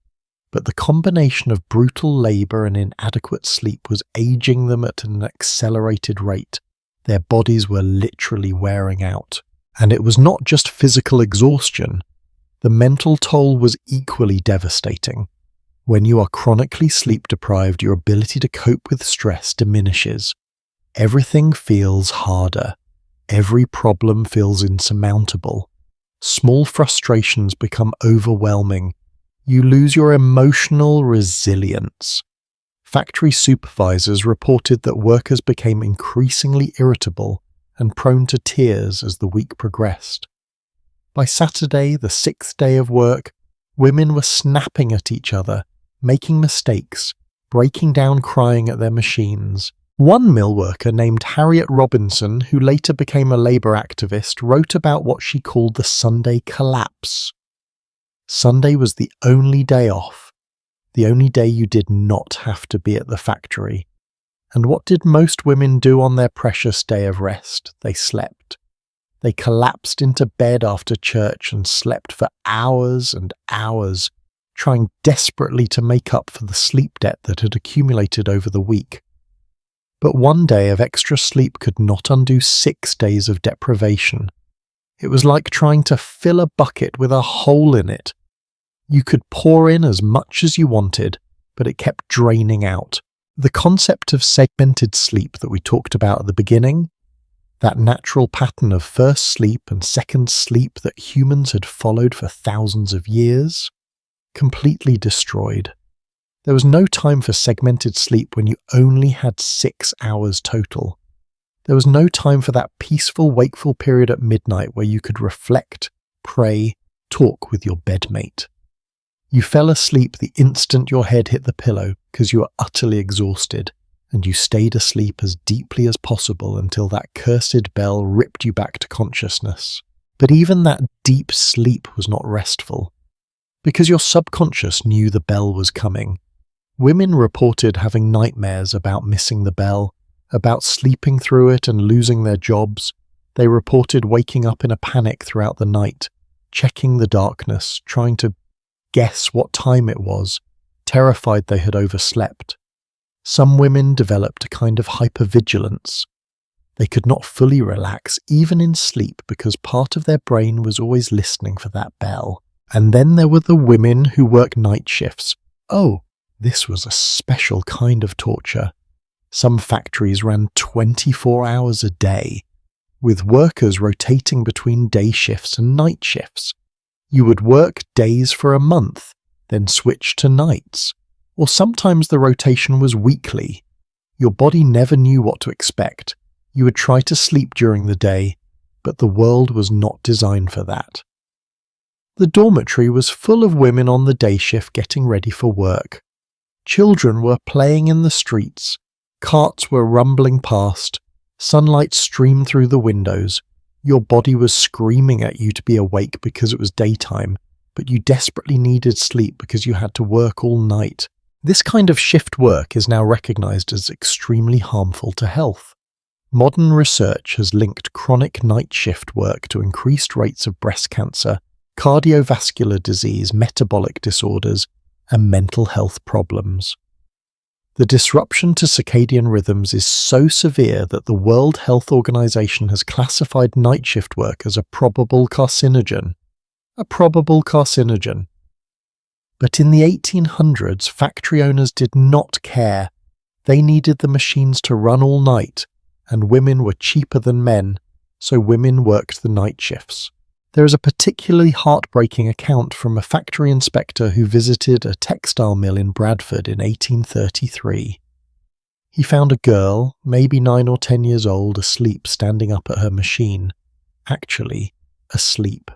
but the combination of brutal labour and inadequate sleep was aging them at an accelerated rate. Their bodies were literally wearing out. And it was not just physical exhaustion. The mental toll was equally devastating. When you are chronically sleep deprived, your ability to cope with stress diminishes. Everything feels harder. Every problem feels insurmountable. Small frustrations become overwhelming. You lose your emotional resilience. Factory supervisors reported that workers became increasingly irritable and prone to tears as the week progressed. By Saturday, the 6th day of work, women were snapping at each other, making mistakes, breaking down crying at their machines. One mill worker named Harriet Robinson, who later became a labour activist, wrote about what she called the Sunday collapse. Sunday was the only day off, the only day you did not have to be at the factory. And what did most women do on their precious day of rest? They slept. They collapsed into bed after church and slept for hours and hours, trying desperately to make up for the sleep debt that had accumulated over the week. But one day of extra sleep could not undo 6 days of deprivation. It was like trying to fill a bucket with a hole in it. You could pour in as much as you wanted, but it kept draining out. The concept of segmented sleep that we talked about at the beginning, that natural pattern of first sleep and second sleep that humans had followed for thousands of years, completely destroyed. There was no time for segmented sleep when you only had 6 hours total. There was no time for that peaceful, wakeful period at midnight where you could reflect, pray, talk with your bedmate. You fell asleep the instant your head hit the pillow because you were utterly exhausted, and you stayed asleep as deeply as possible until that cursed bell ripped you back to consciousness. But even that deep sleep was not restful, because your subconscious knew the bell was coming. Women reported having nightmares about missing the bell, about sleeping through it and losing their jobs. They reported waking up in a panic throughout the night, checking the darkness, trying to guess what time it was, terrified they had overslept. Some women developed a kind of hypervigilance. They could not fully relax, even in sleep, because part of their brain was always listening for that bell. And then there were the women who work night shifts. Oh, this was a special kind of torture. Some factories ran 24 hours a day, with workers rotating between day shifts and night shifts. You would work days for a month, then switch to nights. Or sometimes the rotation was weekly. Your body never knew what to expect. You would try to sleep during the day, but the world was not designed for that. The dormitory was full of women on the day shift getting ready for work. Children were playing in the streets. Carts were rumbling past. Sunlight streamed through the windows. Your body was screaming at you to be awake because it was daytime, but you desperately needed sleep because you had to work all night. This kind of shift work is now recognized as extremely harmful to health. Modern research has linked chronic night shift work to increased rates of breast cancer, cardiovascular disease, metabolic disorders, and mental health problems. The disruption to circadian rhythms is so severe that the World Health Organization has classified night shift work as a probable carcinogen. A probable carcinogen. But in the 1800s, factory owners did not care. They needed the machines to run all night, and women were cheaper than men, so women worked the night shifts. There is a particularly heartbreaking account from a factory inspector who visited a textile mill in Bradford in 1833. He found a girl, maybe 9 or 10 years old, asleep standing up at her machine. Actually, asleep.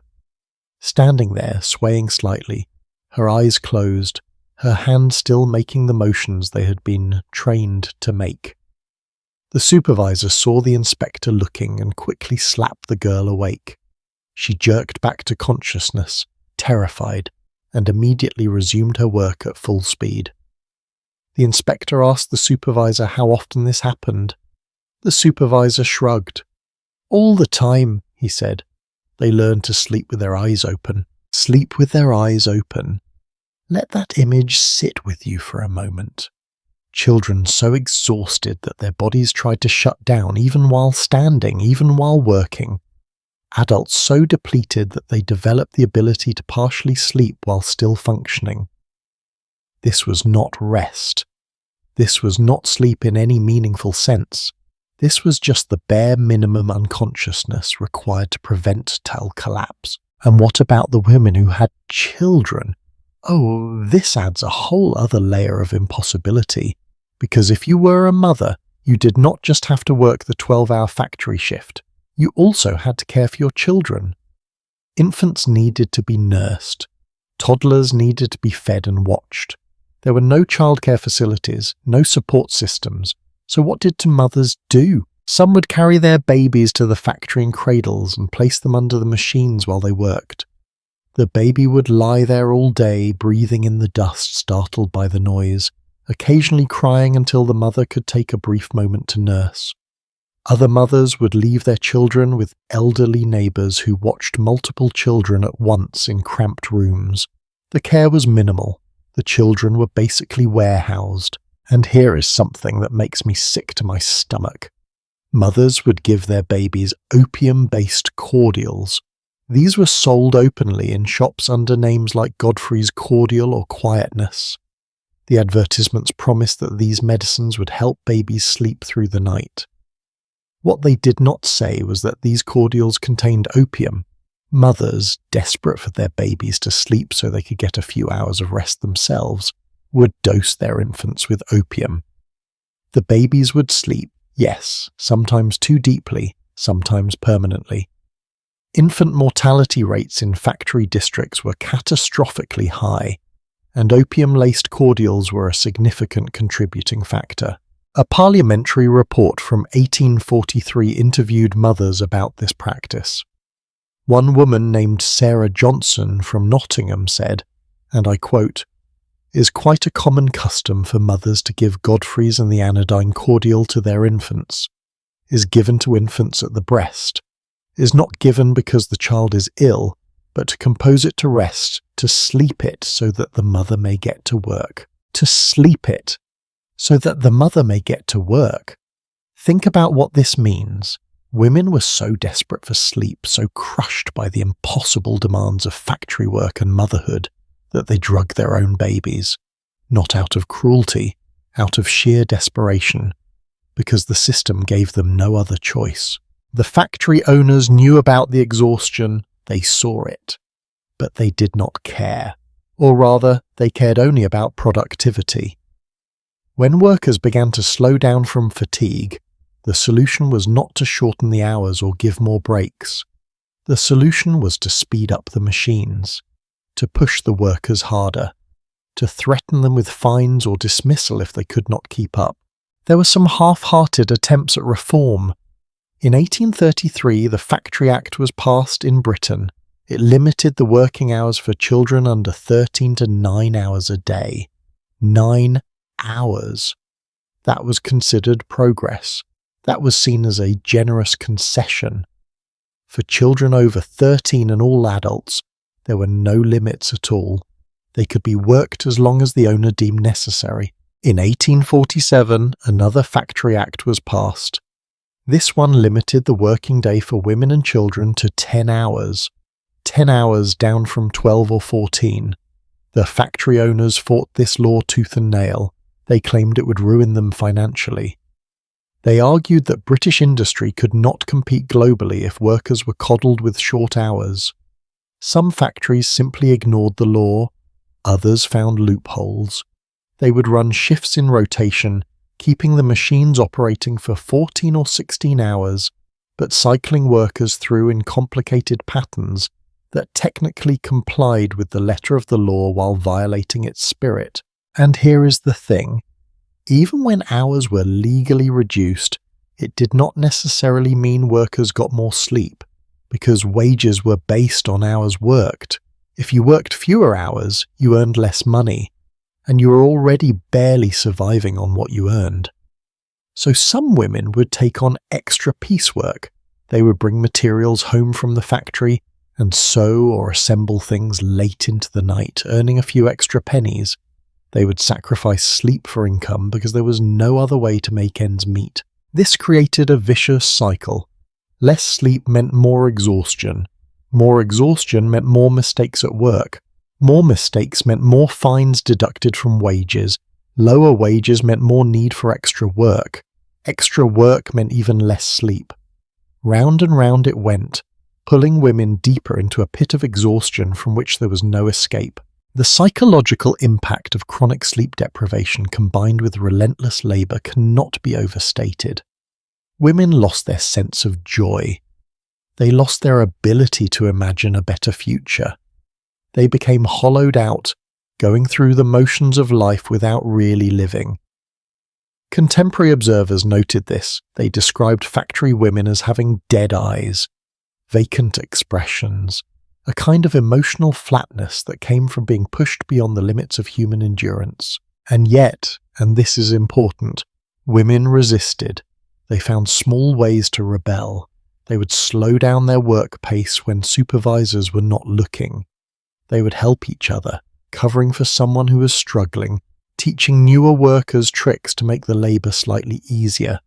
Standing there, swaying slightly, her eyes closed, her hands still making the motions they had been trained to make. The supervisor saw the inspector looking and quickly slapped the girl awake. She jerked back to consciousness, terrified, and immediately resumed her work at full speed. The inspector asked the supervisor how often this happened. The supervisor shrugged. "All the time," he said. "They learn to sleep with their eyes open." Sleep with their eyes open. Let that image sit with you for a moment. Children so exhausted that their bodies tried to shut down even while standing, even while working. Adults so depleted that they developed the ability to partially sleep while still functioning. This was not rest. This was not sleep in any meaningful sense. This was just the bare minimum unconsciousness required to prevent total collapse. And what about the women who had children? Oh, this adds a whole other layer of impossibility, because if you were a mother, you did not just have to work the 12-hour factory shift, you also had to care for your children. Infants needed to be nursed. Toddlers needed to be fed and watched. There were no childcare facilities, no support systems, so what did mothers do? Some would carry their babies to the factory in cradles and place them under the machines while they worked. The baby would lie there all day, breathing in the dust, startled by the noise, occasionally crying until the mother could take a brief moment to nurse. Other mothers would leave their children with elderly neighbours who watched multiple children at once in cramped rooms. The care was minimal. The children were basically warehoused. And here is something that makes me sick to my stomach. Mothers would give their babies opium-based cordials. These were sold openly in shops under names like Godfrey's Cordial or Quietness. The advertisements promised that these medicines would help babies sleep through the night. What they did not say was that these cordials contained opium. Mothers, desperate for their babies to sleep so they could get a few hours of rest themselves, would dose their infants with opium. The babies would sleep, yes, sometimes too deeply, sometimes permanently. Infant mortality rates in factory districts were catastrophically high, and opium-laced cordials were a significant contributing factor. A parliamentary report from 1843 interviewed mothers about this practice. One woman named Sarah Johnson from Nottingham said, and I quote, "Is quite a common custom for mothers to give Godfrey's and the anodyne cordial to their infants, is given to infants at the breast, is not given because the child is ill, but to compose it to rest, to sleep it so that the mother may get to work." To sleep it, so that the mother may get to work. Think about what this means. Women were so desperate for sleep, so crushed by the impossible demands of factory work and motherhood, that they drug their own babies, not out of cruelty, out of sheer desperation, because the system gave them no other choice. The factory owners knew about the exhaustion, they saw it, but they did not care, or rather, they cared only about productivity. When workers began to slow down from fatigue, the solution was not to shorten the hours or give more breaks. The solution was to speed up the machines, to push the workers harder, to threaten them with fines or dismissal if they could not keep up. There were some half-hearted attempts at reform. In 1833, the Factory Act was passed in Britain. It limited the working hours for children under 13 to 9 hours a day. 9 hours. That was considered progress. That was seen as a generous concession. For children over 13 and all adults, there were no limits at all. They could be worked as long as the owner deemed necessary. In 1847, another Factory Act was passed. This one limited the working day for women and children to 10 hours. 10 hours down from 12 or 14. The factory owners fought this law tooth and nail. They claimed it would ruin them financially. They argued that British industry could not compete globally if workers were coddled with short hours. Some factories simply ignored the law, others found loopholes. They would run shifts in rotation, keeping the machines operating for 14 or 16 hours, but cycling workers through in complicated patterns that technically complied with the letter of the law while violating its spirit. And here is the thing. Even when hours were legally reduced, it did not necessarily mean workers got more sleep, because wages were based on hours worked. If you worked fewer hours, you earned less money, and you were already barely surviving on what you earned. So some women would take on extra piecework. They would bring materials home from the factory and sew or assemble things late into the night, earning a few extra pennies. They would sacrifice sleep for income because there was no other way to make ends meet. This created a vicious cycle. Less sleep meant more exhaustion. More exhaustion meant more mistakes at work. More mistakes meant more fines deducted from wages. Lower wages meant more need for extra work. Extra work meant even less sleep. Round and round it went, pulling women deeper into a pit of exhaustion from which there was no escape. The psychological impact of chronic sleep deprivation combined with relentless labour cannot be overstated. Women lost their sense of joy. They lost their ability to imagine a better future. They became hollowed out, going through the motions of life without really living. Contemporary observers noted this. They described factory women as having dead eyes, vacant expressions, a kind of emotional flatness that came from being pushed beyond the limits of human endurance. And yet, and this is important, women resisted. They found small ways to rebel. They would slow down their work pace when supervisors were not looking. They would help each other, covering for someone who was struggling, teaching newer workers tricks to make the labour slightly easier.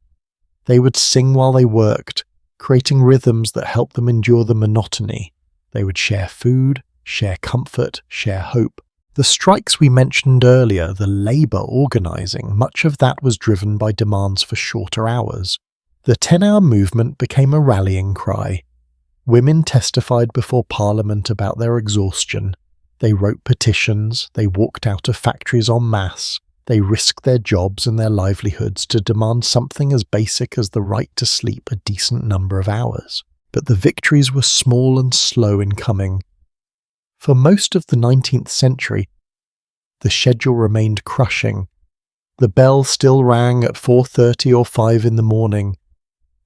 They would sing while they worked, creating rhythms that helped them endure the monotony. They would share food, share comfort, share hope. The strikes we mentioned earlier, the labour organising, much of that was driven by demands for shorter hours. The 10-hour movement became a rallying cry. Women testified before Parliament about their exhaustion. They wrote petitions, they walked out of factories en masse, they risked their jobs and their livelihoods to demand something as basic as the right to sleep a decent number of hours. But the victories were small and slow in coming. For most of the 19th century, the schedule remained crushing. The bell still rang at 4:30 or 5 in the morning.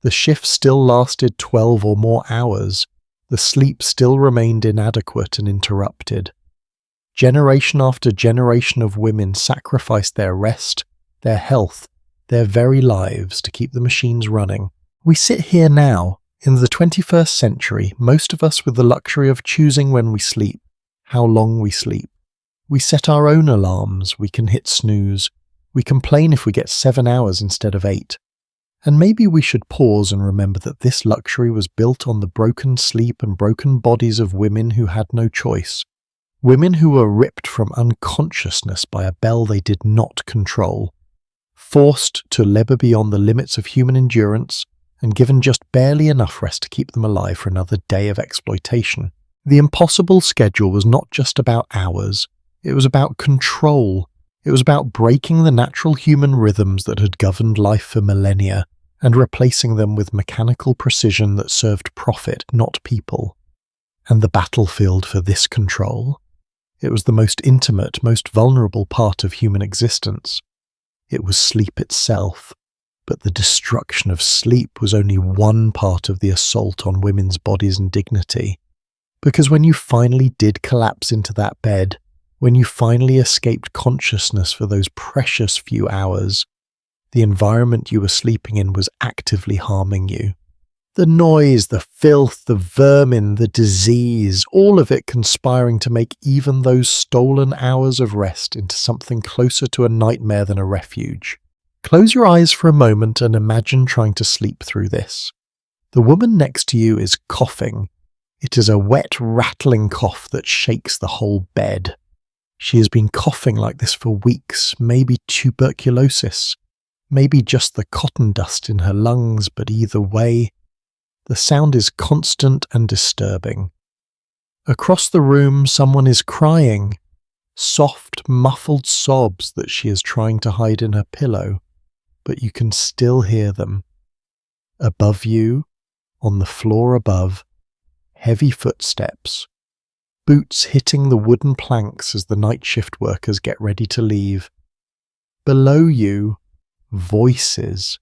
The shift still lasted 12 or more hours. The sleep still remained inadequate and interrupted. Generation after generation of women sacrificed their rest, their health, their very lives to keep the machines running. We sit here now, in the 21st century, most of us with the luxury of choosing when we sleep, how long we sleep. We set our own alarms, we can hit snooze, we complain if we get 7 hours instead of 8. And maybe we should pause and remember that this luxury was built on the broken sleep and broken bodies of women who had no choice. Women who were ripped from unconsciousness by a bell they did not control, forced to labour beyond the limits of human endurance, and given just barely enough rest to keep them alive for another day of exploitation. The impossible schedule was not just about hours, it was about control. It was about breaking the natural human rhythms that had governed life for millennia and replacing them with mechanical precision that served profit, not people. And the battlefield for this control? It was the most intimate, most vulnerable part of human existence. It was sleep itself. But the destruction of sleep was only one part of the assault on women's bodies and dignity. Because when you finally did collapse into that bed, when you finally escaped consciousness for those precious few hours, the environment you were sleeping in was actively harming you. The noise, the filth, the vermin, the disease, all of it conspiring to make even those stolen hours of rest into something closer to a nightmare than a refuge. Close your eyes for a moment and imagine trying to sleep through this. The woman next to you is coughing. It is a wet, rattling cough that shakes the whole bed. She has been coughing like this for weeks, maybe tuberculosis, maybe just the cotton dust in her lungs, but either way, the sound is constant and disturbing. Across the room, someone is crying, soft, muffled sobs that she is trying to hide in her pillow, but you can still hear them. Above you, on the floor above, heavy footsteps, boots hitting the wooden planks as the night shift workers get ready to leave. Below you, voices,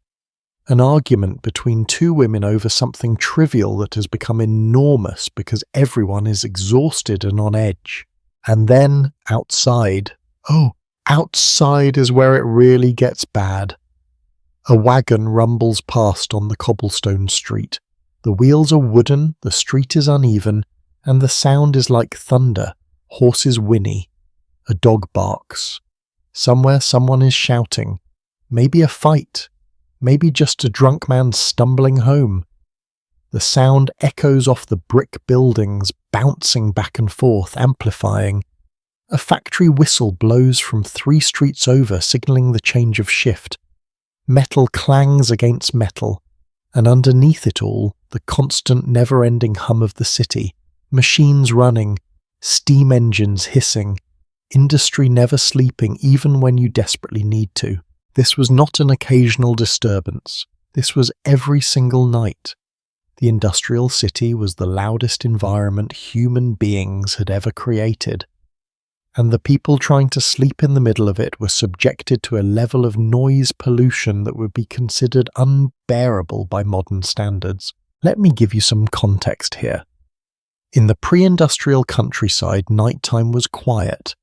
An argument between two women over something trivial that has become enormous because everyone is exhausted and on edge. And then outside. Oh, outside is where it really gets bad. A wagon rumbles past on the cobblestone street. The wheels are wooden, the street is uneven, and the sound is like thunder. Horses whinny. A dog barks. Somewhere someone is shouting. Maybe a fight. Maybe just a drunk man stumbling home. The sound echoes off the brick buildings, bouncing back and forth, amplifying. A factory whistle blows from 3 streets over, signalling the change of shift. Metal clangs against metal, and underneath it all, the constant, never-ending hum of the city. Machines running, steam engines hissing, industry never sleeping even when you desperately need to. This was not an occasional disturbance. This was every single night. The industrial city was the loudest environment human beings had ever created. And the people trying to sleep in the middle of it were subjected to a level of noise pollution that would be considered unbearable by modern standards. Let me give you some context here. In the pre-industrial countryside, nighttime was quiet.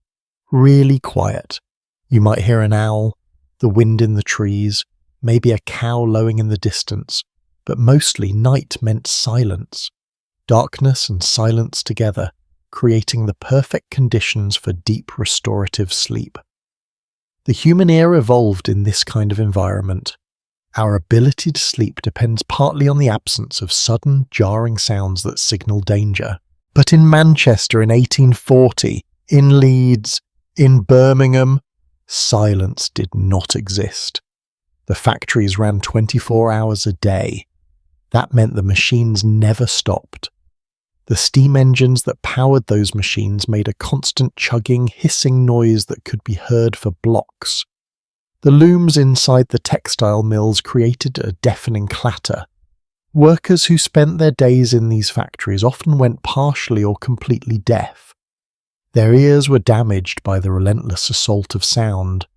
Really quiet. You might hear an owl, the wind in the trees, maybe a cow lowing in the distance, but mostly night meant silence. Darkness and silence together, creating the perfect conditions for deep restorative sleep. The human ear evolved in this kind of environment. Our ability to sleep depends partly on the absence of sudden, jarring sounds that signal danger. But in Manchester in 1840, in Leeds, in Birmingham, silence did not exist. The factories ran 24 hours a day. That meant the machines never stopped. The steam engines that powered those machines made a constant chugging, hissing noise that could be heard for blocks. The looms inside the textile mills created a deafening clatter. Workers who spent their days in these factories often went partially or completely deaf. Their ears were damaged by the relentless assault of sound.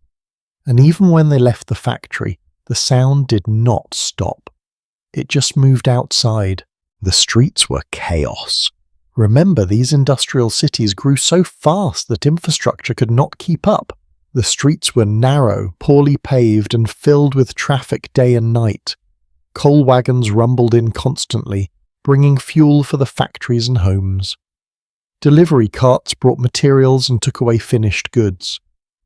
And even when they left the factory, the sound did not stop. It just moved outside. The streets were chaos. Remember, these industrial cities grew so fast that infrastructure could not keep up. The streets were narrow, poorly paved, and filled with traffic day and night. Coal wagons rumbled in constantly, bringing fuel for the factories and homes. Delivery carts brought materials and took away finished goods.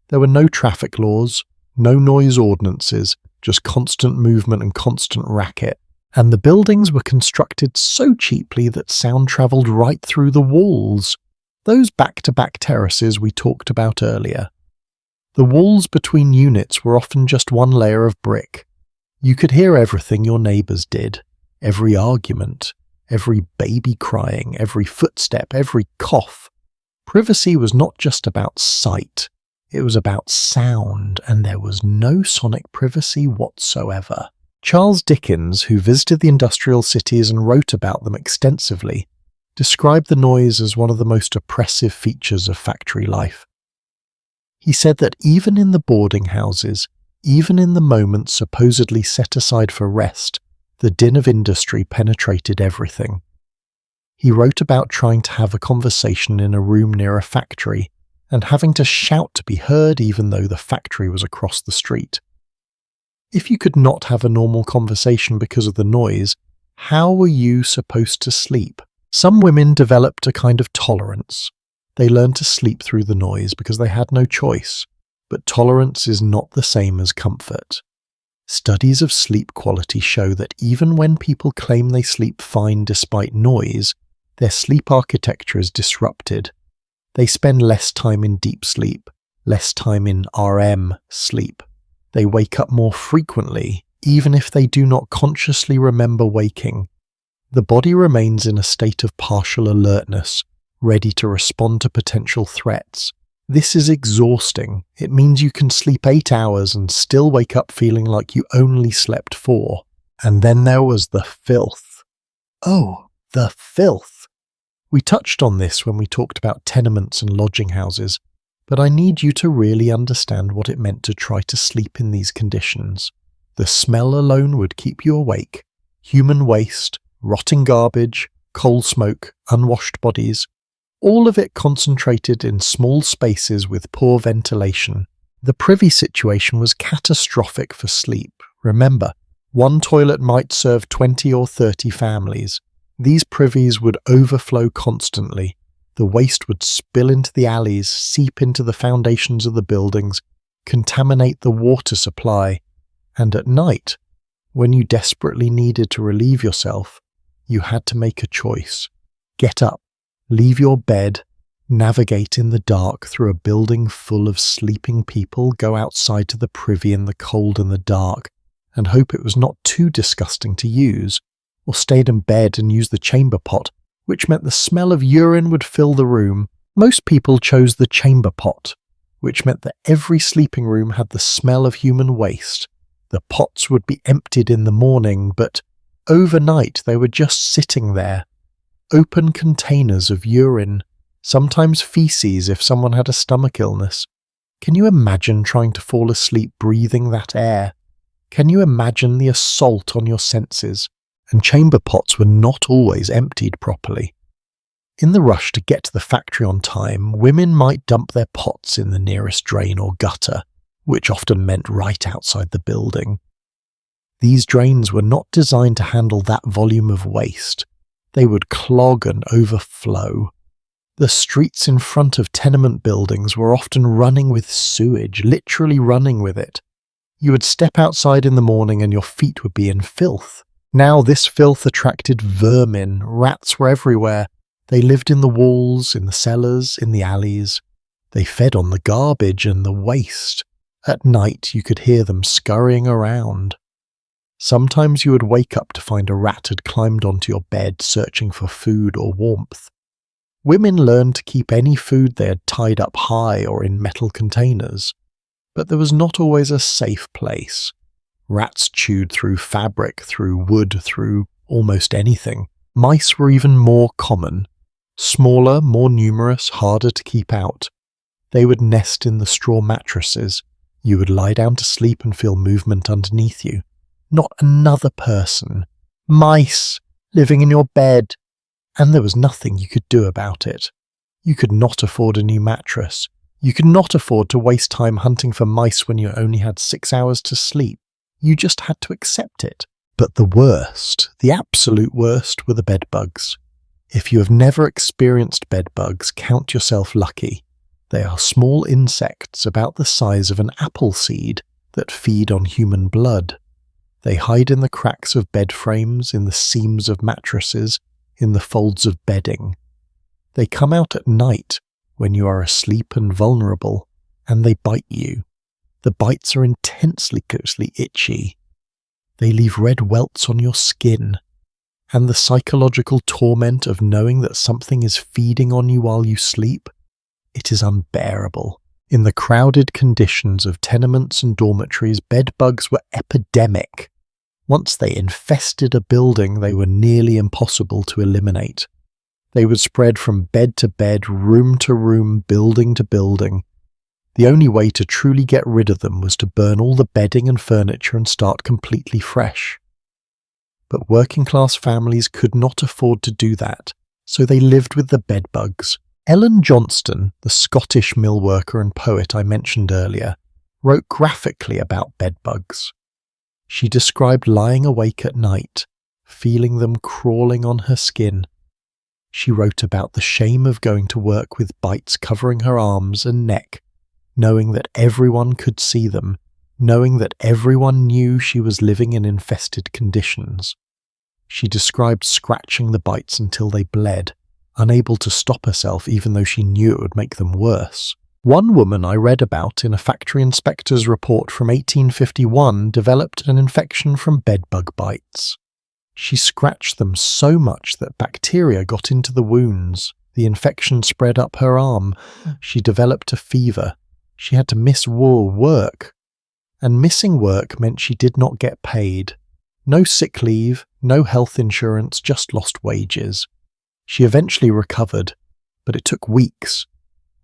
There were no traffic laws, no noise ordinances, just constant movement and constant racket. And the buildings were constructed so cheaply that sound travelled right through the walls. Those back-to-back terraces we talked about earlier. The walls between units were often just one layer of brick. You could hear everything your neighbours did, every argument, every baby crying, every footstep, every cough. Privacy was not just about sight, it was about sound, and there was no sonic privacy whatsoever. Charles Dickens, who visited the industrial cities and wrote about them extensively, described the noise as one of the most oppressive features of factory life. He said that even in the boarding houses, even in the moments supposedly set aside for rest, the din of industry penetrated everything. He wrote about trying to have a conversation in a room near a factory and having to shout to be heard even though the factory was across the street. If you could not have a normal conversation because of the noise, how were you supposed to sleep? Some women developed a kind of tolerance. They learned to sleep through the noise because they had no choice. But tolerance is not the same as comfort. Studies of sleep quality show that even when people claim they sleep fine despite noise, their sleep architecture is disrupted. They spend less time in deep sleep, less time in REM sleep. They wake up more frequently, even if they do not consciously remember waking. The body remains in a state of partial alertness, ready to respond to potential threats. This is exhausting. It means you can sleep 8 hours and still wake up feeling like you only slept 4. And then there was the filth. Oh, the filth. We touched on this when we talked about tenements and lodging houses, but I need you to really understand what it meant to try to sleep in these conditions. The smell alone would keep you awake. Human waste, rotting garbage, coal smoke, unwashed bodies, all of it concentrated in small spaces with poor ventilation. The privy situation was catastrophic for sleep. Remember, one toilet might serve 20 or 30 families. These privies would overflow constantly. The waste would spill into the alleys, seep into the foundations of the buildings, contaminate the water supply, and at night, when you desperately needed to relieve yourself, you had to make a choice. Get up, leave your bed, navigate in the dark through a building full of sleeping people, go outside to the privy in the cold and the dark, and hope it was not too disgusting to use, or stayed in bed and used the chamber pot, which meant the smell of urine would fill the room. Most people chose the chamber pot, which meant that every sleeping room had the smell of human waste. The pots would be emptied in the morning, but overnight they were just sitting there. Open containers of urine, sometimes feces if someone had a stomach illness. Can you imagine trying to fall asleep breathing that air? Can you imagine the assault on your senses? And chamber pots were not always emptied properly. In the rush to get to the factory on time, women might dump their pots in the nearest drain or gutter, which often meant right outside the building. These drains were not designed to handle that volume of waste. They would clog and overflow. The streets in front of tenement buildings were often running with sewage, literally running with it. You would step outside in the morning and your feet would be in filth. Now this filth attracted vermin. Rats were everywhere. They lived in the walls, in the cellars, in the alleys. They fed on the garbage and the waste. At night you could hear them scurrying around. Sometimes you would wake up to find a rat had climbed onto your bed searching for food or warmth. Women learned to keep any food they had tied up high or in metal containers. But there was not always a safe place. Rats chewed through fabric, through wood, through almost anything. Mice were even more common. Smaller, more numerous, harder to keep out. They would nest in the straw mattresses. You would lie down to sleep and feel movement underneath you. Not another person. Mice living in your bed. And there was nothing you could do about it. You could not afford a new mattress. You could not afford to waste time hunting for mice when you only had 6 hours to sleep. You just had to accept it. But the worst, the absolute worst, were the bedbugs. If you have never experienced bedbugs, count yourself lucky. They are small insects about the size of an apple seed that feed on human blood. They hide in the cracks of bed frames, in the seams of mattresses, in the folds of bedding. They come out at night when you are asleep and vulnerable, and they bite you. The bites are intensely itchy. They leave red welts on your skin, and the psychological torment of knowing that something is feeding on you while you sleep, it is unbearable. In the crowded conditions of tenements and dormitories, bedbugs were epidemic. Once they infested a building, they were nearly impossible to eliminate. They would spread from bed to bed, room to room, building to building. The only way to truly get rid of them was to burn all the bedding and furniture and start completely fresh. But working-class families could not afford to do that, so they lived with the bedbugs. Ellen Johnston, the Scottish mill worker and poet I mentioned earlier, wrote graphically about bedbugs. She described lying awake at night, feeling them crawling on her skin. She wrote about the shame of going to work with bites covering her arms and neck, knowing that everyone could see them, knowing that everyone knew she was living in infested conditions. She described scratching the bites until they bled, unable to stop herself even though she knew it would make them worse. One woman I read about in a factory inspector's report from 1851 developed an infection from bedbug bites. She scratched them so much that bacteria got into the wounds. The infection spread up her arm. She developed a fever. She had to miss work. And missing work meant she did not get paid. No sick leave, no health insurance, just lost wages. She eventually recovered, but it took weeks.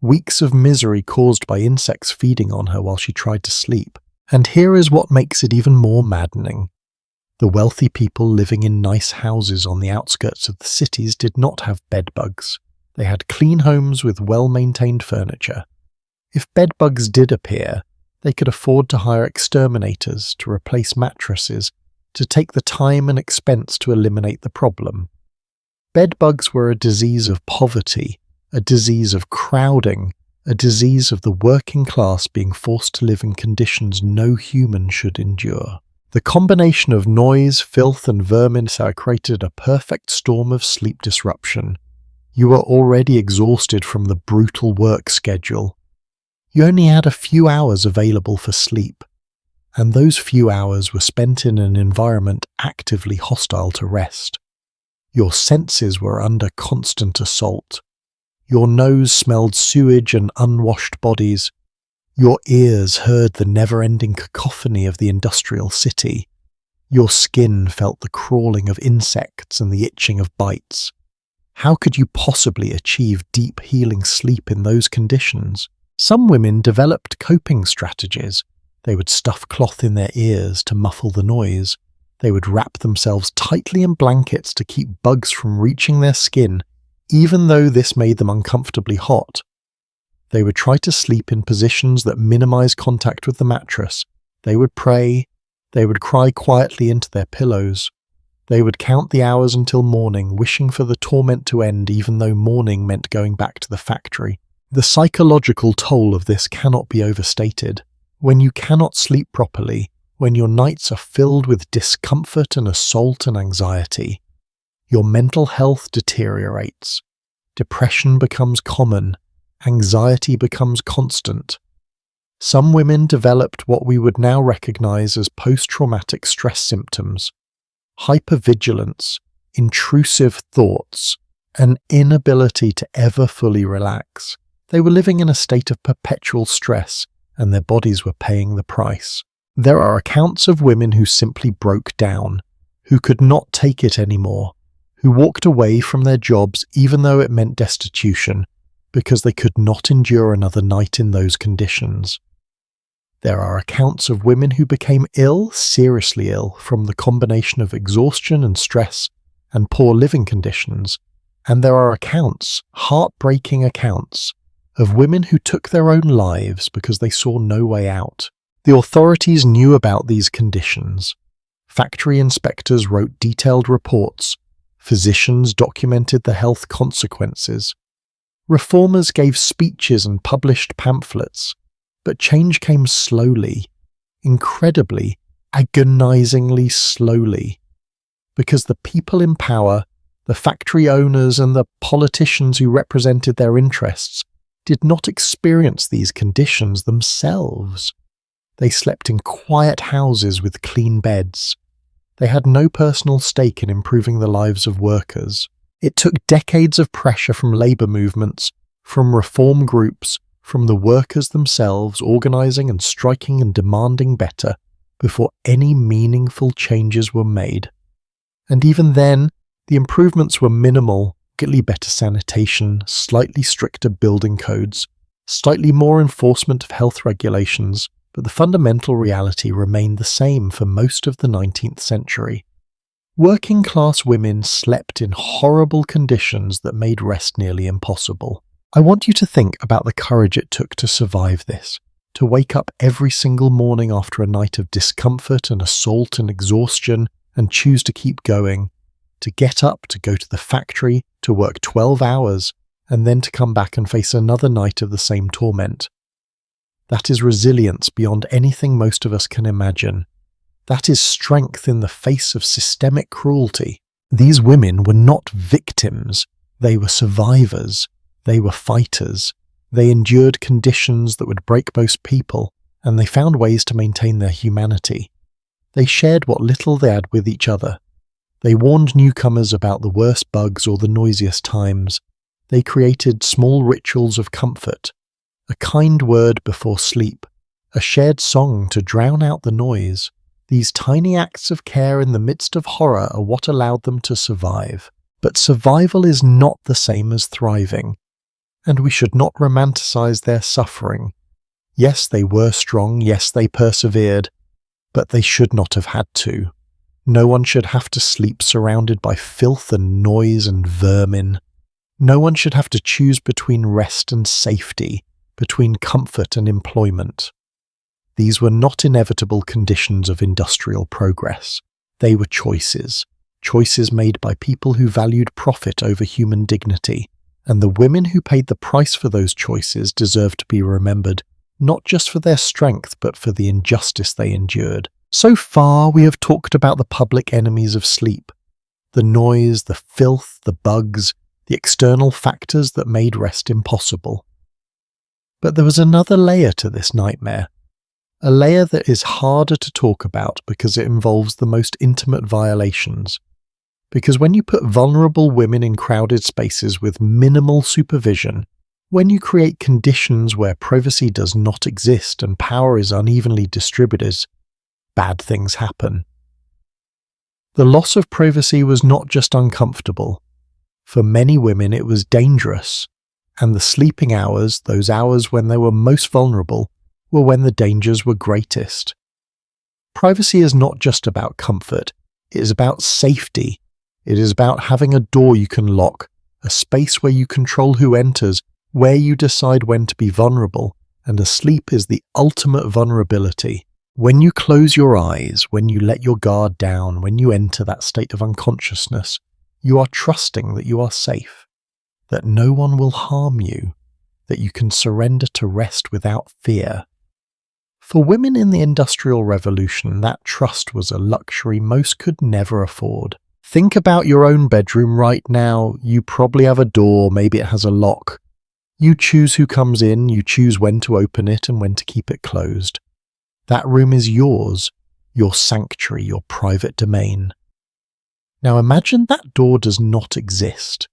Weeks of misery caused by insects feeding on her while she tried to sleep. And here is what makes it even more maddening. The wealthy people living in nice houses on the outskirts of the cities did not have bedbugs. They had clean homes with well-maintained furniture. If bedbugs did appear, they could afford to hire exterminators to replace mattresses, to take the time and expense to eliminate the problem. Bedbugs were a disease of poverty, a disease of crowding, a disease of the working class being forced to live in conditions no human should endure. The combination of noise, filth, and vermin created a perfect storm of sleep disruption. You were already exhausted from the brutal work schedule. You only had a few hours available for sleep, and those few hours were spent in an environment actively hostile to rest. Your senses were under constant assault. Your nose smelled sewage and unwashed bodies. Your ears heard the never-ending cacophony of the industrial city. Your skin felt the crawling of insects and the itching of bites. How could you possibly achieve deep healing sleep in those conditions? Some women developed coping strategies. They would stuff cloth in their ears to muffle the noise. They would wrap themselves tightly in blankets to keep bugs from reaching their skin, even though this made them uncomfortably hot. They would try to sleep in positions that minimize contact with the mattress. They would pray. They would cry quietly into their pillows. They would count the hours until morning, wishing for the torment to end even though morning meant going back to the factory. The psychological toll of this cannot be overstated. When you cannot sleep properly, when your nights are filled with discomfort and assault and anxiety, your mental health deteriorates. Depression becomes common. Anxiety becomes constant. Some women developed what we would now recognize as post-traumatic stress symptoms: hypervigilance, intrusive thoughts, an inability to ever fully relax. They were living in a state of perpetual stress, and their bodies were paying the price. There are accounts of women who simply broke down, who could not take it anymore, who walked away from their jobs even though it meant destitution, because they could not endure another night in those conditions. There are accounts of women who became ill, seriously ill, from the combination of exhaustion and stress and poor living conditions, and there are accounts, heartbreaking accounts, of women who took their own lives because they saw no way out. The authorities knew about these conditions. Factory inspectors wrote detailed reports. Physicians documented the health consequences. Reformers gave speeches and published pamphlets. But change came slowly, incredibly, agonizingly slowly, because the people in power, the factory owners and the politicians who represented their interests, did not experience these conditions themselves. They slept in quiet houses with clean beds. They had no personal stake in improving the lives of workers. It took decades of pressure from labor movements, from reform groups, from the workers themselves organizing and striking and demanding better before any meaningful changes were made. And even then, the improvements were minimal: slightly better sanitation, slightly stricter building codes, slightly more enforcement of health regulations, but the fundamental reality remained the same for most of the 19th century. Working-class women slept in horrible conditions that made rest nearly impossible. I want you to think about the courage it took to survive this, to wake up every single morning after a night of discomfort and assault and exhaustion and choose to keep going, to get up, to go to the factory, to work 12 hours, and then to come back and face another night of the same torment. That is resilience beyond anything most of us can imagine. That is strength in the face of systemic cruelty. These women were not victims. They were survivors. They were fighters. They endured conditions that would break most people, and they found ways to maintain their humanity. They shared what little they had with each other. They warned newcomers about the worst bugs or the noisiest times. They created small rituals of comfort, a kind word before sleep, a shared song to drown out the noise. These tiny acts of care in the midst of horror are what allowed them to survive. But survival is not the same as thriving, and we should not romanticize their suffering. Yes, they were strong, yes, they persevered, but they should not have had to. No one should have to sleep surrounded by filth and noise and vermin. No one should have to choose between rest and safety, between comfort and employment. These were not inevitable conditions of industrial progress. They were choices made by people who valued profit over human dignity, and the women who paid the price for those choices deserve to be remembered, not just for their strength but for the injustice they endured. So far, we have talked about the public enemies of sleep, the noise, the filth, the bugs, the external factors that made rest impossible. But there was another layer to this nightmare, a layer that is harder to talk about because it involves the most intimate violations. Because when you put vulnerable women in crowded spaces with minimal supervision, when you create conditions where privacy does not exist and power is unevenly distributed, bad things happen. The loss of privacy was not just uncomfortable. For many women it was dangerous, and the sleeping hours, those hours when they were most vulnerable, were when the dangers were greatest. Privacy is not just about comfort, it is about safety. It is about having a door you can lock, a space where you control who enters, where you decide when to be vulnerable, and sleep is the ultimate vulnerability. When you close your eyes, when you let your guard down, when you enter that state of unconsciousness, you are trusting that you are safe, that no one will harm you, that you can surrender to rest without fear. For women in the Industrial Revolution, that trust was a luxury most could never afford. Think about your own bedroom right now. You probably have a door, maybe it has a lock. You choose who comes in, you choose when to open it and when to keep it closed. That room is yours, your sanctuary, your private domain. Now imagine that door does not exist.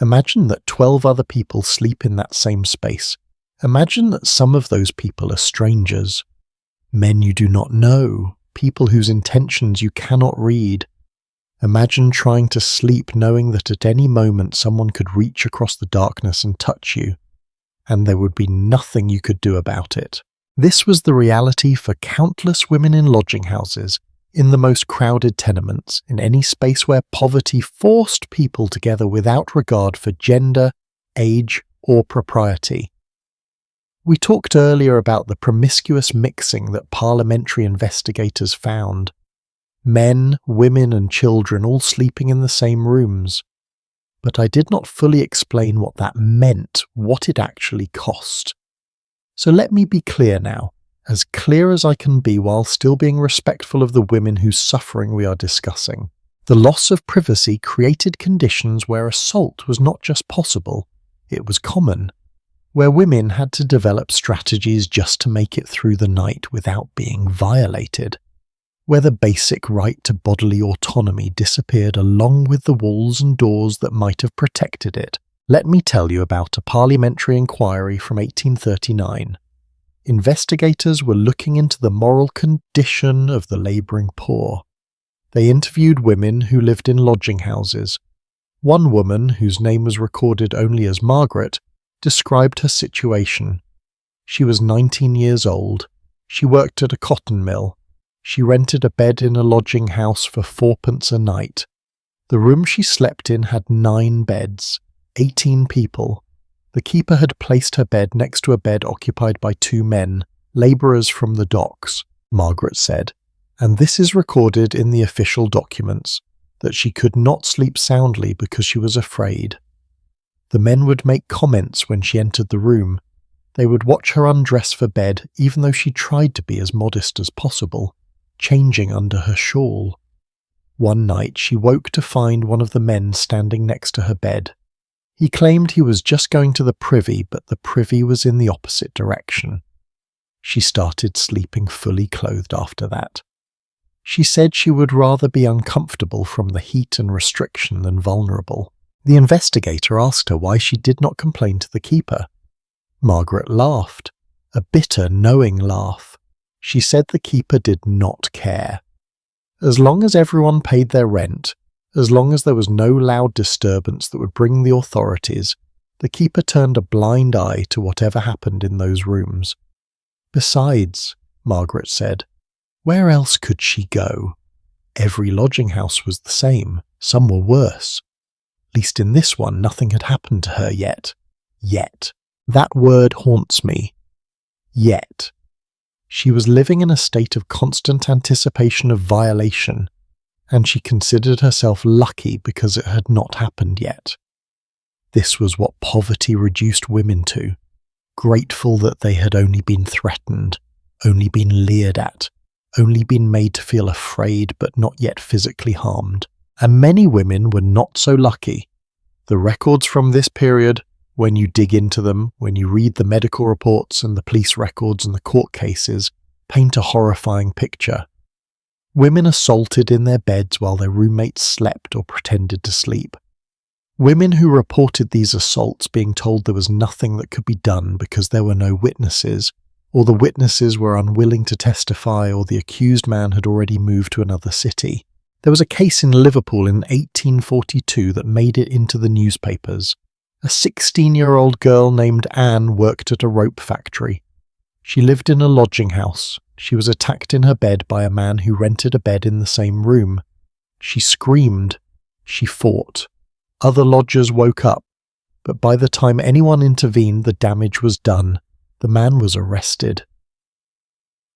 Imagine that 12 other people sleep in that same space. Imagine that some of those people are strangers. Men you do not know, people whose intentions you cannot read. Imagine trying to sleep knowing that at any moment someone could reach across the darkness and touch you, and there would be nothing you could do about it. This was the reality for countless women in lodging houses, in the most crowded tenements, in any space where poverty forced people together without regard for gender, age, or propriety. We talked earlier about the promiscuous mixing that parliamentary investigators found. Men, women and children all sleeping in the same rooms. But I did not fully explain what that meant, what it actually cost. So let me be clear now, as clear as I can be while still being respectful of the women whose suffering we are discussing. The loss of privacy created conditions where assault was not just possible, it was common, where women had to develop strategies just to make it through the night without being violated, where the basic right to bodily autonomy disappeared along with the walls and doors that might have protected it. Let me tell you about a parliamentary inquiry from 1839. Investigators were looking into the moral condition of the labouring poor. They interviewed women who lived in lodging houses. One woman, whose name was recorded only as Margaret, described her situation. She was 19 years old. She worked at a cotton mill. She rented a bed in a lodging house for 4p a night. The room she slept in had 9 beds, 18 people. The keeper had placed her bed next to a bed occupied by 2 men, labourers from the docks, Margaret said, and this is recorded in the official documents, that she could not sleep soundly because she was afraid. The men would make comments when she entered the room. They would watch her undress for bed even though she tried to be as modest as possible, changing under her shawl. One night she woke to find one of the men standing next to her bed. He claimed he was just going to the privy, but the privy was in the opposite direction. She started sleeping fully clothed after that. She said she would rather be uncomfortable from the heat and restriction than vulnerable. The investigator asked her why she did not complain to the keeper. Margaret laughed, a bitter, knowing laugh. She said the keeper did not care. As long as everyone paid their rent, as long as there was no loud disturbance that would bring the authorities, the keeper turned a blind eye to whatever happened in those rooms. Besides, Margaret said, where else could she go? Every lodging house was the same, some were worse. At least in this one, nothing had happened to her yet. Yet. That word haunts me. Yet. She was living in a state of constant anticipation of violation, and she considered herself lucky because it had not happened yet. This was what poverty reduced women to, grateful that they had only been threatened, only been leered at, only been made to feel afraid but not yet physically harmed. And many women were not so lucky. The records from this period, when you dig into them, when you read the medical reports and the police records and the court cases, paint a horrifying picture. Women assaulted in their beds while their roommates slept or pretended to sleep. Women who reported these assaults being told there was nothing that could be done because there were no witnesses, or the witnesses were unwilling to testify, or the accused man had already moved to another city. There was a case in Liverpool in 1842 that made it into the newspapers. A 16-year-old girl named Anne worked at a rope factory. She lived in a lodging house. She was attacked in her bed by a man who rented a bed in the same room. She screamed. She fought. Other lodgers woke up, but by the time anyone intervened, the damage was done. The man was arrested.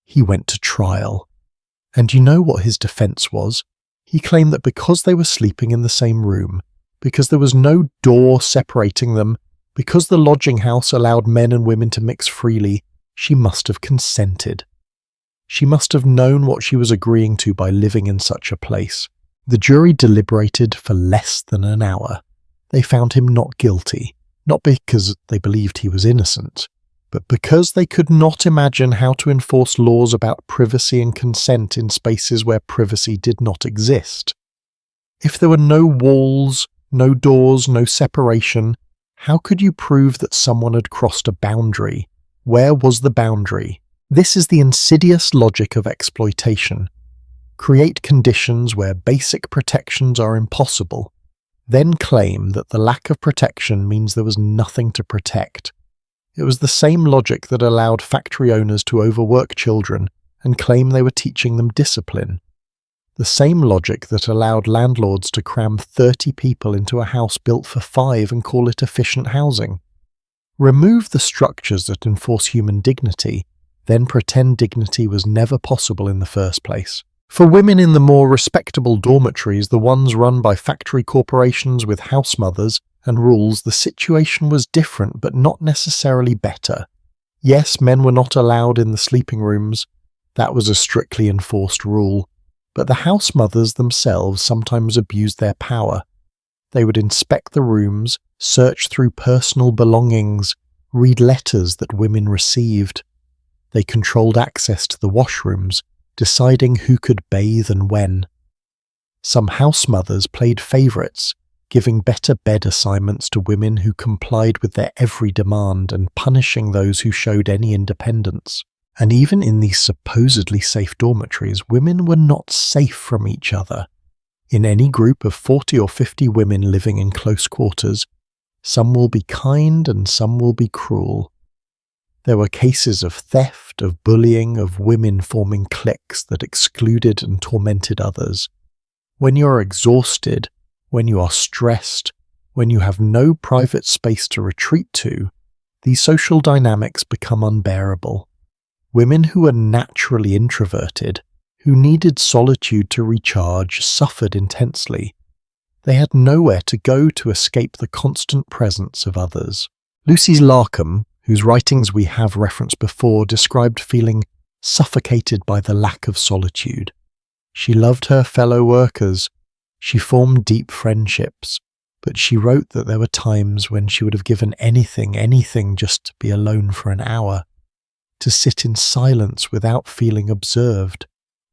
He went to trial. And you know what his defense was? He claimed that because they were sleeping in the same room, because there was no door separating them, because the lodging house allowed men and women to mix freely, she must have consented. She must have known what she was agreeing to by living in such a place. The jury deliberated for less than an hour. They found him not guilty, not because they believed he was innocent, but because they could not imagine how to enforce laws about privacy and consent in spaces where privacy did not exist. If there were no walls, no doors, no separation, how could you prove that someone had crossed a boundary? Where was the boundary? This is the insidious logic of exploitation. Create conditions where basic protections are impossible, then claim that the lack of protection means there was nothing to protect. It was the same logic that allowed factory owners to overwork children and claim they were teaching them discipline. The same logic that allowed landlords to cram 30 people into a house built for 5 and call it efficient housing. Remove the structures that enforce human dignity, then pretend dignity was never possible in the first place. For women in the more respectable dormitories, the ones run by factory corporations with house mothers and rules, the situation was different but not necessarily better. Yes, men were not allowed in the sleeping rooms. That was a strictly enforced rule. But the house mothers themselves sometimes abused their power. They would inspect the rooms, search through personal belongings, read letters that women received. They controlled access to the washrooms, deciding who could bathe and when. Some house mothers played favourites, giving better bed assignments to women who complied with their every demand and punishing those who showed any independence. And even in these supposedly safe dormitories, women were not safe from each other. In any group of 40 or 50 women living in close quarters, some will be kind and some will be cruel. There were cases of theft, of bullying, of women forming cliques that excluded and tormented others. When you are exhausted, when you are stressed, when you have no private space to retreat to, these social dynamics become unbearable. Women who were naturally introverted, who needed solitude to recharge, suffered intensely. They had nowhere to go to escape the constant presence of others. Lucy Larcombe, whose writings we have referenced before, described feeling suffocated by the lack of solitude. She loved her fellow workers. She formed deep friendships, but she wrote that there were times when she would have given anything just to be alone for an hour, to sit in silence without feeling observed,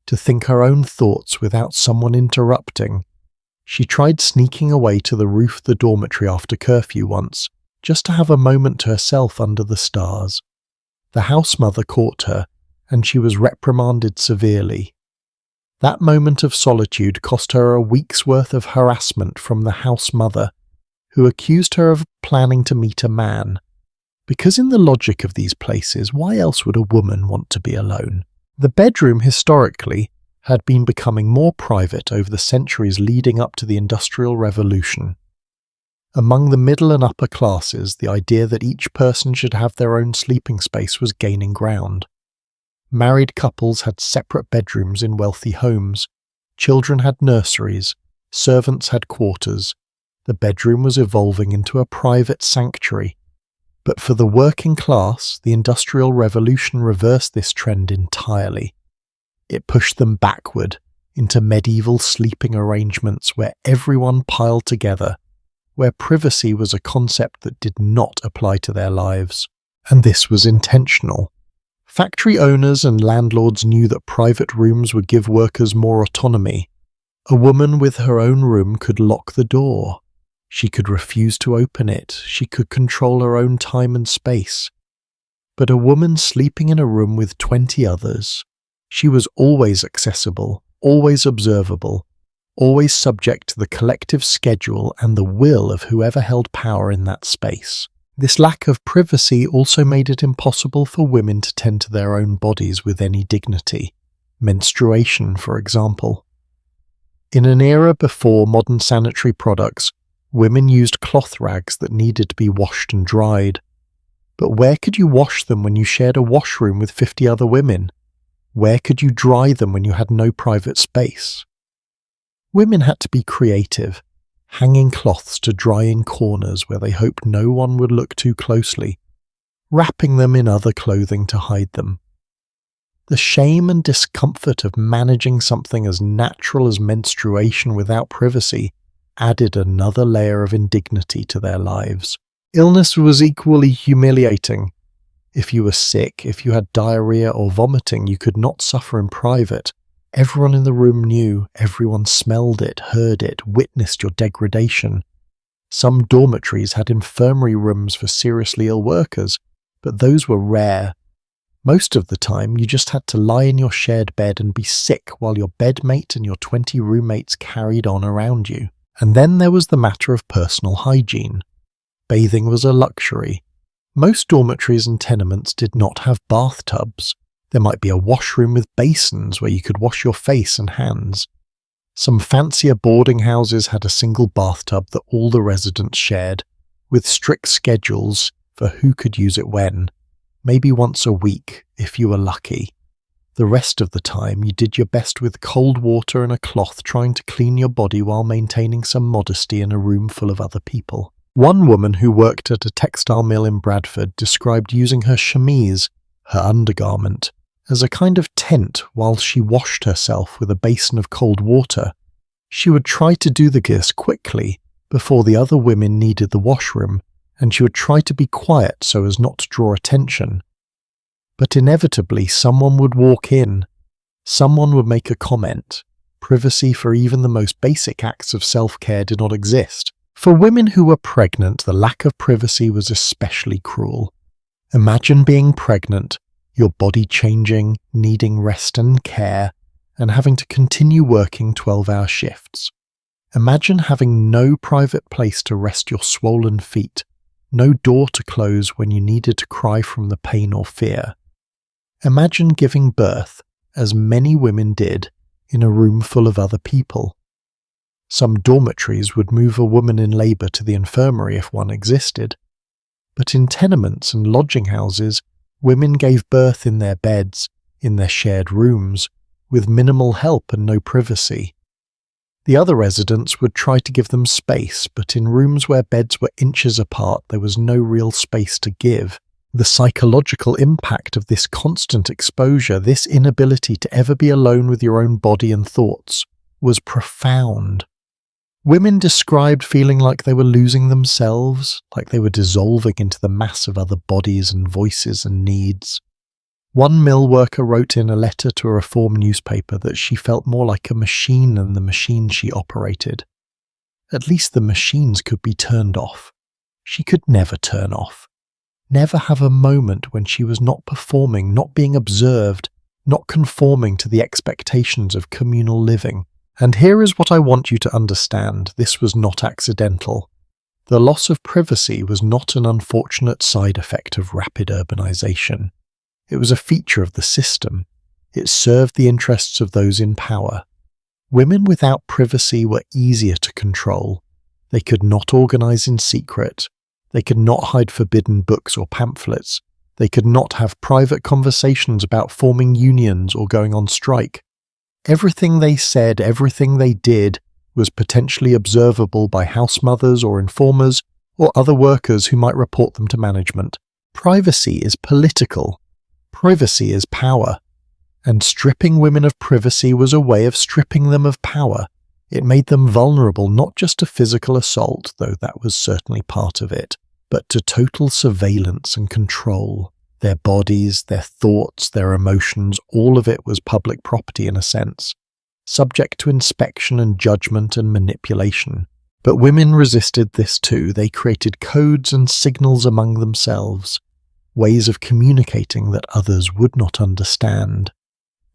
to think her own thoughts without someone interrupting. She tried sneaking away to the roof of the dormitory after curfew once, just to have a moment to herself under the stars. The house mother caught her, and she was reprimanded severely. That moment of solitude cost her a week's worth of harassment from the house mother, who accused her of planning to meet a man. Because in the logic of these places, why else would a woman want to be alone? The bedroom historically had been becoming more private over the centuries leading up to the Industrial Revolution. Among the middle and upper classes, the idea that each person should have their own sleeping space was gaining ground. Married couples had separate bedrooms in wealthy homes, children had nurseries, servants had quarters. The bedroom was evolving into a private sanctuary. But for the working class, the Industrial Revolution reversed this trend entirely. It pushed them backward into medieval sleeping arrangements where everyone piled together, where privacy was a concept that did not apply to their lives. And this was intentional. Factory owners and landlords knew that private rooms would give workers more autonomy. A woman with her own room could lock the door. She could refuse to open it. She could control her own time and space. But a woman sleeping in a room with 20 others, she was always accessible, always observable, always subject to the collective schedule and the will of whoever held power in that space. This lack of privacy also made it impossible for women to tend to their own bodies with any dignity. Menstruation, for example. In an era before modern sanitary products, women used cloth rags that needed to be washed and dried. But where could you wash them when you shared a washroom with 50 other women? Where could you dry them when you had no private space? Women had to be creative, hanging cloths to dry in corners where they hoped no one would look too closely, wrapping them in other clothing to hide them. The shame and discomfort of managing something as natural as menstruation without privacy added another layer of indignity to their lives. Illness was equally humiliating. If you were sick, if you had diarrhea or vomiting, you could not suffer in private. Everyone in the room knew, everyone smelled it, heard it, witnessed your degradation. Some dormitories had infirmary rooms for seriously ill workers, but those were rare. Most of the time, you just had to lie in your shared bed and be sick while your bedmate and your 20 roommates carried on around you. And then there was the matter of personal hygiene. Bathing was a luxury. Most dormitories and tenements did not have bathtubs. There might be a washroom with basins where you could wash your face and hands. Some fancier boarding houses had a single bathtub that all the residents shared, with strict schedules for who could use it when, maybe once a week if you were lucky. The rest of the time you did your best with cold water and a cloth trying to clean your body while maintaining some modesty in a room full of other people. One woman who worked at a textile mill in Bradford described using her chemise, her undergarment, as a kind of tent while she washed herself with a basin of cold water. She would try to do this quickly before the other women needed the washroom, and she would try to be quiet so as not to draw attention. But inevitably someone would walk in. Someone would make a comment. Privacy for even the most basic acts of self-care did not exist. For women who were pregnant, the lack of privacy was especially cruel. Imagine being pregnant, your body changing, needing rest and care, and having to continue working 12-hour shifts. Imagine having no private place to rest your swollen feet, no door to close when you needed to cry from the pain or fear. Imagine giving birth, as many women did, in a room full of other people. Some dormitories would move a woman in labour to the infirmary if one existed. But in tenements and lodging houses, women gave birth in their beds, in their shared rooms, with minimal help and no privacy. The other residents would try to give them space, but in rooms where beds were inches apart, there was no real space to give. The psychological impact of this constant exposure, this inability to ever be alone with your own body and thoughts, was profound. Women described feeling like they were losing themselves, like they were dissolving into the mass of other bodies and voices and needs. One mill worker wrote in a letter to a Reform newspaper that she felt more like a machine than the machine she operated. At least the machines could be turned off. She could never turn off. Never have a moment when she was not performing, not being observed, not conforming to the expectations of communal living. And here is what I want you to understand. This was not accidental. The loss of privacy was not an unfortunate side effect of rapid urbanization. It was a feature of the system. It served the interests of those in power. Women without privacy were easier to control. They could not organize in secret. They could not hide forbidden books or pamphlets. They could not have private conversations about forming unions or going on strike. Everything they said, everything they did, was potentially observable by house mothers or informers or other workers who might report them to management. Privacy is political. Privacy is power. And stripping women of privacy was a way of stripping them of power. It made them vulnerable not just to physical assault, though that was certainly part of it, but to total surveillance and control. Their bodies, their thoughts, their emotions, all of it was public property in a sense, subject to inspection and judgment and manipulation. But women resisted this too. They created codes and signals among themselves, ways of communicating that others would not understand.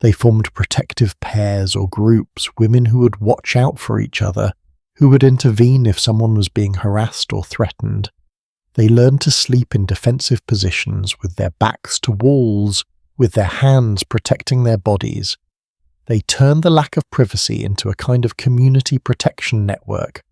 They formed protective pairs or groups, women who would watch out for each other, who would intervene if someone was being harassed or threatened. They learned to sleep in defensive positions with their backs to walls, with their hands protecting their bodies. They turned the lack of privacy into a kind of community protection network.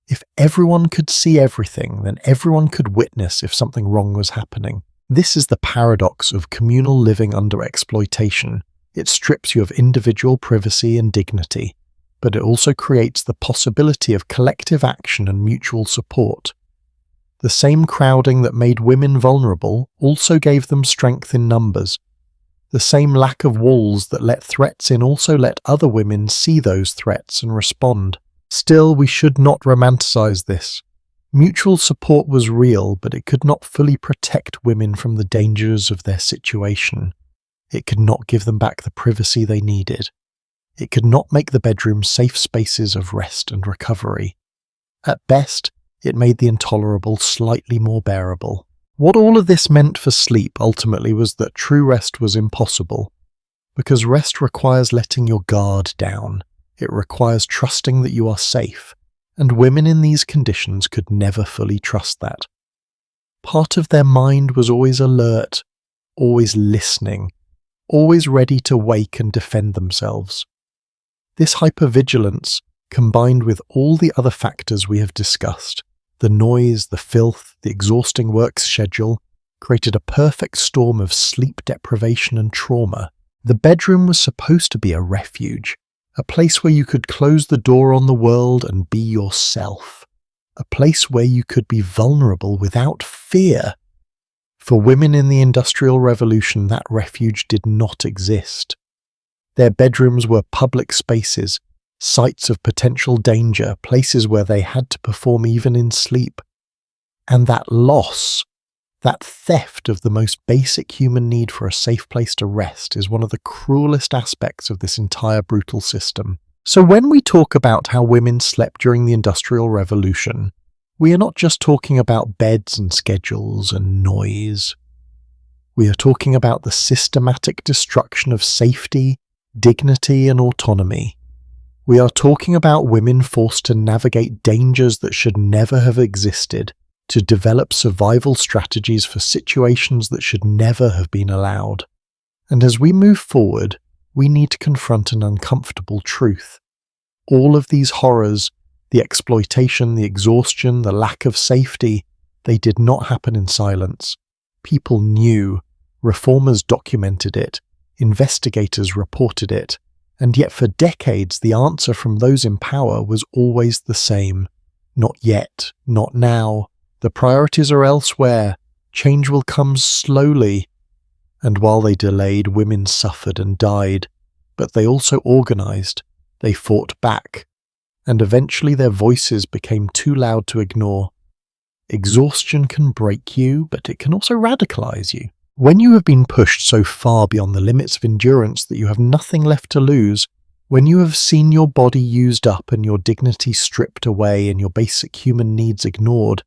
If everyone could see everything, then everyone could witness if something wrong was happening. This is the paradox of communal living under exploitation. It strips you of individual privacy and dignity, but it also creates the possibility of collective action and mutual support. The same crowding that made women vulnerable also gave them strength in numbers. The same lack of walls that let threats in also let other women see those threats and respond. Still, we should not romanticize this. Mutual support was real, but it could not fully protect women from the dangers of their situation. It could not give them back the privacy they needed. It could not make the bedrooms safe spaces of rest and recovery. At best, it made the intolerable slightly more bearable. What all of this meant for sleep ultimately was that true rest was impossible, because rest requires letting your guard down. It requires trusting that you are safe, and women in these conditions could never fully trust that. Part of their mind was always alert, always listening, always ready to wake and defend themselves. This hypervigilance, combined with all the other factors we have discussed, the noise, the filth, the exhausting work schedule, created a perfect storm of sleep deprivation and trauma. The bedroom was supposed to be a refuge, a place where you could close the door on the world and be yourself, a place where you could be vulnerable without fear. For women in the Industrial Revolution, that refuge did not exist. Their bedrooms were public spaces, sites of potential danger, places where they had to perform even in sleep. And that loss, that theft of the most basic human need for a safe place to rest, is one of the cruelest aspects of this entire brutal system. So when we talk about how women slept during the Industrial Revolution, we are not just talking about beds and schedules and noise. We are talking about the systematic destruction of safety, dignity, and autonomy. We are talking about women forced to navigate dangers that should never have existed, to develop survival strategies for situations that should never have been allowed. And as we move forward, we need to confront an uncomfortable truth. All of these horrors, the exploitation, the exhaustion, the lack of safety, they did not happen in silence. People knew, reformers documented it, investigators reported it, and yet for decades the answer from those in power was always the same. Not yet, not now, the priorities are elsewhere, change will come slowly. And while they delayed, women suffered and died, but they also organized, they fought back, and eventually their voices became too loud to ignore. Exhaustion can break you, but it can also radicalize you. When you have been pushed so far beyond the limits of endurance that you have nothing left to lose, when you have seen your body used up and your dignity stripped away and your basic human needs ignored,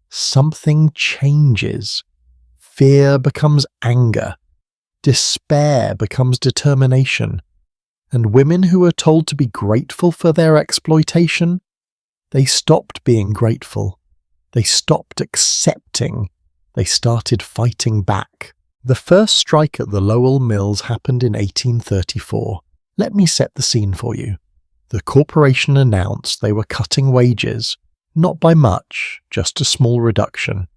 something changes. Fear becomes anger. Despair becomes determination. And women who were told to be grateful for their exploitation, they stopped being grateful. They stopped accepting. They started fighting back. The first strike at the Lowell Mills happened in 1834. Let me set the scene for you. The corporation announced they were cutting wages, not by much, just a small reduction.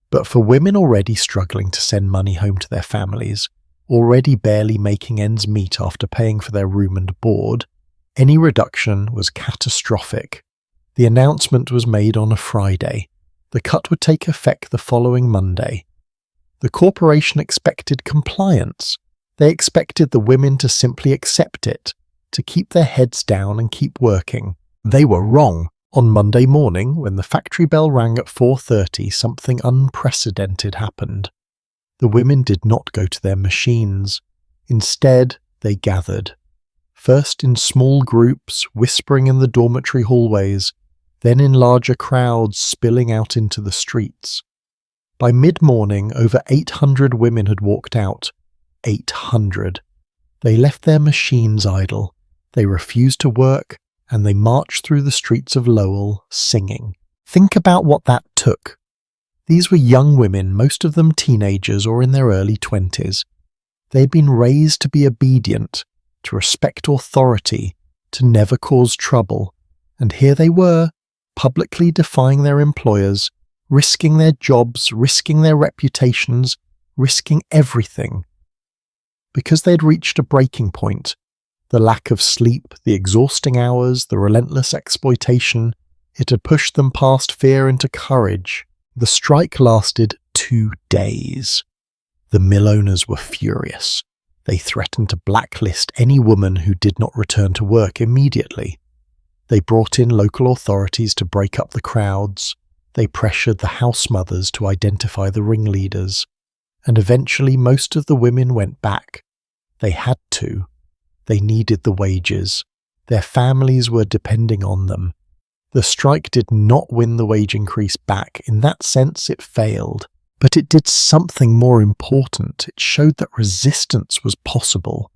But for women already struggling to send money home to their families, already barely making ends meet after paying for their room and board, any reduction was catastrophic. The announcement was made on a Friday. The cut would take effect the following Monday. The corporation expected compliance. They expected the women to simply accept it, to keep their heads down and keep working. They were wrong. On Monday morning, when the factory bell rang at 4:30, something unprecedented happened. The women did not go to their machines. Instead, they gathered. First in small groups, whispering in the dormitory hallways, then in larger crowds spilling out into the streets. By mid-morning, over 800 women had walked out. 800. They left their machines idle. They refused to work, and they marched through the streets of Lowell, singing. Think about what that took. These were young women, most of them teenagers or in their early 20s. They had been raised to be obedient, to respect authority, to never cause trouble, and here they were, publicly defying their employers, risking their jobs, risking their reputations, risking everything. Because they had reached a breaking point, the lack of sleep, the exhausting hours, the relentless exploitation, it had pushed them past fear into courage. The strike lasted 2 days. The mill owners were furious. They threatened to blacklist any woman who did not return to work immediately. They brought in local authorities to break up the crowds. They pressured the house mothers to identify the ringleaders. And eventually most of the women went back. They had to. They needed the wages. Their families were depending on them. The strike did not win the wage increase back. In that sense, it failed. But it did something more important. It showed that resistance was possible.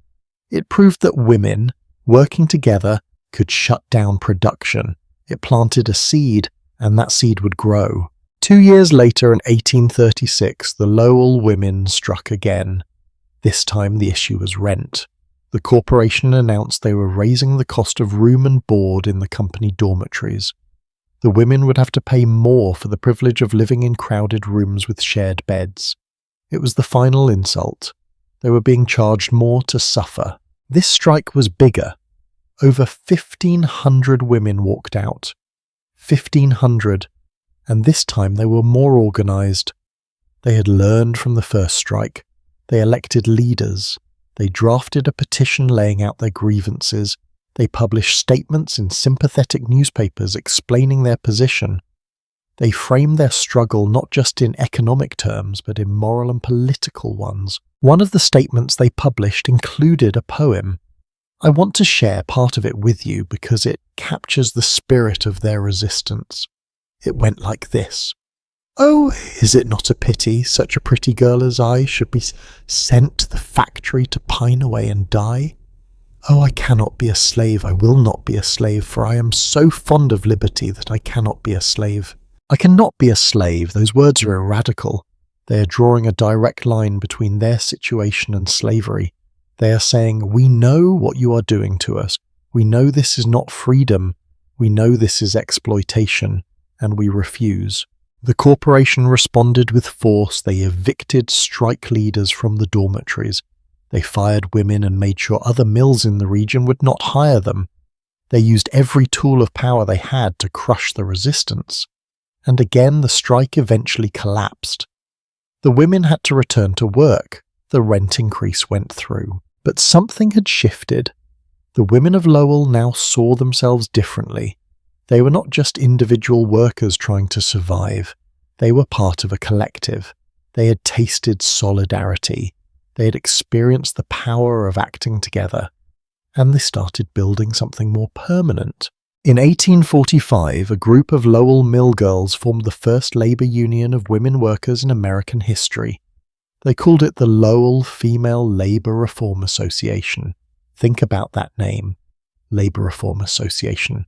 It proved that women, working together, could shut down production. It planted a seed, and that seed would grow. 2 years later, in 1836, the Lowell women struck again. This time the issue was rent. The corporation announced they were raising the cost of room and board in the company dormitories. The women would have to pay more for the privilege of living in crowded rooms with shared beds. It was the final insult. They were being charged more to suffer. This strike was bigger. Over 1,500 women walked out. 1,500. And this time they were more organized. They had learned from the first strike. They elected leaders. They drafted a petition laying out their grievances. They published statements in sympathetic newspapers explaining their position. They framed their struggle not just in economic terms, but in moral and political ones. One of the statements they published included a poem. I want to share part of it with you because it captures the spirit of their resistance. It went like this. Oh, is it not a pity such a pretty girl as I should be sent to the factory to pine away and die? Oh, I cannot be a slave, I will not be a slave, for I am so fond of liberty that I cannot be a slave. I cannot be a slave, those words are radical. They are drawing a direct line between their situation and slavery. They are saying, we know what you are doing to us. We know this is not freedom. We know this is exploitation, and we refuse. The corporation responded with force. They evicted strike leaders from the dormitories. They fired women and made sure other mills in the region would not hire them. They used every tool of power they had to crush the resistance. And again, the strike eventually collapsed. The women had to return to work. The rent increase went through. But something had shifted. The women of Lowell now saw themselves differently. They were not just individual workers trying to survive. They were part of a collective. They had tasted solidarity. They had experienced the power of acting together. And they started building something more permanent. In 1845, a group of Lowell mill girls formed the first labor union of women workers in American history. They called it the Lowell Female Labor Reform Association. Think about that name, Labor Reform Association.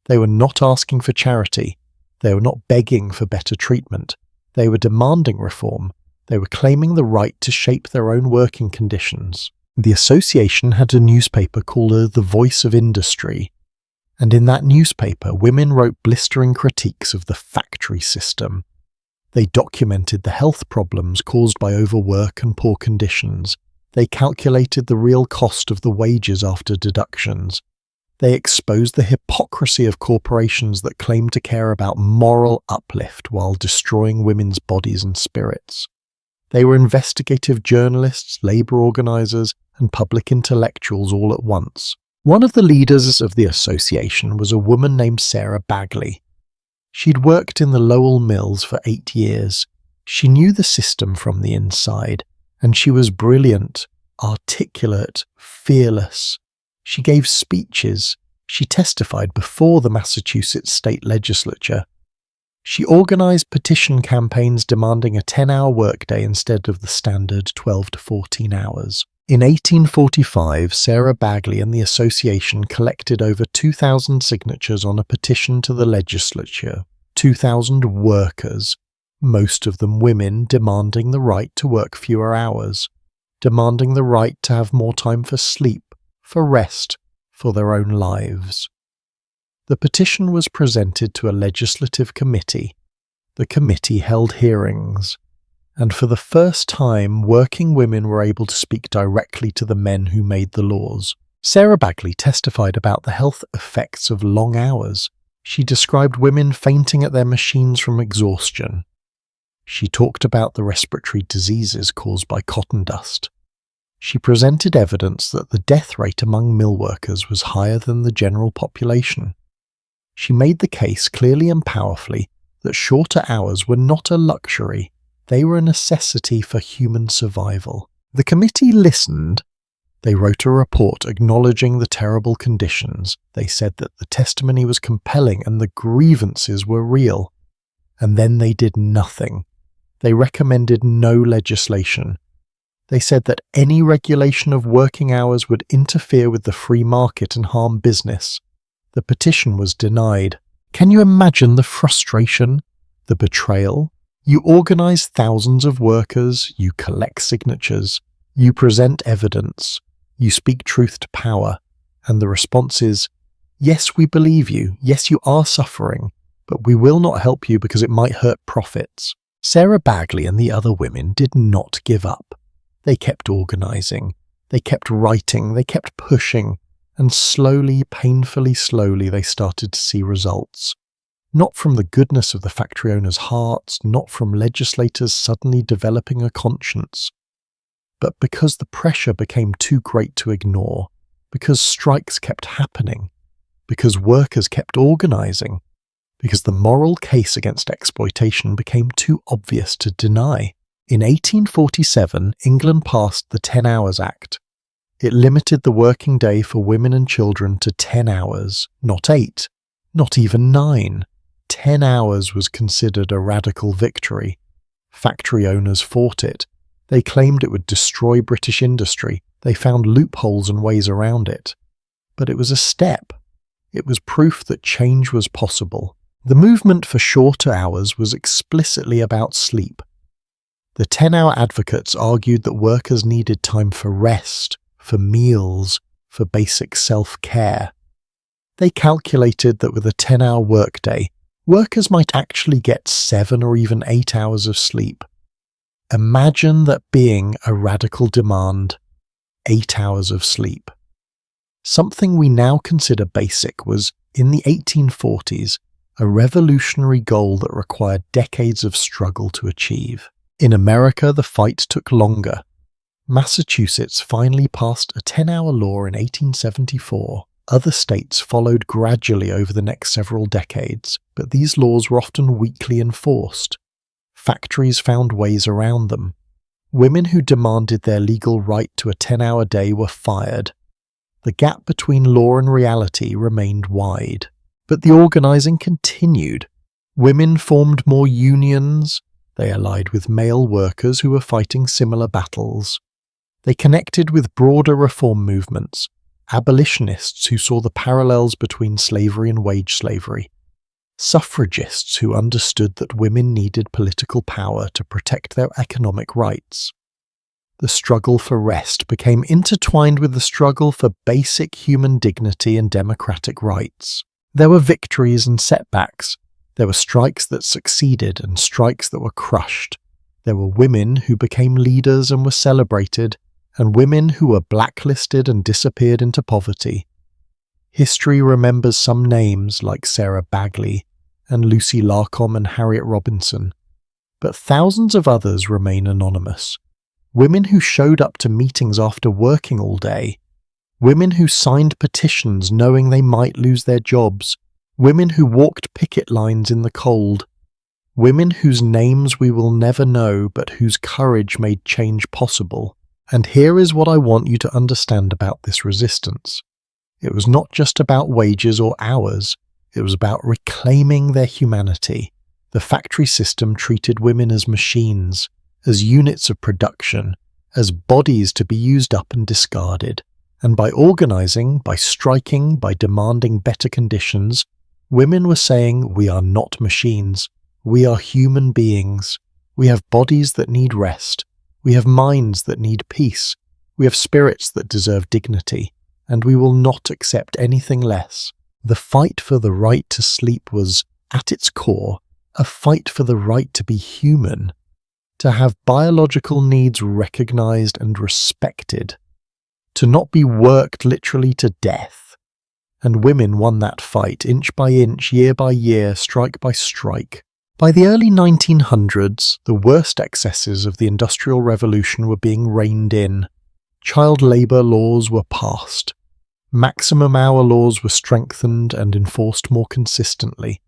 They were not asking for charity. They were not begging for better treatment. They were demanding reform. They were claiming the right to shape their own working conditions. The association had a newspaper called The Voice of Industry, and in that newspaper, women wrote blistering critiques of the factory system. They documented the health problems caused by overwork and poor conditions. They calculated the real cost of the wages after deductions. They exposed the hypocrisy of corporations that claim to care about moral uplift while destroying women's bodies and spirits. They were investigative journalists, labour organisers, and public intellectuals all at once. One of the leaders of the association was a woman named Sarah Bagley. She'd worked in the Lowell mills for 8 years. She knew the system from the inside, and she was brilliant, articulate, fearless. She gave speeches. She testified before the Massachusetts state legislature. She organised petition campaigns demanding a 10-hour workday instead of the standard 12 to 14 hours. In 1845, Sarah Bagley and the association collected over 2,000 signatures on a petition to the legislature. 2,000 workers, most of them women, demanding the right to work fewer hours, demanding the right to have more time for sleep, for rest, for their own lives. The petition was presented to a legislative committee. The committee held hearings, and for the first time, working women were able to speak directly to the men who made the laws. Sarah Bagley testified about the health effects of long hours. She described women fainting at their machines from exhaustion. She talked about the respiratory diseases caused by cotton dust. She presented evidence that the death rate among mill workers was higher than the general population. She made the case clearly and powerfully that shorter hours were not a luxury, they were a necessity for human survival. The committee listened. They wrote a report acknowledging the terrible conditions. They said that the testimony was compelling and the grievances were real. And then they did nothing. They recommended no legislation. They said that any regulation of working hours would interfere with the free market and harm business. The petition was denied. Can you imagine the frustration, the betrayal? You organize thousands of workers, you collect signatures, you present evidence, you speak truth to power, and the response is, yes, we believe you, yes, you are suffering, but we will not help you because it might hurt profits. Sarah Bagley and the other women did not give up. They kept organizing, they kept writing, they kept pushing, and slowly, painfully slowly, they started to see results. Not from the goodness of the factory owners' hearts, not from legislators suddenly developing a conscience, but because the pressure became too great to ignore, because strikes kept happening, because workers kept organizing, because the moral case against exploitation became too obvious to deny. In 1847, England passed the 10 Hours Act. It limited the working day for women and children to 10 hours, not 8, not even 9. 10 hours was considered a radical victory. Factory owners fought it. They claimed it would destroy British industry. They found loopholes and ways around it. But it was a step. It was proof that change was possible. The movement for shorter hours was explicitly about sleep. The 10-hour advocates argued that workers needed time for rest, for meals, for basic self-care. They calculated that with a 10-hour workday, workers might actually get 7 or even 8 hours of sleep. Imagine that being a radical demand, 8 hours of sleep. Something we now consider basic was, in the 1840s, a revolutionary goal that required decades of struggle to achieve. In America, the fight took longer. Massachusetts finally passed a 10-hour law in 1874. Other states followed gradually over the next several decades, but these laws were often weakly enforced. Factories found ways around them. Women who demanded their legal right to a 10-hour day were fired. The gap between law and reality remained wide. But the organizing continued. Women formed more unions. They allied with male workers who were fighting similar battles. They connected with broader reform movements, abolitionists who saw the parallels between slavery and wage slavery, suffragists who understood that women needed political power to protect their economic rights. The struggle for rest became intertwined with the struggle for basic human dignity and democratic rights. There were victories and setbacks. There were strikes that succeeded and strikes that were crushed. There were women who became leaders and were celebrated, and women who were blacklisted and disappeared into poverty. History remembers some names like Sarah Bagley and Lucy Larcom and Harriet Robinson, but thousands of others remain anonymous. Women who showed up to meetings after working all day, women who signed petitions knowing they might lose their jobs, women who walked picket lines in the cold, women whose names we will never know but whose courage made change possible. And here is what I want you to understand about this resistance. It was not just about wages or hours, it was about reclaiming their humanity. The factory system treated women as machines, as units of production, as bodies to be used up and discarded. And by organizing, by striking, by demanding better conditions, women were saying, we are not machines. We are human beings. We have bodies that need rest. We have minds that need peace. We have spirits that deserve dignity. And we will not accept anything less. The fight for the right to sleep was, at its core, a fight for the right to be human, to have biological needs recognized and respected, to not be worked literally to death. And women won that fight inch by inch, year by year, strike by strike. By the early 1900s, the worst excesses of the Industrial Revolution were being reined in. Child labour laws were passed. Maximum hour laws were strengthened and enforced more consistently.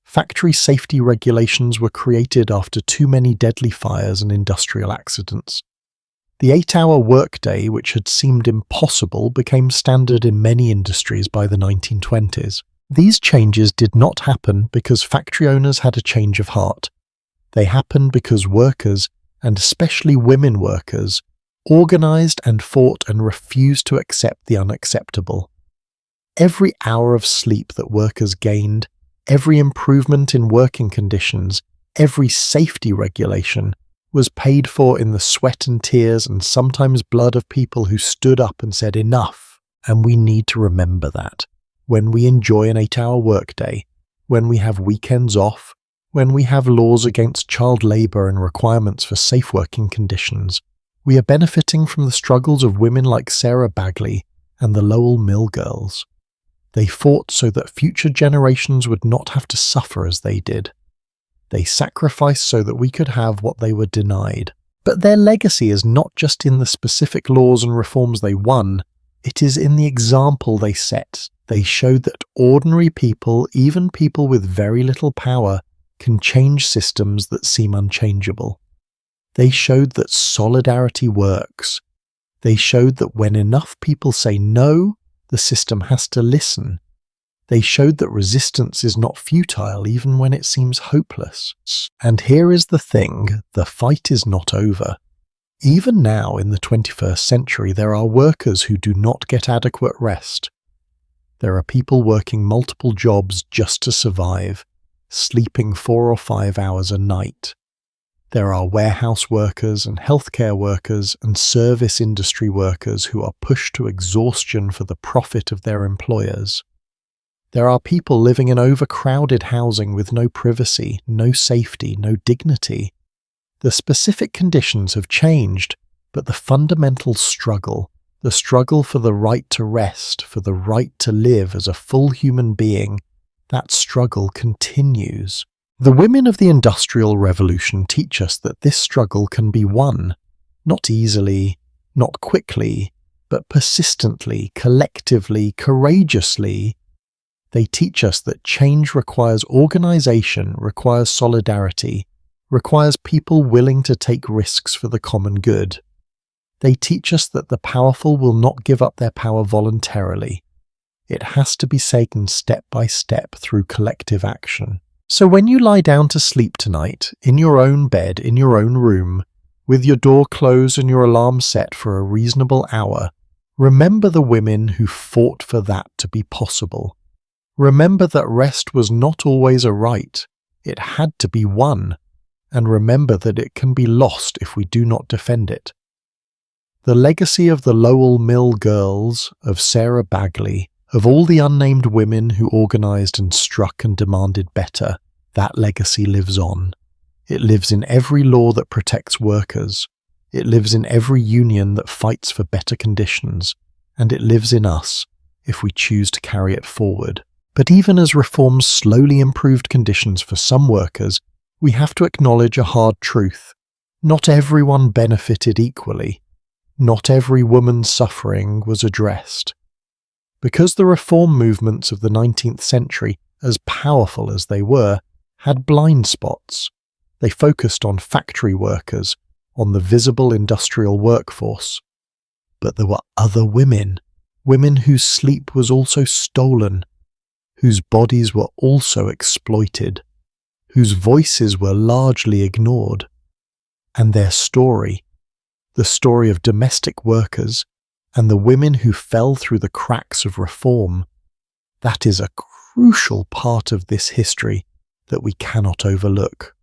Factory safety regulations were created after too many deadly fires and industrial accidents. The 8-hour workday, which had seemed impossible, became standard in many industries by the 1920s. These changes did not happen because factory owners had a change of heart. They happened because workers, and especially women workers, organized and fought and refused to accept the unacceptable. Every hour of sleep that workers gained, every improvement in working conditions, every safety regulation was paid for in the sweat and tears and sometimes blood of people who stood up and said enough. And we need to remember that when we enjoy an 8-hour workday, when we have weekends off, when we have laws against child labour and requirements for safe working conditions, we are benefiting from the struggles of women like Sarah Bagley and the Lowell Mill girls. They fought so that future generations would not have to suffer as they did. They sacrificed so that we could have what they were denied. But their legacy is not just in the specific laws and reforms they won, it is in the example they set. They showed that ordinary people, even people with very little power, can change systems that seem unchangeable. They showed that solidarity works. They showed that when enough people say no, the system has to listen. They showed that resistance is not futile even when it seems hopeless. And here is the thing, the fight is not over. Even now in the 21st century, there are workers who do not get adequate rest. There are people working multiple jobs just to survive, sleeping 4 or 5 hours a night. There are warehouse workers and healthcare workers and service industry workers who are pushed to exhaustion for the profit of their employers. There are people living in overcrowded housing with no privacy, no safety, no dignity. The specific conditions have changed, but the fundamental struggle, the struggle for the right to rest, for the right to live as a full human being, that struggle continues. The women of the Industrial Revolution teach us that this struggle can be won, not easily, not quickly, but persistently, collectively, courageously. They teach us that change requires organization, requires solidarity, requires people willing to take risks for the common good. They teach us that the powerful will not give up their power voluntarily. It has to be taken step by step through collective action. So when you lie down to sleep tonight, in your own bed, in your own room, with your door closed and your alarm set for a reasonable hour, remember the women who fought for that to be possible. Remember that rest was not always a right, it had to be won, and remember that it can be lost if we do not defend it. The legacy of the Lowell Mill girls, of Sarah Bagley, of all the unnamed women who organised and struck and demanded better, that legacy lives on. It lives in every law that protects workers. It lives in every union that fights for better conditions. And it lives in us, if we choose to carry it forward. But even as reforms slowly improved conditions for some workers, we have to acknowledge a hard truth. Not everyone benefited equally. Not every woman's suffering was addressed. Because the reform movements of the 19th century, as powerful as they were, had blind spots. They focused on factory workers, on the visible industrial workforce. But there were other women whose sleep was also stolen, whose bodies were also exploited, whose voices were largely ignored. And their story, the story of domestic workers and the women who fell through the cracks of reform, that is a crucial part of this history that we cannot overlook.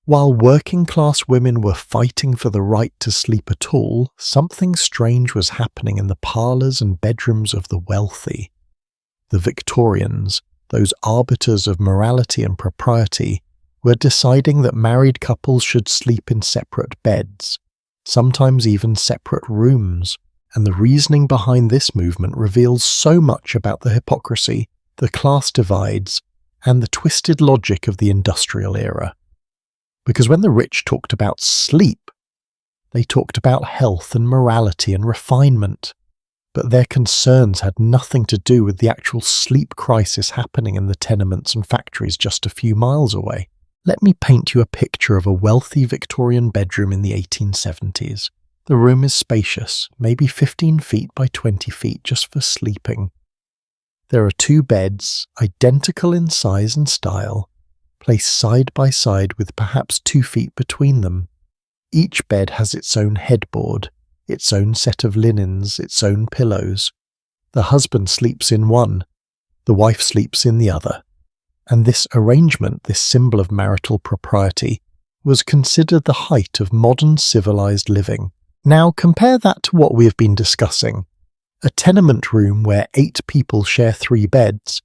While working-class women were fighting for the right to sleep at all, something strange was happening in the parlours and bedrooms of the wealthy. The Victorians, those arbiters of morality and propriety, were deciding that married couples should sleep in separate beds, sometimes even separate rooms, and the reasoning behind this movement reveals so much about the hypocrisy, the class divides, and the twisted logic of the industrial era. Because when the rich talked about sleep, they talked about health and morality and refinement, but their concerns had nothing to do with the actual sleep crisis happening in the tenements and factories just a few miles away. Let me paint you a picture of a wealthy Victorian bedroom in the 1870s. The room is spacious, maybe 15 feet by 20 feet just for sleeping. There are 2 beds, identical in size and style, placed side by side with perhaps 2 feet between them. Each bed has its own headboard, its own set of linens, its own pillows. The husband sleeps in one, the wife sleeps in the other. And this arrangement, this symbol of marital propriety, was considered the height of modern civilized living. Now compare that to what we have been discussing. A tenement room where 8 people share 3 beds,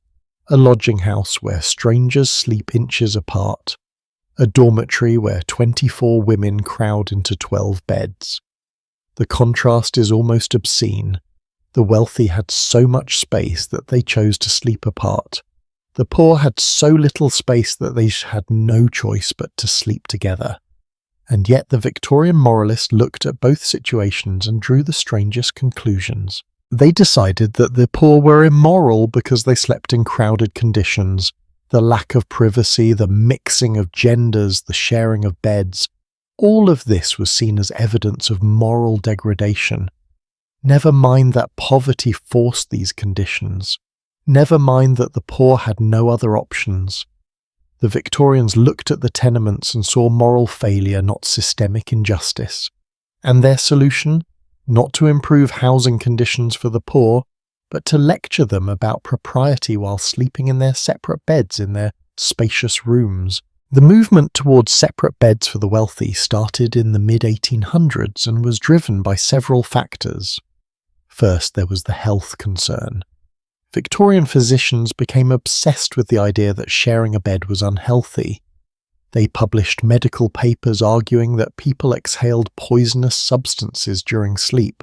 a lodging house where strangers sleep inches apart, a dormitory where 24 women crowd into 12 beds. The contrast is almost obscene. The wealthy had so much space that they chose to sleep apart. The poor had so little space that they had no choice but to sleep together. And yet the Victorian moralist looked at both situations and drew the strangest conclusions. They decided that the poor were immoral because they slept in crowded conditions. The lack of privacy, the mixing of genders, the sharing of beds, all of this was seen as evidence of moral degradation. Never mind that poverty forced these conditions. Never mind that the poor had no other options. The Victorians looked at the tenements and saw moral failure, not systemic injustice. And their solution? Not to improve housing conditions for the poor, but to lecture them about propriety while sleeping in their separate beds in their spacious rooms. The movement towards separate beds for the wealthy started in the mid-1800s and was driven by several factors. First, there was the health concern. Victorian physicians became obsessed with the idea that sharing a bed was unhealthy. They published medical papers arguing that people exhaled poisonous substances during sleep,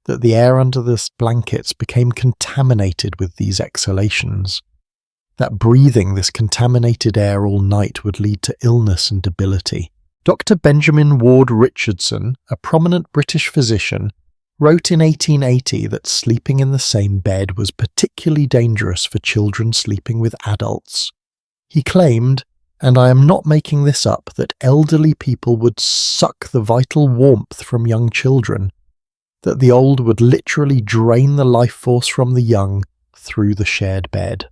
that the air under the blankets became contaminated with these exhalations, that breathing this contaminated air all night would lead to illness and debility. Dr. Benjamin Ward Richardson, a prominent British physician, wrote in 1880 that sleeping in the same bed was particularly dangerous for children sleeping with adults. He claimed, and I am not making this up, that elderly people would suck the vital warmth from young children, that the old would literally drain the life force from the young through the shared bed.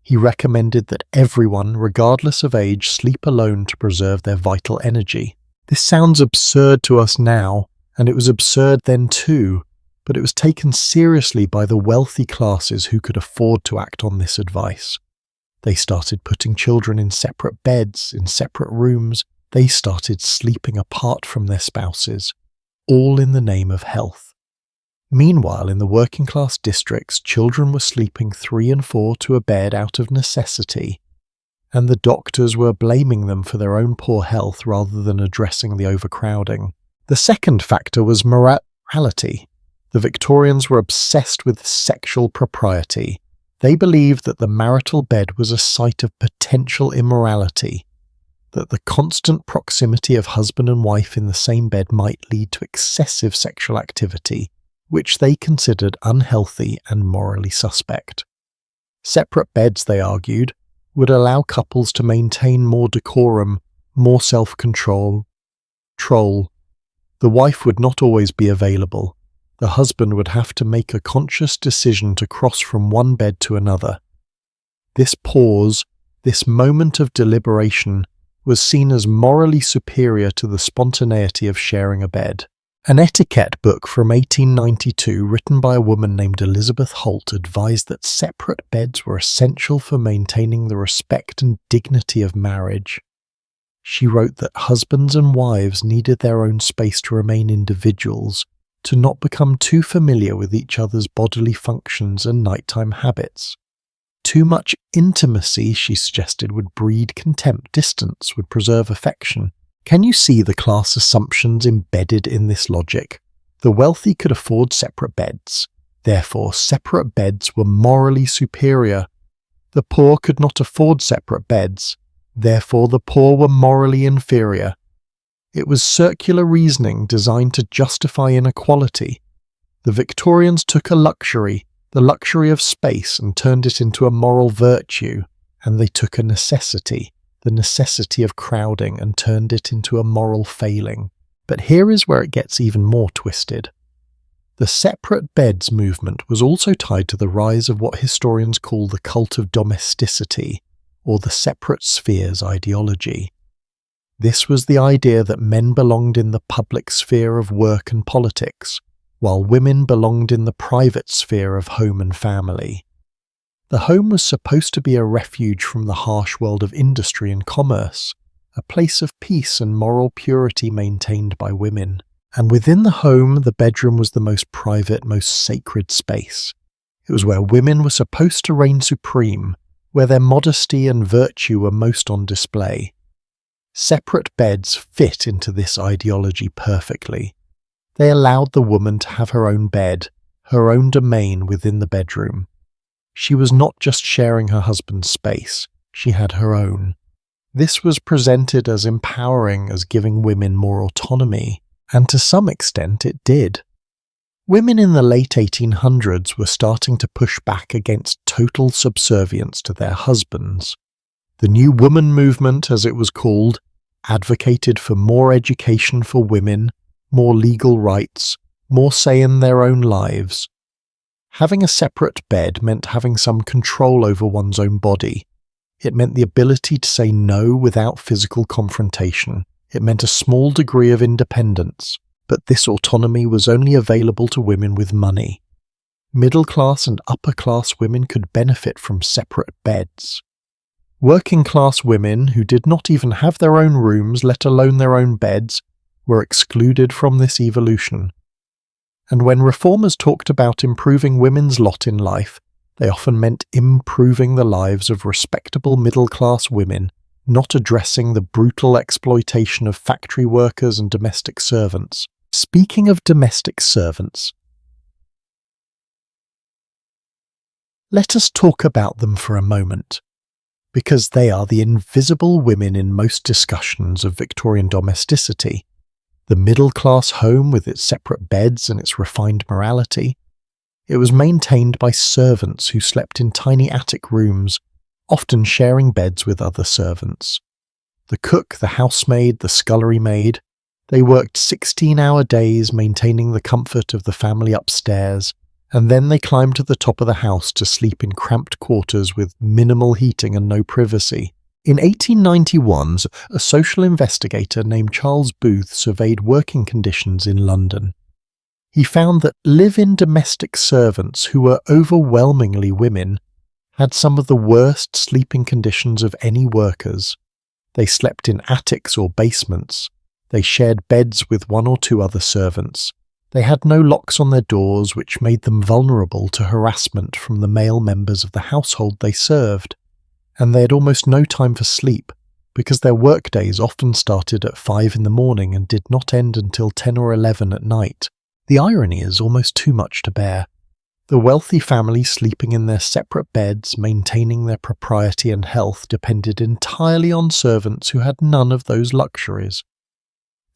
He recommended that everyone, regardless of age, sleep alone to preserve their vital energy. This sounds absurd to us now, and it was absurd then too, but it was taken seriously by the wealthy classes who could afford to act on this advice. They started putting children in separate beds, in separate rooms. They started sleeping apart from their spouses, all in the name of health. Meanwhile, in the working class districts, children were sleeping 3 and 4 to a bed out of necessity, and the doctors were blaming them for their own poor health rather than addressing the overcrowding. The second factor was morality. The Victorians were obsessed with sexual propriety. They believed that the marital bed was a site of potential immorality, that the constant proximity of husband and wife in the same bed might lead to excessive sexual activity, which they considered unhealthy and morally suspect. Separate beds, they argued, would allow couples to maintain more decorum, more self-control. The wife would not always be available. The husband would have to make a conscious decision to cross from one bed to another. This pause, this moment of deliberation, was seen as morally superior to the spontaneity of sharing a bed. An etiquette book from 1892 written by a woman named Elizabeth Holt advised that separate beds were essential for maintaining the respect and dignity of marriage. She wrote that husbands and wives needed their own space to remain individuals, to not become too familiar with each other's bodily functions and nighttime habits. Too much intimacy, she suggested, would breed contempt. Distance would preserve affection. Can you see the class assumptions embedded in this logic? The wealthy could afford separate beds. Therefore, separate beds were morally superior. The poor could not afford separate beds. Therefore, the poor were morally inferior. It was circular reasoning designed to justify inequality. The Victorians took a luxury, the luxury of space, and turned it into a moral virtue, and they took a necessity, the necessity of crowding, and turned it into a moral failing. But here is where it gets even more twisted. The separate beds movement was also tied to the rise of what historians call the cult of domesticity, or the separate spheres ideology. This was the idea that men belonged in the public sphere of work and politics, while women belonged in the private sphere of home and family. The home was supposed to be a refuge from the harsh world of industry and commerce, a place of peace and moral purity maintained by women. And within the home, the bedroom was the most private, most sacred space. It was where women were supposed to reign supreme, where their modesty and virtue were most on display. Separate beds fit into this ideology perfectly. They allowed the woman to have her own bed, her own domain within the bedroom. She was not just sharing her husband's space, she had her own. This was presented as empowering, as giving women more autonomy, and to some extent it did. Women in the late 1800s were starting to push back against total subservience to their husbands. The New Woman movement, as it was called, advocated for more education for women, more legal rights, more say in their own lives. Having a separate bed meant having some control over one's own body. It meant the ability to say no without physical confrontation. It meant a small degree of independence, but this autonomy was only available to women with money. Middle-class and upper-class women could benefit from separate beds. Working-class women, who did not even have their own rooms, let alone their own beds, were excluded from this evolution. And when reformers talked about improving women's lot in life, they often meant improving the lives of respectable middle-class women, not addressing the brutal exploitation of factory workers and domestic servants. Speaking of domestic servants, let us talk about them for a moment, because they are the invisible women in most discussions of Victorian domesticity. The middle-class home with its separate beds and its refined morality. It was maintained by servants who slept in tiny attic rooms, often sharing beds with other servants. The cook, the housemaid, the scullery maid, they worked 16-hour days maintaining the comfort of the family upstairs, and then they climbed to the top of the house to sleep in cramped quarters with minimal heating and no privacy. In 1891, a social investigator named Charles Booth surveyed working conditions in London. He found that live-in domestic servants, who were overwhelmingly women, had some of the worst sleeping conditions of any workers. They slept in attics or basements. They shared beds with one or two other servants. They had no locks on their doors, which made them vulnerable to harassment from the male members of the household they served. And they had almost no time for sleep, because their workdays often started at 5 in the morning and did not end until 10 or 11 at night. The irony is almost too much to bear. The wealthy families sleeping in their separate beds, maintaining their propriety and health, depended entirely on servants who had none of those luxuries.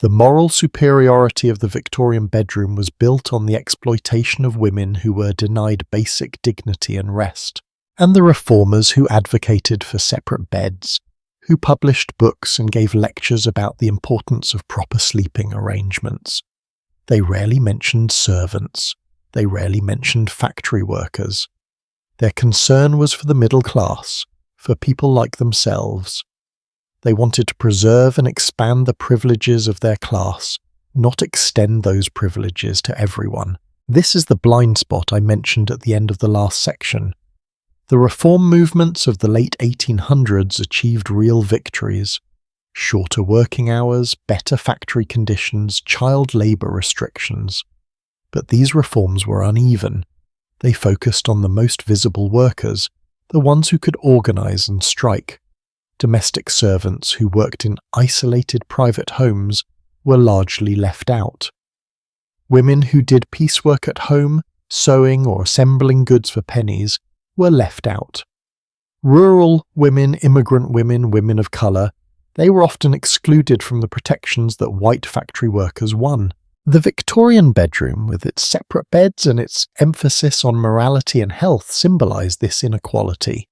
The moral superiority of the Victorian bedroom was built on the exploitation of women who were denied basic dignity and rest, and the reformers who advocated for separate beds, who published books and gave lectures about the importance of proper sleeping arrangements. They rarely mentioned servants. They rarely mentioned factory workers. Their concern was for the middle class, for people like themselves. They wanted to preserve and expand the privileges of their class, not extend those privileges to everyone. This is the blind spot I mentioned at the end of the last section. The reform movements of the late 1800s achieved real victories. Shorter working hours, better factory conditions, child labour restrictions. But these reforms were uneven. They focused on the most visible workers, the ones who could organise and strike. Domestic servants who worked in isolated private homes were largely left out. Women who did piecework at home, sewing or assembling goods for pennies, were left out. Rural women, immigrant women, women of colour, they were often excluded from the protections that white factory workers won. The Victorian bedroom, with its separate beds and its emphasis on morality and health, symbolised this inequality.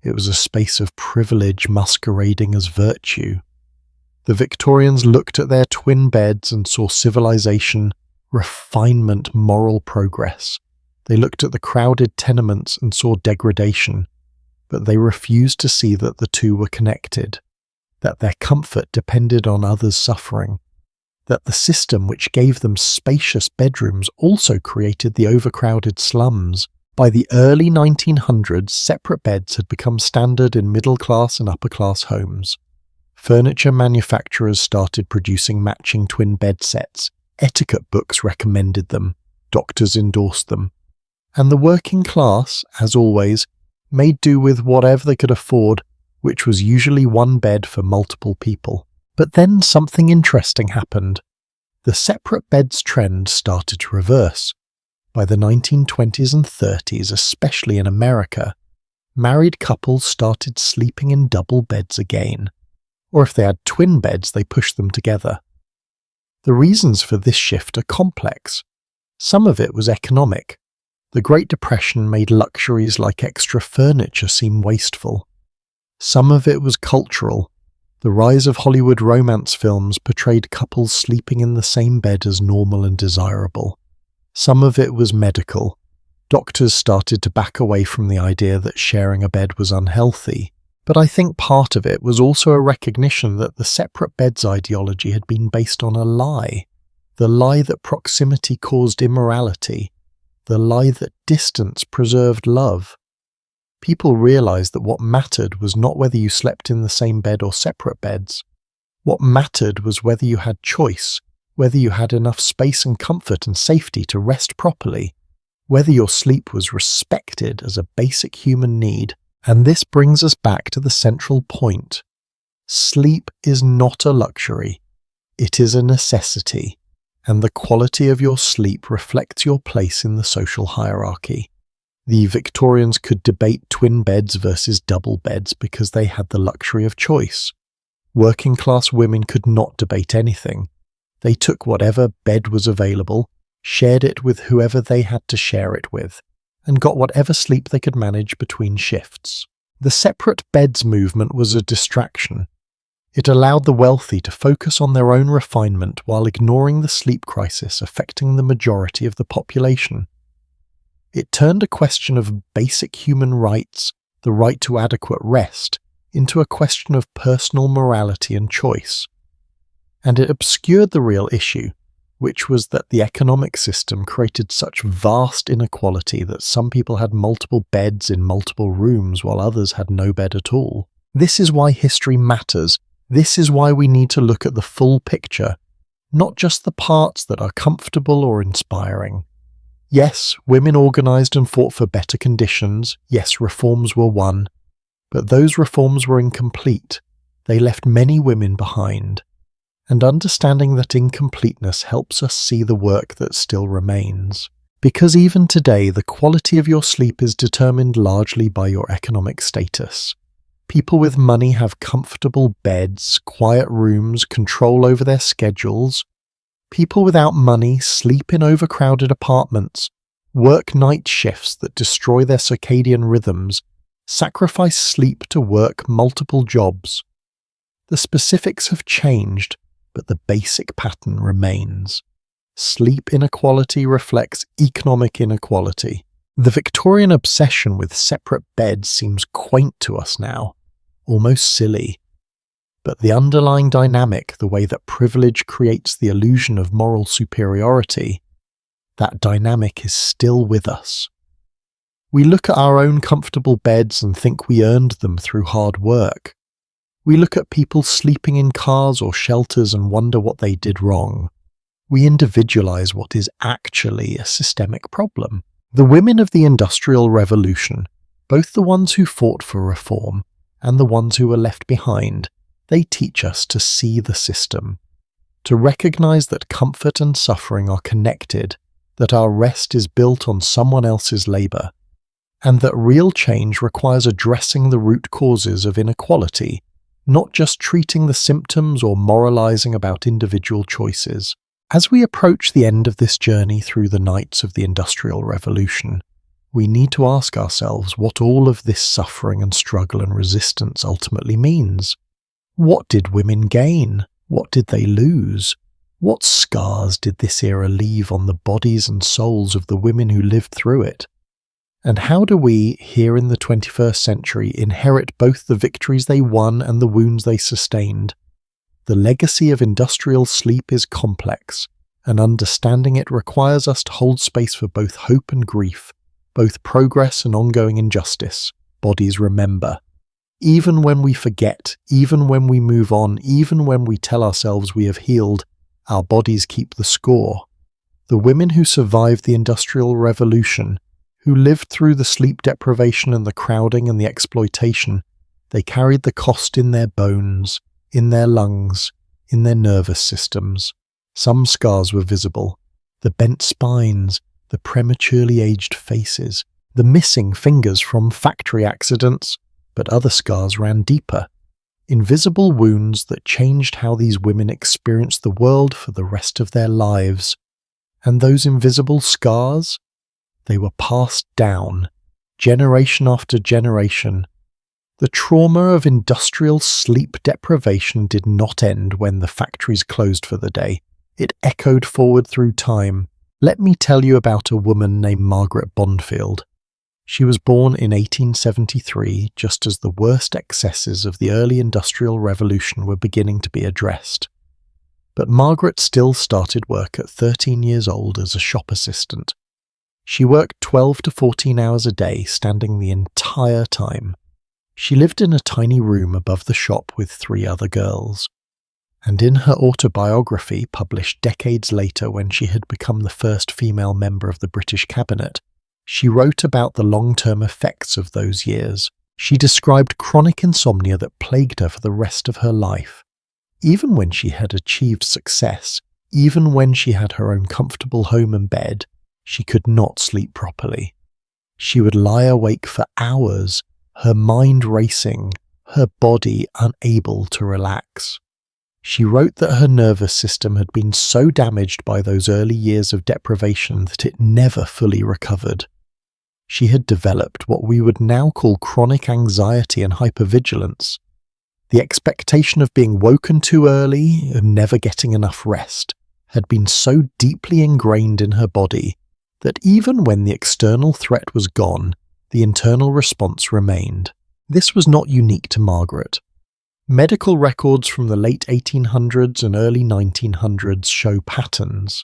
It was a space of privilege masquerading as virtue. The Victorians looked at their twin beds and saw civilization, refinement, moral progress. They looked at the crowded tenements and saw degradation, but they refused to see that the two were connected, that their comfort depended on others' suffering, that the system which gave them spacious bedrooms also created the overcrowded slums. By the early 1900s, separate beds had become standard in middle-class and upper-class homes. Furniture manufacturers started producing matching twin bed sets. Etiquette books recommended them. Doctors endorsed them. And the working class, as always, made do with whatever they could afford, which was usually one bed for multiple people. But then something interesting happened. The separate beds trend started to reverse. By the 1920s and 30s, especially in America, married couples started sleeping in double beds again, or if they had twin beds, they pushed them together. The reasons for this shift are complex. Some of it was economic. The Great Depression made luxuries like extra furniture seem wasteful. Some of it was cultural. The rise of Hollywood romance films portrayed couples sleeping in the same bed as normal and desirable. Some of it was medical. Doctors started to back away from the idea that sharing a bed was unhealthy, but I think part of it was also a recognition that the separate beds ideology had been based on a lie. The lie that proximity caused immorality. The lie that distance preserved love. People realized that what mattered was not whether you slept in the same bed or separate beds. What mattered was whether you had choice, whether you had enough space and comfort and safety to rest properly, whether your sleep was respected as a basic human need. And this brings us back to the central point. Sleep is not a luxury. It is a necessity, and the quality of your sleep reflects your place in the social hierarchy. The Victorians could debate twin beds versus double beds because they had the luxury of choice. Working class women could not debate anything. They took whatever bed was available, shared it with whoever they had to share it with, and got whatever sleep they could manage between shifts. The separate beds movement was a distraction. It allowed the wealthy to focus on their own refinement while ignoring the sleep crisis affecting the majority of the population. It turned a question of basic human rights, the right to adequate rest, into a question of personal morality and choice. And it obscured the real issue, which was that the economic system created such vast inequality that some people had multiple beds in multiple rooms while others had no bed at all. This is why history matters. This is why we need to look at the full picture, not just the parts that are comfortable or inspiring. Yes, women organised and fought for better conditions. Yes, reforms were won. But those reforms were incomplete. They left many women behind. And understanding that incompleteness helps us see the work that still remains. Because even today, the quality of your sleep is determined largely by your economic status. People with money have comfortable beds, quiet rooms, control over their schedules. People without money sleep in overcrowded apartments, work night shifts that destroy their circadian rhythms, sacrifice sleep to work multiple jobs. The specifics have changed, but the basic pattern remains. Sleep inequality reflects economic inequality. The Victorian obsession with separate beds seems quaint to us now, almost silly. But the underlying dynamic, the way that privilege creates the illusion of moral superiority, that dynamic is still with us. We look at our own comfortable beds and think we earned them through hard work. We look at people sleeping in cars or shelters and wonder what they did wrong. We individualize what is actually a systemic problem. The women of the Industrial Revolution, both the ones who fought for reform and the ones who were left behind, they teach us to see the system, to recognize that comfort and suffering are connected, that our rest is built on someone else's labor, and that real change requires addressing the root causes of inequality, not just treating the symptoms or moralizing about individual choices. As we approach the end of this journey through the nights of the Industrial Revolution, we need to ask ourselves what all of this suffering and struggle and resistance ultimately means. What did women gain? What did they lose? What scars did this era leave on the bodies and souls of the women who lived through it? And how do we, here in the 21st century, inherit both the victories they won and the wounds they sustained? The legacy of industrial sleep is complex, and understanding it requires us to hold space for both hope and grief, both progress and ongoing injustice. Bodies remember. Even when we forget, even when we move on, even when we tell ourselves we have healed, our bodies keep the score. The women who survived the Industrial Revolution, who lived through the sleep deprivation and the crowding and the exploitation, they carried the cost in their bones, in their lungs, in their nervous systems. Some scars were visible: the bent spines, the prematurely aged faces, the missing fingers from factory accidents, but other scars ran deeper. Invisible wounds that changed how these women experienced the world for the rest of their lives. And those invisible scars? They were passed down, generation after generation. The trauma of industrial sleep deprivation did not end when the factories closed for the day. It echoed forward through time. Let me tell you about a woman named Margaret Bondfield. She was born in 1873, just as the worst excesses of the early Industrial Revolution were beginning to be addressed. But Margaret still started work at 13 years old as a shop assistant. She worked 12 to 14 hours a day, standing the entire time. She lived in a tiny room above the shop with 3 other girls. And in her autobiography, published decades later when she had become the first female member of the British cabinet, she wrote about the long-term effects of those years. She described chronic insomnia that plagued her for the rest of her life. Even when she had achieved success, even when she had her own comfortable home and bed, she could not sleep properly. She would lie awake for hours, her mind racing, her body unable to relax. She wrote that her nervous system had been so damaged by those early years of deprivation that it never fully recovered. She had developed what we would now call chronic anxiety and hypervigilance. The expectation of being woken too early and never getting enough rest had been so deeply ingrained in her body that even when the external threat was gone, the internal response remained. This was not unique to Margaret. Medical records from the late 1800s and early 1900s show patterns.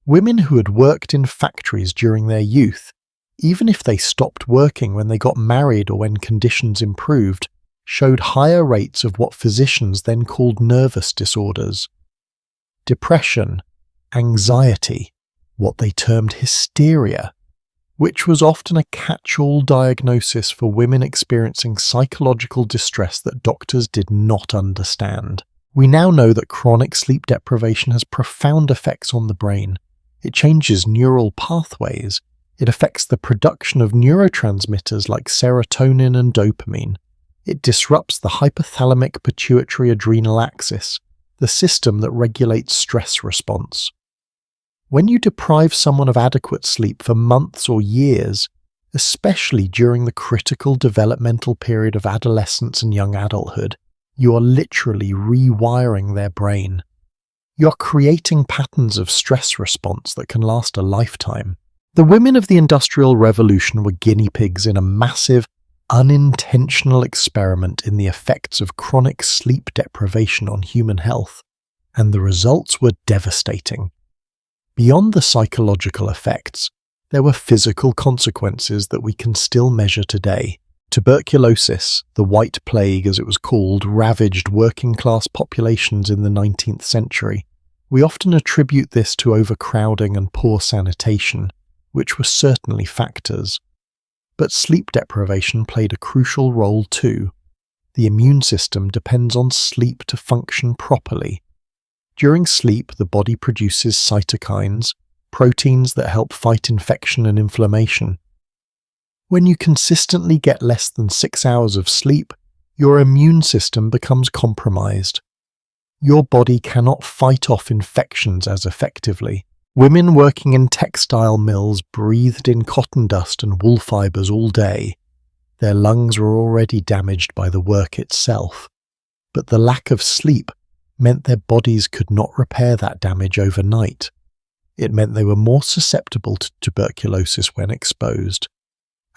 Women who had worked in factories during their youth, even if they stopped working when they got married or when conditions improved, showed higher rates of what physicians then called nervous disorders. Depression, anxiety, what they termed hysteria, which was often a catch-all diagnosis for women experiencing psychological distress that doctors did not understand. We now know that chronic sleep deprivation has profound effects on the brain. It changes neural pathways. It affects the production of neurotransmitters like serotonin and dopamine. It disrupts the hypothalamic pituitary adrenal axis, the system that regulates stress response. When you deprive someone of adequate sleep for months or years, especially during the critical developmental period of adolescence and young adulthood, you are literally rewiring their brain. You're creating patterns of stress response that can last a lifetime. The women of the Industrial Revolution were guinea pigs in a massive, unintentional experiment in the effects of chronic sleep deprivation on human health, and the results were devastating. Beyond the psychological effects, there were physical consequences that we can still measure today. Tuberculosis, the White Plague as it was called, ravaged working-class populations in the 19th century. We often attribute this to overcrowding and poor sanitation, which were certainly factors. But sleep deprivation played a crucial role too. The immune system depends on sleep to function properly. During sleep, the body produces cytokines, proteins that help fight infection and inflammation. When you consistently get less than 6 hours of sleep, your immune system becomes compromised. Your body cannot fight off infections as effectively. Women working in textile mills breathed in cotton dust and wool fibers all day. Their lungs were already damaged by the work itself, but the lack of sleep meant their bodies could not repair that damage overnight. It meant they were more susceptible to tuberculosis when exposed.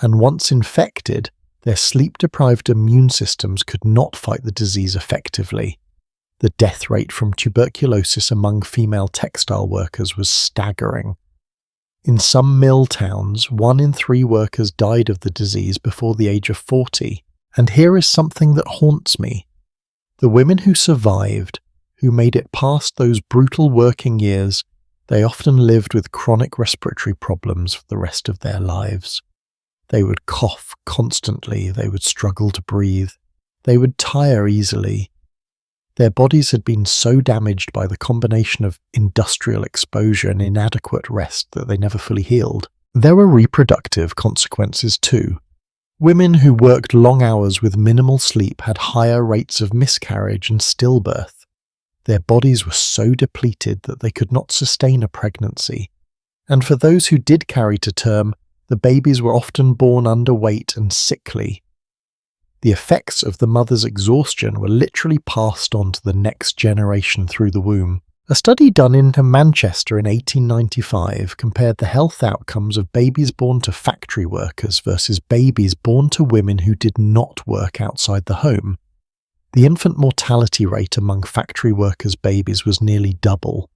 And once infected, their sleep-deprived immune systems could not fight the disease effectively. The death rate from tuberculosis among female textile workers was staggering. In some mill towns, 1 in 3 workers died of the disease before the age of 40. And here is something that haunts me. The women who survived, who made it past those brutal working years, they often lived with chronic respiratory problems for the rest of their lives. They would cough constantly, they would struggle to breathe, they would tire easily. Their bodies had been so damaged by the combination of industrial exposure and inadequate rest that they never fully healed. There were reproductive consequences too. Women who worked long hours with minimal sleep had higher rates of miscarriage and stillbirth. Their bodies were so depleted that they could not sustain a pregnancy. And for those who did carry to term, the babies were often born underweight and sickly. The effects of the mother's exhaustion were literally passed on to the next generation through the womb. A study done in Manchester in 1895 compared the health outcomes of babies born to factory workers versus babies born to women who did not work outside the home. The infant mortality rate among factory workers' babies was nearly double,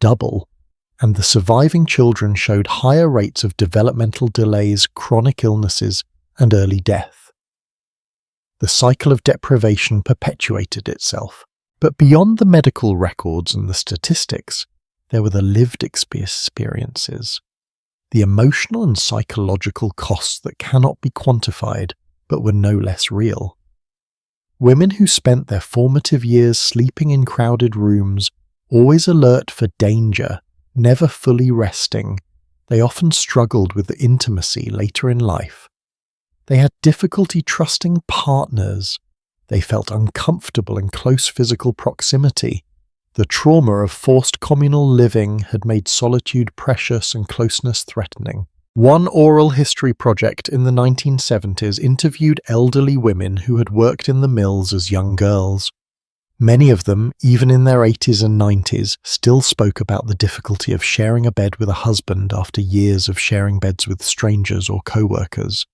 and the surviving children showed higher rates of developmental delays, chronic illnesses, and early death. The cycle of deprivation perpetuated itself. But beyond the medical records and the statistics, there were the lived experiences, the emotional and psychological costs that cannot be quantified, but were no less real. Women who spent their formative years sleeping in crowded rooms, always alert for danger, never fully resting, they often struggled with the intimacy later in life. They had difficulty trusting partners. They felt uncomfortable in close physical proximity. The trauma of forced communal living had made solitude precious and closeness threatening. One oral history project in the 1970s interviewed elderly women who had worked in the mills as young girls. Many of them, even in their 80s and 90s, still spoke about the difficulty of sharing a bed with a husband after years of sharing beds with strangers or co-workers.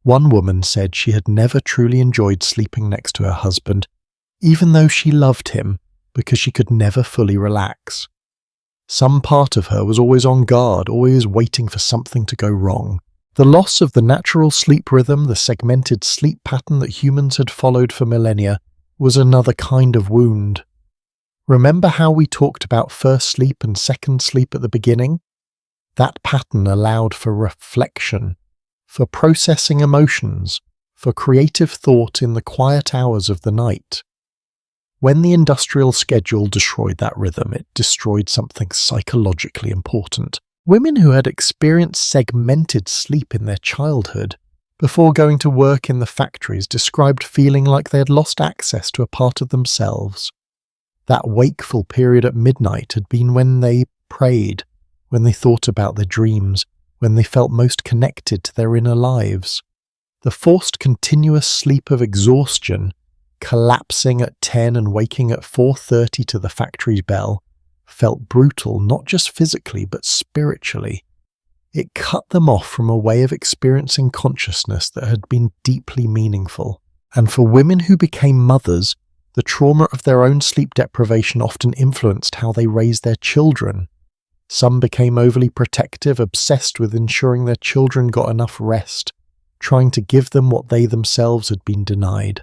One woman said she had never truly enjoyed sleeping next to her husband even though she loved him, because she could never fully relax. Some part of her was always on guard, always waiting for something to go wrong. The loss of the natural sleep rhythm, the segmented sleep pattern that humans had followed for millennia, was another kind of wound. Remember how we talked about first sleep and second sleep at the beginning? That pattern allowed for reflection, for processing emotions, for creative thought in the quiet hours of the night. When the industrial schedule destroyed that rhythm, it destroyed something psychologically important. Women who had experienced segmented sleep in their childhood before going to work in the factories described feeling like they had lost access to a part of themselves. That wakeful period at midnight had been when they prayed, when they thought about their dreams, when they felt most connected to their inner lives. The forced continuous sleep of exhaustion, collapsing at 10 and waking at 4:30 to the factory bell, felt brutal not just physically but spiritually. It cut them off from a way of experiencing consciousness that had been deeply meaningful. And for women who became mothers, the trauma of their own sleep deprivation often influenced how they raised their children. Some became overly protective, obsessed with ensuring their children got enough rest, trying to give them what they themselves had been denied.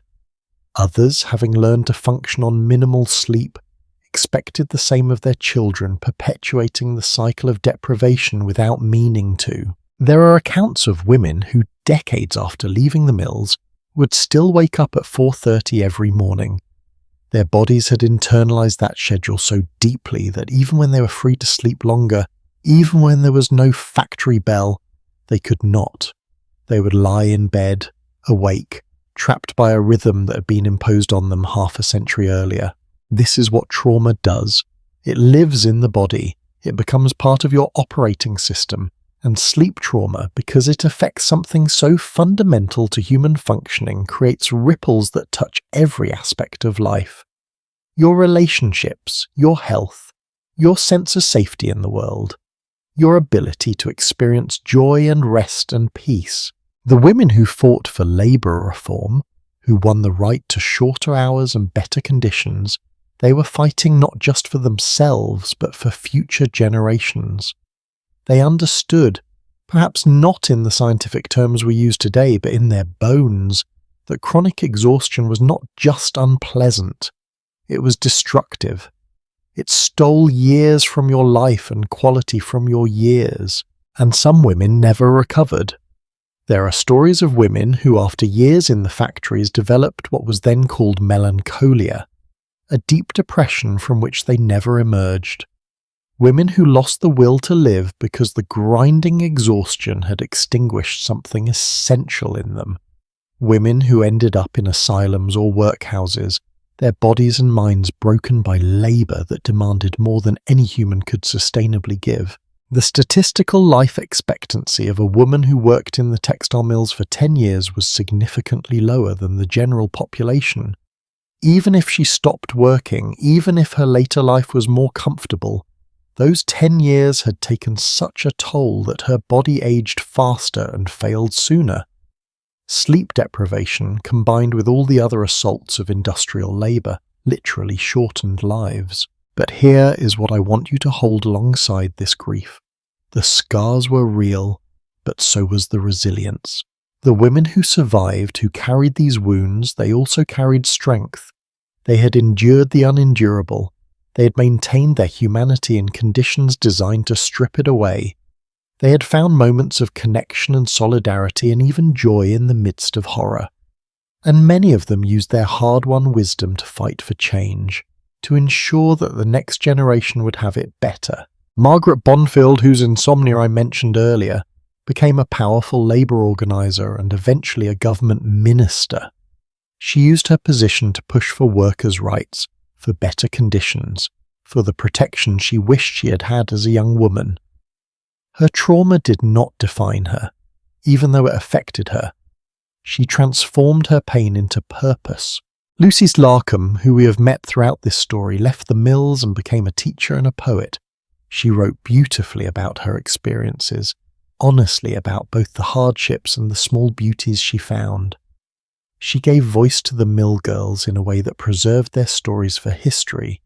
Others, having learned to function on minimal sleep, expected the same of their children, perpetuating the cycle of deprivation without meaning to. There are accounts of women who, decades after leaving the mills, would still wake up at 4:30 every morning. Their bodies had internalized that schedule so deeply that even when they were free to sleep longer, even when there was no factory bell, they could not. They would lie in bed, awake, trapped by a rhythm that had been imposed on them half a century earlier. This is what trauma does. It lives in the body. It becomes part of your operating system. And sleep trauma, because it affects something so fundamental to human functioning, creates ripples that touch every aspect of life. Your relationships, your health, your sense of safety in the world, your ability to experience joy and rest and peace. The women who fought for labour reform, who won the right to shorter hours and better conditions, they were fighting not just for themselves, but for future generations. They understood, perhaps not in the scientific terms we use today, but in their bones, that chronic exhaustion was not just unpleasant, it was destructive. It stole years from your life and quality from your years, and some women never recovered. There are stories of women who, after years in the factories, developed what was then called melancholia, a deep depression from which they never emerged. Women who lost the will to live because the grinding exhaustion had extinguished something essential in them. Women who ended up in asylums or workhouses, their bodies and minds broken by labour that demanded more than any human could sustainably give. The statistical life expectancy of a woman who worked in the textile mills for 10 years was significantly lower than the general population. Even if she stopped working, even if her later life was more comfortable, those 10 years had taken such a toll that her body aged faster and failed sooner. Sleep deprivation, combined with all the other assaults of industrial labour, literally shortened lives. But here is what I want you to hold alongside this grief. The scars were real, but so was the resilience. The women who survived, who carried these wounds, they also carried strength. They had endured the unendurable. They had maintained their humanity in conditions designed to strip it away. They had found moments of connection and solidarity and even joy in the midst of horror. And many of them used their hard-won wisdom to fight for change, to ensure that the next generation would have it better. Margaret Bonfield, whose insomnia I mentioned earlier, became a powerful labour organiser and eventually a government minister. She used her position to push for workers' rights, for better conditions, for the protection she wished she had had as a young woman. Her trauma did not define her, even though it affected her. She transformed her pain into purpose. Lucy Larcombe, who we have met throughout this story, left the mills and became a teacher and a poet. She wrote beautifully about her experiences, honestly about both the hardships and the small beauties she found. She gave voice to the mill girls in a way that preserved their stories for history.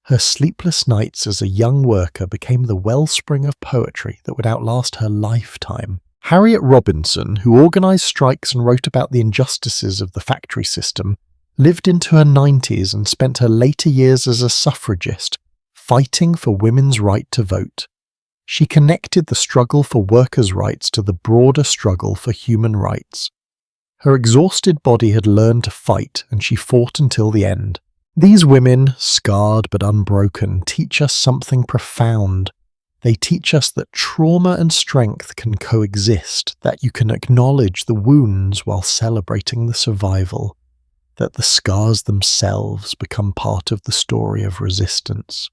Her sleepless nights as a young worker became the wellspring of poetry that would outlast her lifetime. Harriet Robinson, who organised strikes and wrote about the injustices of the factory system, lived into her 90s and spent her later years as a suffragist, fighting for women's right to vote. She connected the struggle for workers' rights to the broader struggle for human rights. Her exhausted body had learned to fight, and she fought until the end. These women, scarred but unbroken, teach us something profound. They teach us that trauma and strength can coexist, that you can acknowledge the wounds while celebrating the survival, that the scars themselves become part of the story of resistance.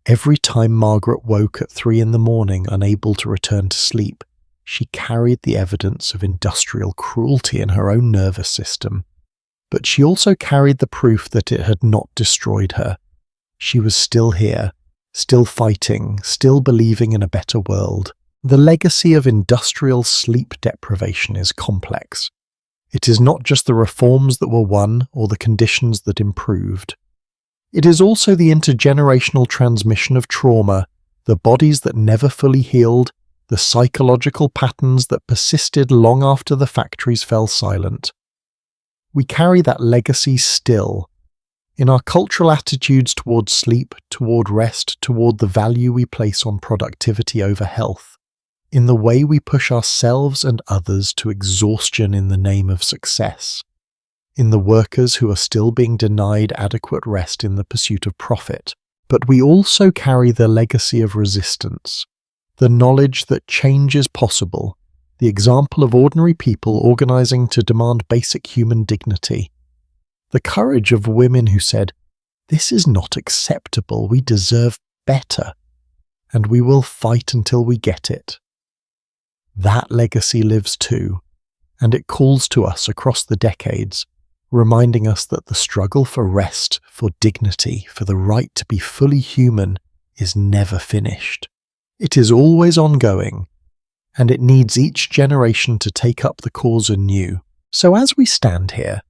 Every time Margaret woke at 3 a.m, unable to return to sleep, she carried the evidence of industrial cruelty in her own nervous system. But she also carried the proof that it had not destroyed her. She was still here, still fighting, still believing in a better world. The legacy of industrial sleep deprivation is complex. It is not just the reforms that were won or the conditions that improved. It is also the intergenerational transmission of trauma, the bodies that never fully healed, the psychological patterns that persisted long after the factories fell silent. We carry that legacy still, in our cultural attitudes toward sleep, toward rest, toward the value we place on productivity over health, in the way we push ourselves and others to exhaustion in the name of success, in the workers who are still being denied adequate rest in the pursuit of profit. But we also carry the legacy of resistance, the knowledge that change is possible, the example of ordinary people organizing to demand basic human dignity, the courage of women who said, "This is not acceptable, we deserve better, and we will fight until we get it." That legacy lives too, and it calls to us across the decades, reminding us that the struggle for rest, for dignity, for the right to be fully human is never finished. It is always ongoing, and it needs each generation to take up the cause anew. So as we stand here,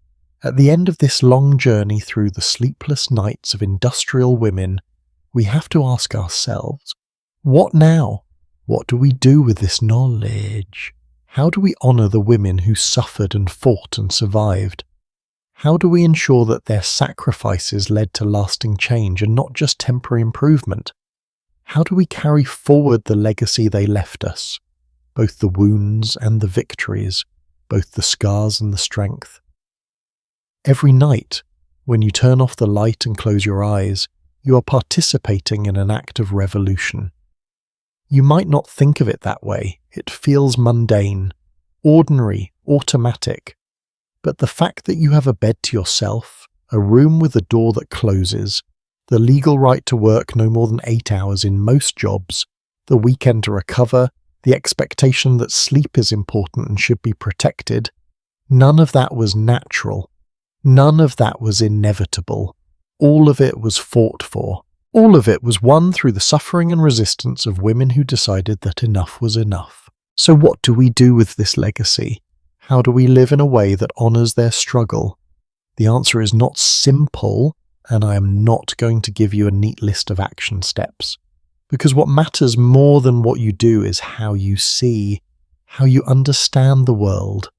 at the end of this long journey through the sleepless nights of industrial women, we have to ask ourselves, what now? What do we do with this knowledge? How do we honour the women who suffered and fought and survived? How do we ensure that their sacrifices led to lasting change and not just temporary improvement? How do we carry forward the legacy they left us, both the wounds and the victories, both the scars and the strength? Every night, when you turn off the light and close your eyes, you are participating in an act of revolution. You might not think of it that way. It feels mundane, ordinary, automatic. But the fact that you have a bed to yourself, a room with a door that closes, the legal right to work no more than 8 hours in most jobs, the weekend to recover, the expectation that sleep is important and should be protected, none of that was natural. None of that was inevitable. All of it was fought for. All of it was won through the suffering and resistance of women who decided that enough was enough. So what do we do with this legacy? How do we live in a way that honours their struggle? The answer is not simple, and I am not going to give you a neat list of action steps. Because what matters more than what you do is how you see, how you understand the world,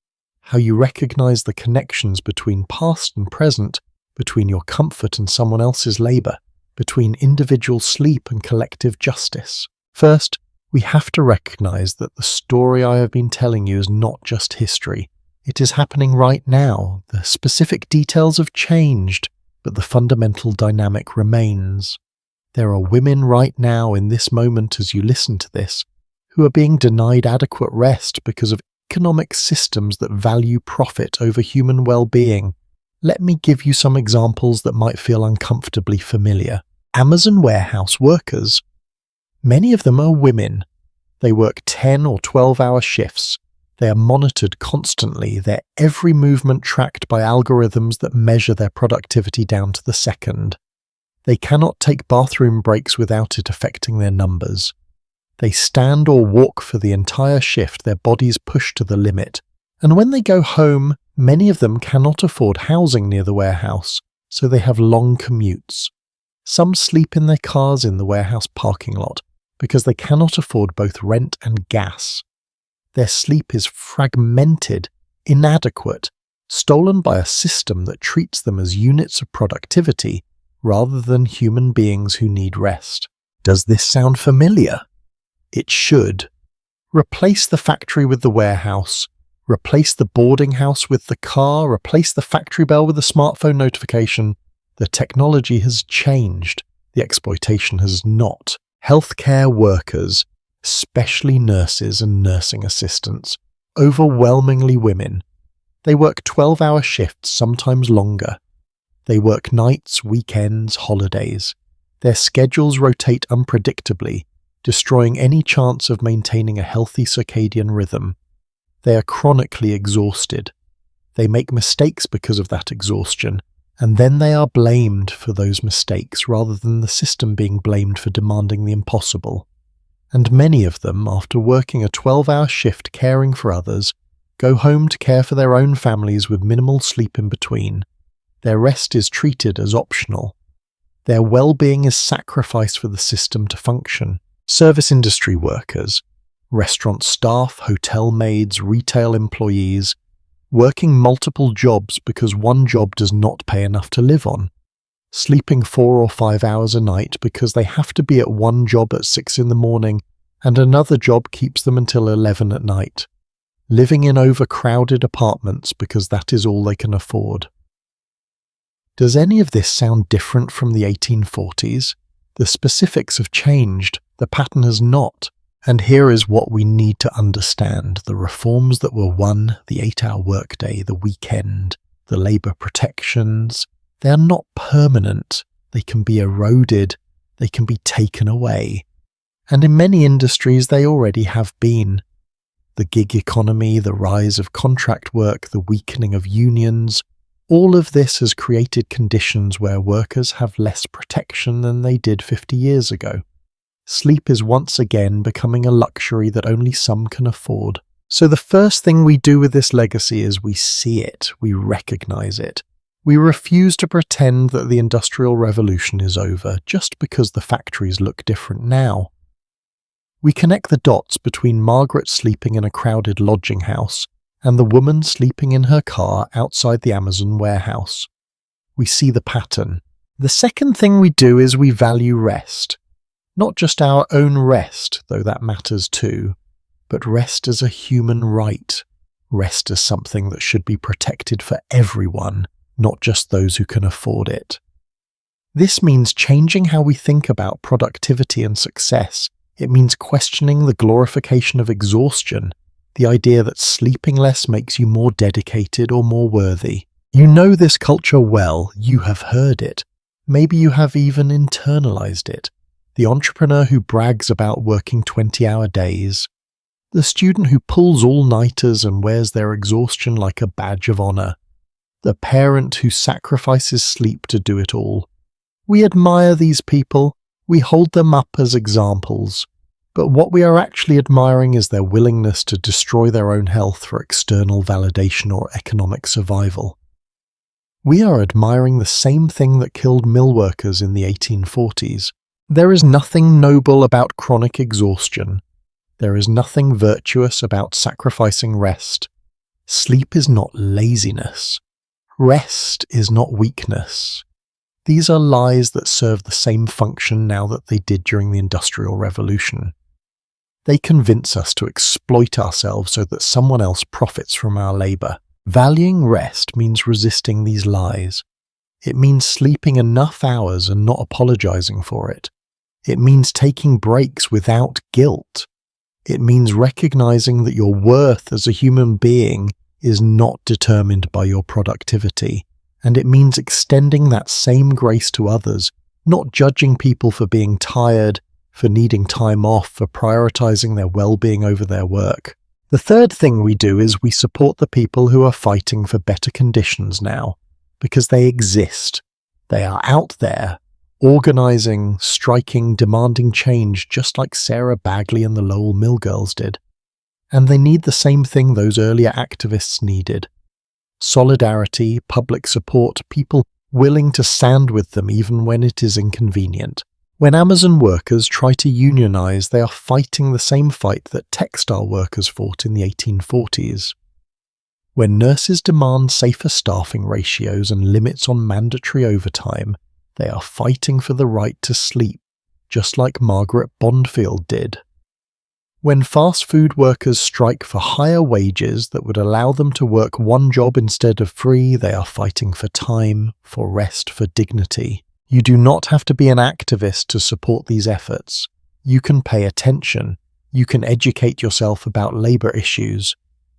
how you recognise the connections between past and present, between your comfort and someone else's labour, between individual sleep and collective justice. First, we have to recognise that the story I have been telling you is not just history. It is happening right now. The specific details have changed, but the fundamental dynamic remains. There are women right now in this moment as you listen to this who are being denied adequate rest because of economic systems that value profit over human well-being. Let me give you some examples that might feel uncomfortably familiar. Amazon warehouse workers. Many of them are women. They work 10 or 12-hour shifts. They are monitored constantly, their every movement tracked by algorithms that measure their productivity down to the second. They cannot take bathroom breaks without it affecting their numbers. They stand or walk for the entire shift, their bodies pushed to the limit, And when they go home, many of them cannot afford housing near the warehouse, so they have long commutes. Some sleep in their cars in the warehouse parking lot because they cannot afford both rent and gas. Their sleep is fragmented, inadequate, stolen by a system that treats them as units of productivity rather than human beings who need rest. Does this sound familiar? It should. Replace the factory with the warehouse. Replace the boarding house with the car. Replace the factory bell with a smartphone notification. The technology has changed. The exploitation has not. Healthcare workers, especially nurses and nursing assistants, overwhelmingly women. They work 12-hour shifts, sometimes longer. They work nights, weekends, holidays. Their schedules rotate unpredictably, destroying any chance of maintaining a healthy circadian rhythm. They are chronically exhausted. They make mistakes because of that exhaustion, and then they are blamed for those mistakes rather than the system being blamed for demanding the impossible. And many of them, after working a 12-hour shift caring for others, go home to care for their own families with minimal sleep in between. Their rest is treated as optional. Their well-being is sacrificed for the system to function. Service industry workers, restaurant staff, hotel maids, retail employees, working multiple jobs because one job does not pay enough to live on, sleeping 4 or 5 hours a night because they have to be at one job at 6 in the morning and another job keeps them until 11 at night, living in overcrowded apartments because that is all they can afford. Does any of this sound different from the 1840s? The specifics have changed, the pattern has not. And here is what we need to understand. The reforms that were won, the 8-hour workday, the weekend, the labour protections, they are not permanent. They can be eroded. They can be taken away. And in many industries they already have been. The gig economy, the rise of contract work, the weakening of unions, all of this has created conditions where workers have less protection than they did 50 years ago. Sleep is once again becoming a luxury that only some can afford. So the first thing we do with this legacy is we see it, we recognize it. We refuse to pretend that the Industrial Revolution is over just because the factories look different now. We connect the dots between Margaret sleeping in a crowded lodging house and the woman sleeping in her car outside the Amazon warehouse. We see the pattern. The second thing we do is we value rest. Not just our own rest, though that matters too, but rest as a human right. Rest as something that should be protected for everyone, not just those who can afford it. This means changing how we think about productivity and success. It means questioning the glorification of exhaustion, the idea that sleeping less makes you more dedicated or more worthy. You know this culture well, you have heard it. Maybe you have even internalized it. The entrepreneur who brags about working 20-hour days, the student who pulls all-nighters and wears their exhaustion like a badge of honor, the parent who sacrifices sleep to do it all. We admire these people, we hold them up as examples, but what we are actually admiring is their willingness to destroy their own health for external validation or economic survival. We are admiring the same thing that killed mill workers in the 1840s. There is nothing noble about chronic exhaustion. There is nothing virtuous about sacrificing rest. Sleep is not laziness. Rest is not weakness. These are lies that serve the same function now that they did during the Industrial Revolution. They convince us to exploit ourselves so that someone else profits from our labour. Valuing rest means resisting these lies. It means sleeping enough hours and not apologising for it. It means taking breaks without guilt. It means recognizing that your worth as a human being is not determined by your productivity. And it means extending that same grace to others, not judging people for being tired, for needing time off, for prioritizing their well-being over their work. The third thing we do is we support the people who are fighting for better conditions now, because they exist. They are out there, organizing, striking, demanding change, just like Sarah Bagley and the Lowell Mill Girls did. And they need the same thing those earlier activists needed: solidarity, public support, people willing to stand with them even when it is inconvenient. When Amazon workers try to unionize, they are fighting the same fight that textile workers fought in the 1840s. When nurses demand safer staffing ratios and limits on mandatory overtime, they are fighting for the right to sleep, just like Margaret Bondfield did. When fast food workers strike for higher wages that would allow them to work one job instead of 3, they are fighting for time, for rest, for dignity. You do not have to be an activist to support these efforts. You can pay attention. You can educate yourself about labour issues.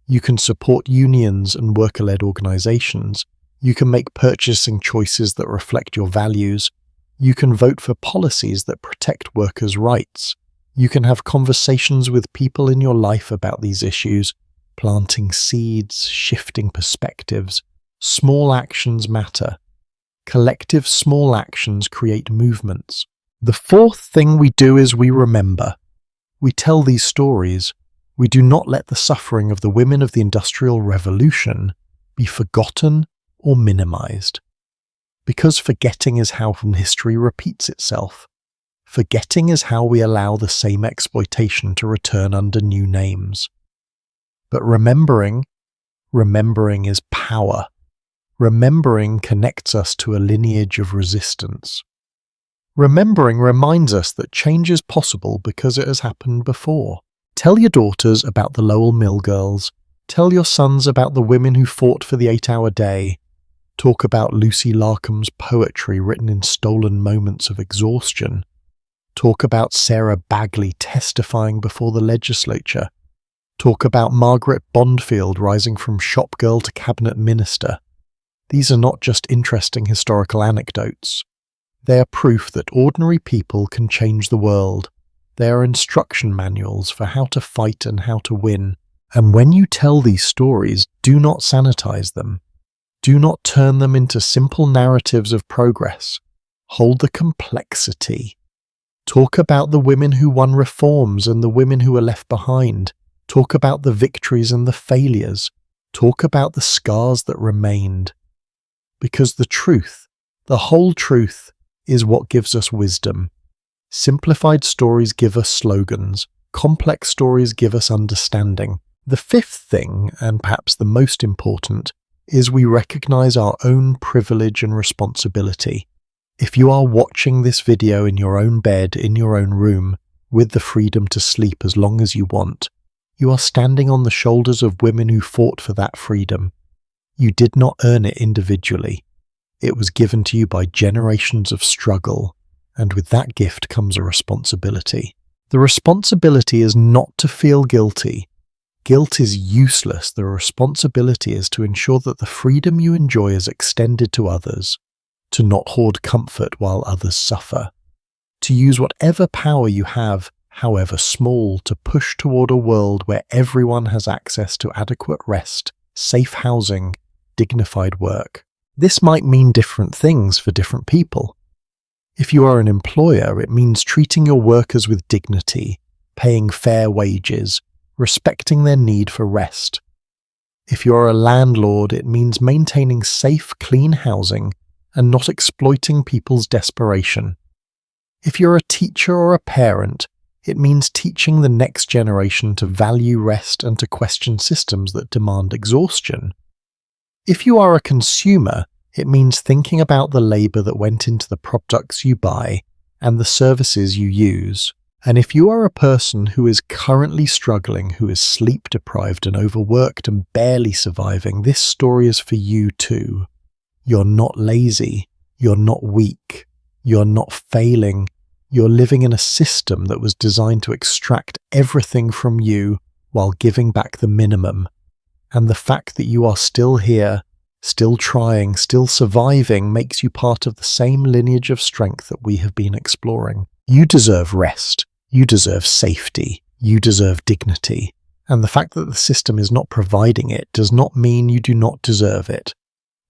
You can support unions and worker-led organisations. You can make purchasing choices that reflect your values. You can vote for policies that protect workers' rights. You can have conversations with people in your life about these issues, planting seeds, shifting perspectives. Small actions matter. Collective small actions create movements. The fourth thing we do is we remember. We tell these stories. We do not let the suffering of the women of the Industrial Revolution be forgotten or minimized. Because forgetting is how history repeats itself. Forgetting is how we allow the same exploitation to return under new names. But remembering is power. Remembering connects us to a lineage of resistance. Remembering reminds us that change is possible because it has happened before. Tell your daughters about the Lowell Mill girls. Tell your sons about the women who fought for the 8-hour day. Talk about Lucy Larcom's poetry written in stolen moments of exhaustion. Talk about Sarah Bagley testifying before the legislature. Talk about Margaret Bondfield rising from shop girl to cabinet minister. These are not just interesting historical anecdotes. They are proof that ordinary people can change the world. They are instruction manuals for how to fight and how to win. And when you tell these stories, do not sanitize them. Do not turn them into simple narratives of progress. Hold the complexity. Talk about the women who won reforms and the women who were left behind. Talk about the victories and the failures. Talk about the scars that remained. Because the truth, the whole truth, is what gives us wisdom. Simplified stories give us slogans. Complex stories give us understanding. The fifth thing, and perhaps the most important, is we recognize our own privilege and responsibility. If you are watching this video in your own bed, in your own room, with the freedom to sleep as long as you want, you are standing on the shoulders of women who fought for that freedom. You did not earn it individually. It was given to you by generations of struggle, and with that gift comes a responsibility. The responsibility is not to feel guilty. Guilt is useless. The responsibility is to ensure that the freedom you enjoy is extended to others, to not hoard comfort while others suffer, to use whatever power you have, however small, to push toward a world where everyone has access to adequate rest, safe housing, dignified work. This might mean different things for different people. If you are an employer, it means treating your workers with dignity, paying fair wages, respecting their need for rest. If you're a landlord, it means maintaining safe, clean housing and not exploiting people's desperation. If you're a teacher or a parent, it means teaching the next generation to value rest and to question systems that demand exhaustion. If you are a consumer, it means thinking about the labour that went into the products you buy and the services you use. And if you are a person who is currently struggling, who is sleep-deprived and overworked and barely surviving, this story is for you too. You're not lazy. You're not weak. You're not failing. You're living in a system that was designed to extract everything from you while giving back the minimum. And the fact that you are still here, still trying, still surviving makes you part of the same lineage of strength that we have been exploring. You deserve rest. You deserve safety. You deserve dignity. And the fact that the system is not providing it does not mean you do not deserve it.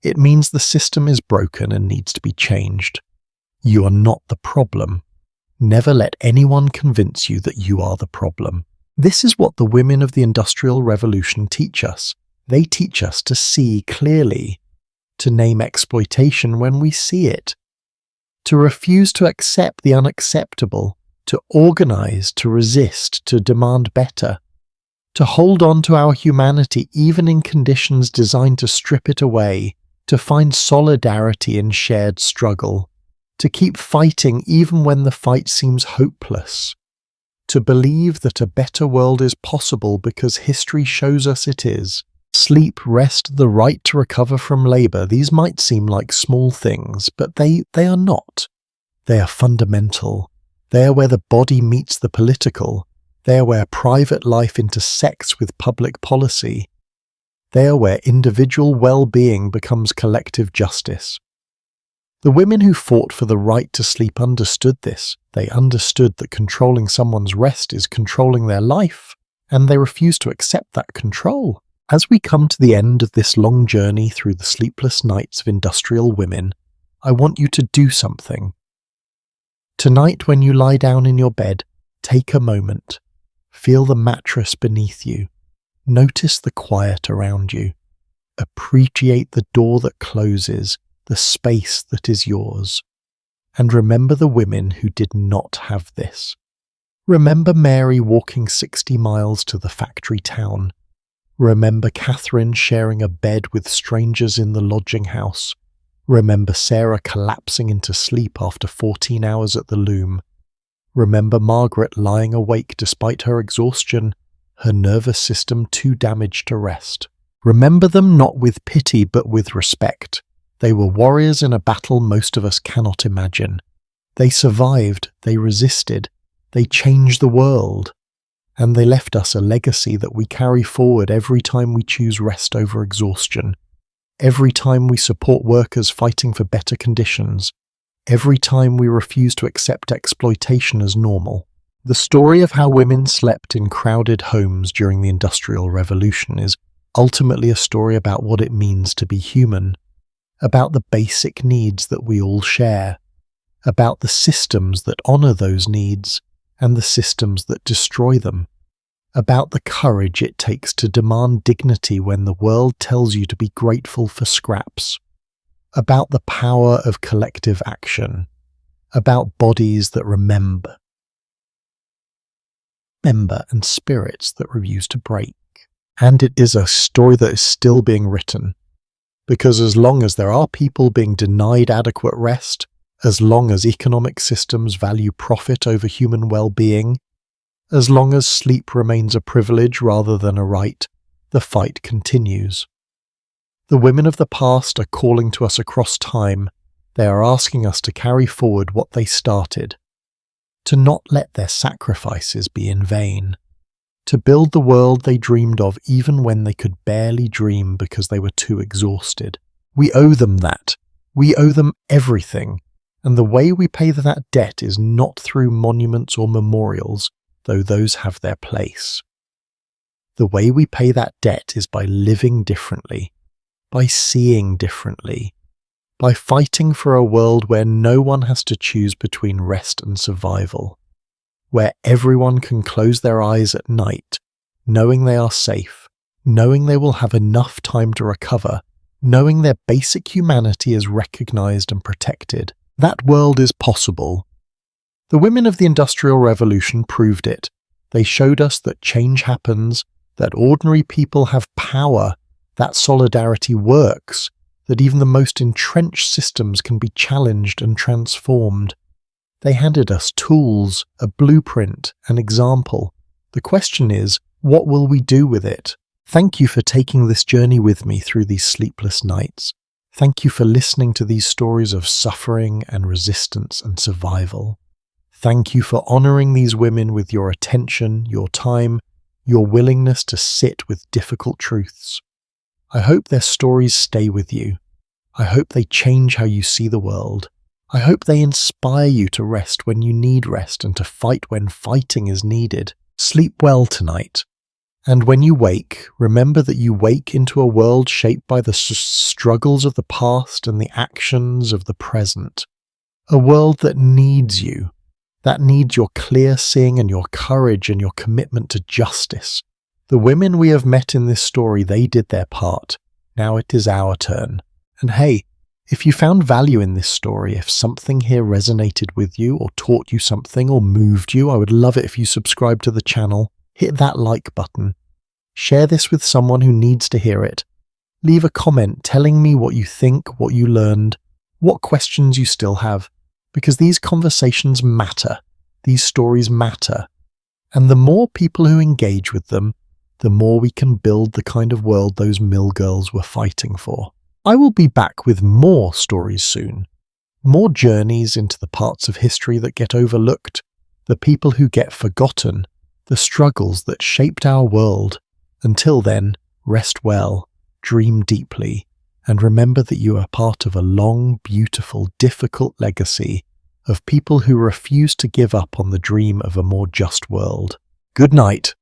It means the system is broken and needs to be changed. You are not the problem. Never let anyone convince you that you are the problem. This is what the women of the Industrial Revolution teach us. They teach us to see clearly, to name exploitation when we see it, to refuse to accept the unacceptable, to organize, to resist, to demand better, to hold on to our humanity even in conditions designed to strip it away, to find solidarity in shared struggle, to keep fighting even when the fight seems hopeless, to believe that a better world is possible because history shows us it is. Sleep, rest, the right to recover from labor, these might seem like small things, but they are not. They are fundamental. They are where the body meets the political. They are where private life intersects with public policy. They are where individual well-being becomes collective justice. The women who fought for the right to sleep understood this. They understood that controlling someone's rest is controlling their life, and they refused to accept that control. As we come to the end of this long journey through the sleepless nights of industrial women, I want you to do something. Tonight, when you lie down in your bed, take a moment. Feel the mattress beneath you. Notice the quiet around you. Appreciate the door that closes, the space that is yours. And remember the women who did not have this. Remember Mary walking 60 miles to the factory town. Remember Catherine sharing a bed with strangers in the lodging house. Remember Sarah collapsing into sleep after 14 hours at the loom. Remember Margaret lying awake despite her exhaustion, her nervous system too damaged to rest. Remember them not with pity but with respect. They were warriors in a battle most of us cannot imagine. They survived, they resisted, they changed the world. And they left us a legacy that we carry forward every time we choose rest over exhaustion, every time we support workers fighting for better conditions, every time we refuse to accept exploitation as normal. The story of how women slept in crowded homes during the Industrial Revolution is ultimately a story about what it means to be human, about the basic needs that we all share, about the systems that honor those needs, and the systems that destroy them, about the courage it takes to demand dignity when the world tells you to be grateful for scraps, about the power of collective action, about bodies that remember and spirits that refuse to break. And it is a story that is still being written, because as long as there are people being denied adequate rest, as long as economic systems value profit over human well-being, as long as sleep remains a privilege rather than a right, the fight continues. The women of the past are calling to us across time. They are asking us to carry forward what they started, to not let their sacrifices be in vain, to build the world they dreamed of even when they could barely dream because they were too exhausted. We owe them that. We owe them everything. And the way we pay that debt is not through monuments or memorials, though those have their place. The way we pay that debt is by living differently, by seeing differently, by fighting for a world where no one has to choose between rest and survival, where everyone can close their eyes at night, knowing they are safe, knowing they will have enough time to recover, knowing their basic humanity is recognized and protected. That world is possible. The women of the Industrial Revolution proved it. They showed us that change happens, that ordinary people have power, that solidarity works, that even the most entrenched systems can be challenged and transformed. They handed us tools, a blueprint, an example. The question is, what will we do with it? Thank you for taking this journey with me through these sleepless nights. Thank you for listening to these stories of suffering and resistance and survival. Thank you for honoring these women with your attention, your time, your willingness to sit with difficult truths. I hope their stories stay with you. I hope they change how you see the world. I hope they inspire you to rest when you need rest and to fight when fighting is needed. Sleep well tonight. And when you wake, remember that you wake into a world shaped by the struggles of the past and the actions of the present. A world that needs you. That needs your clear seeing and your courage and your commitment to justice. The women we have met in this story, they did their part. Now it is our turn. And hey, if you found value in this story, if something here resonated with you or taught you something or moved you, I would love it if you subscribe to the channel, hit that like button. Share this with someone who needs to hear it. Leave a comment telling me what you think, what you learned, what questions you still have, because these conversations matter. These stories matter. And the more people who engage with them, the more we can build the kind of world those mill girls were fighting for. I will be back with more stories soon. More journeys into the parts of history that get overlooked, the people who get forgotten, the struggles that shaped our world. Until then, rest well, dream deeply, and remember that you are part of a long, beautiful, difficult legacy of people who refuse to give up on the dream of a more just world. Good night.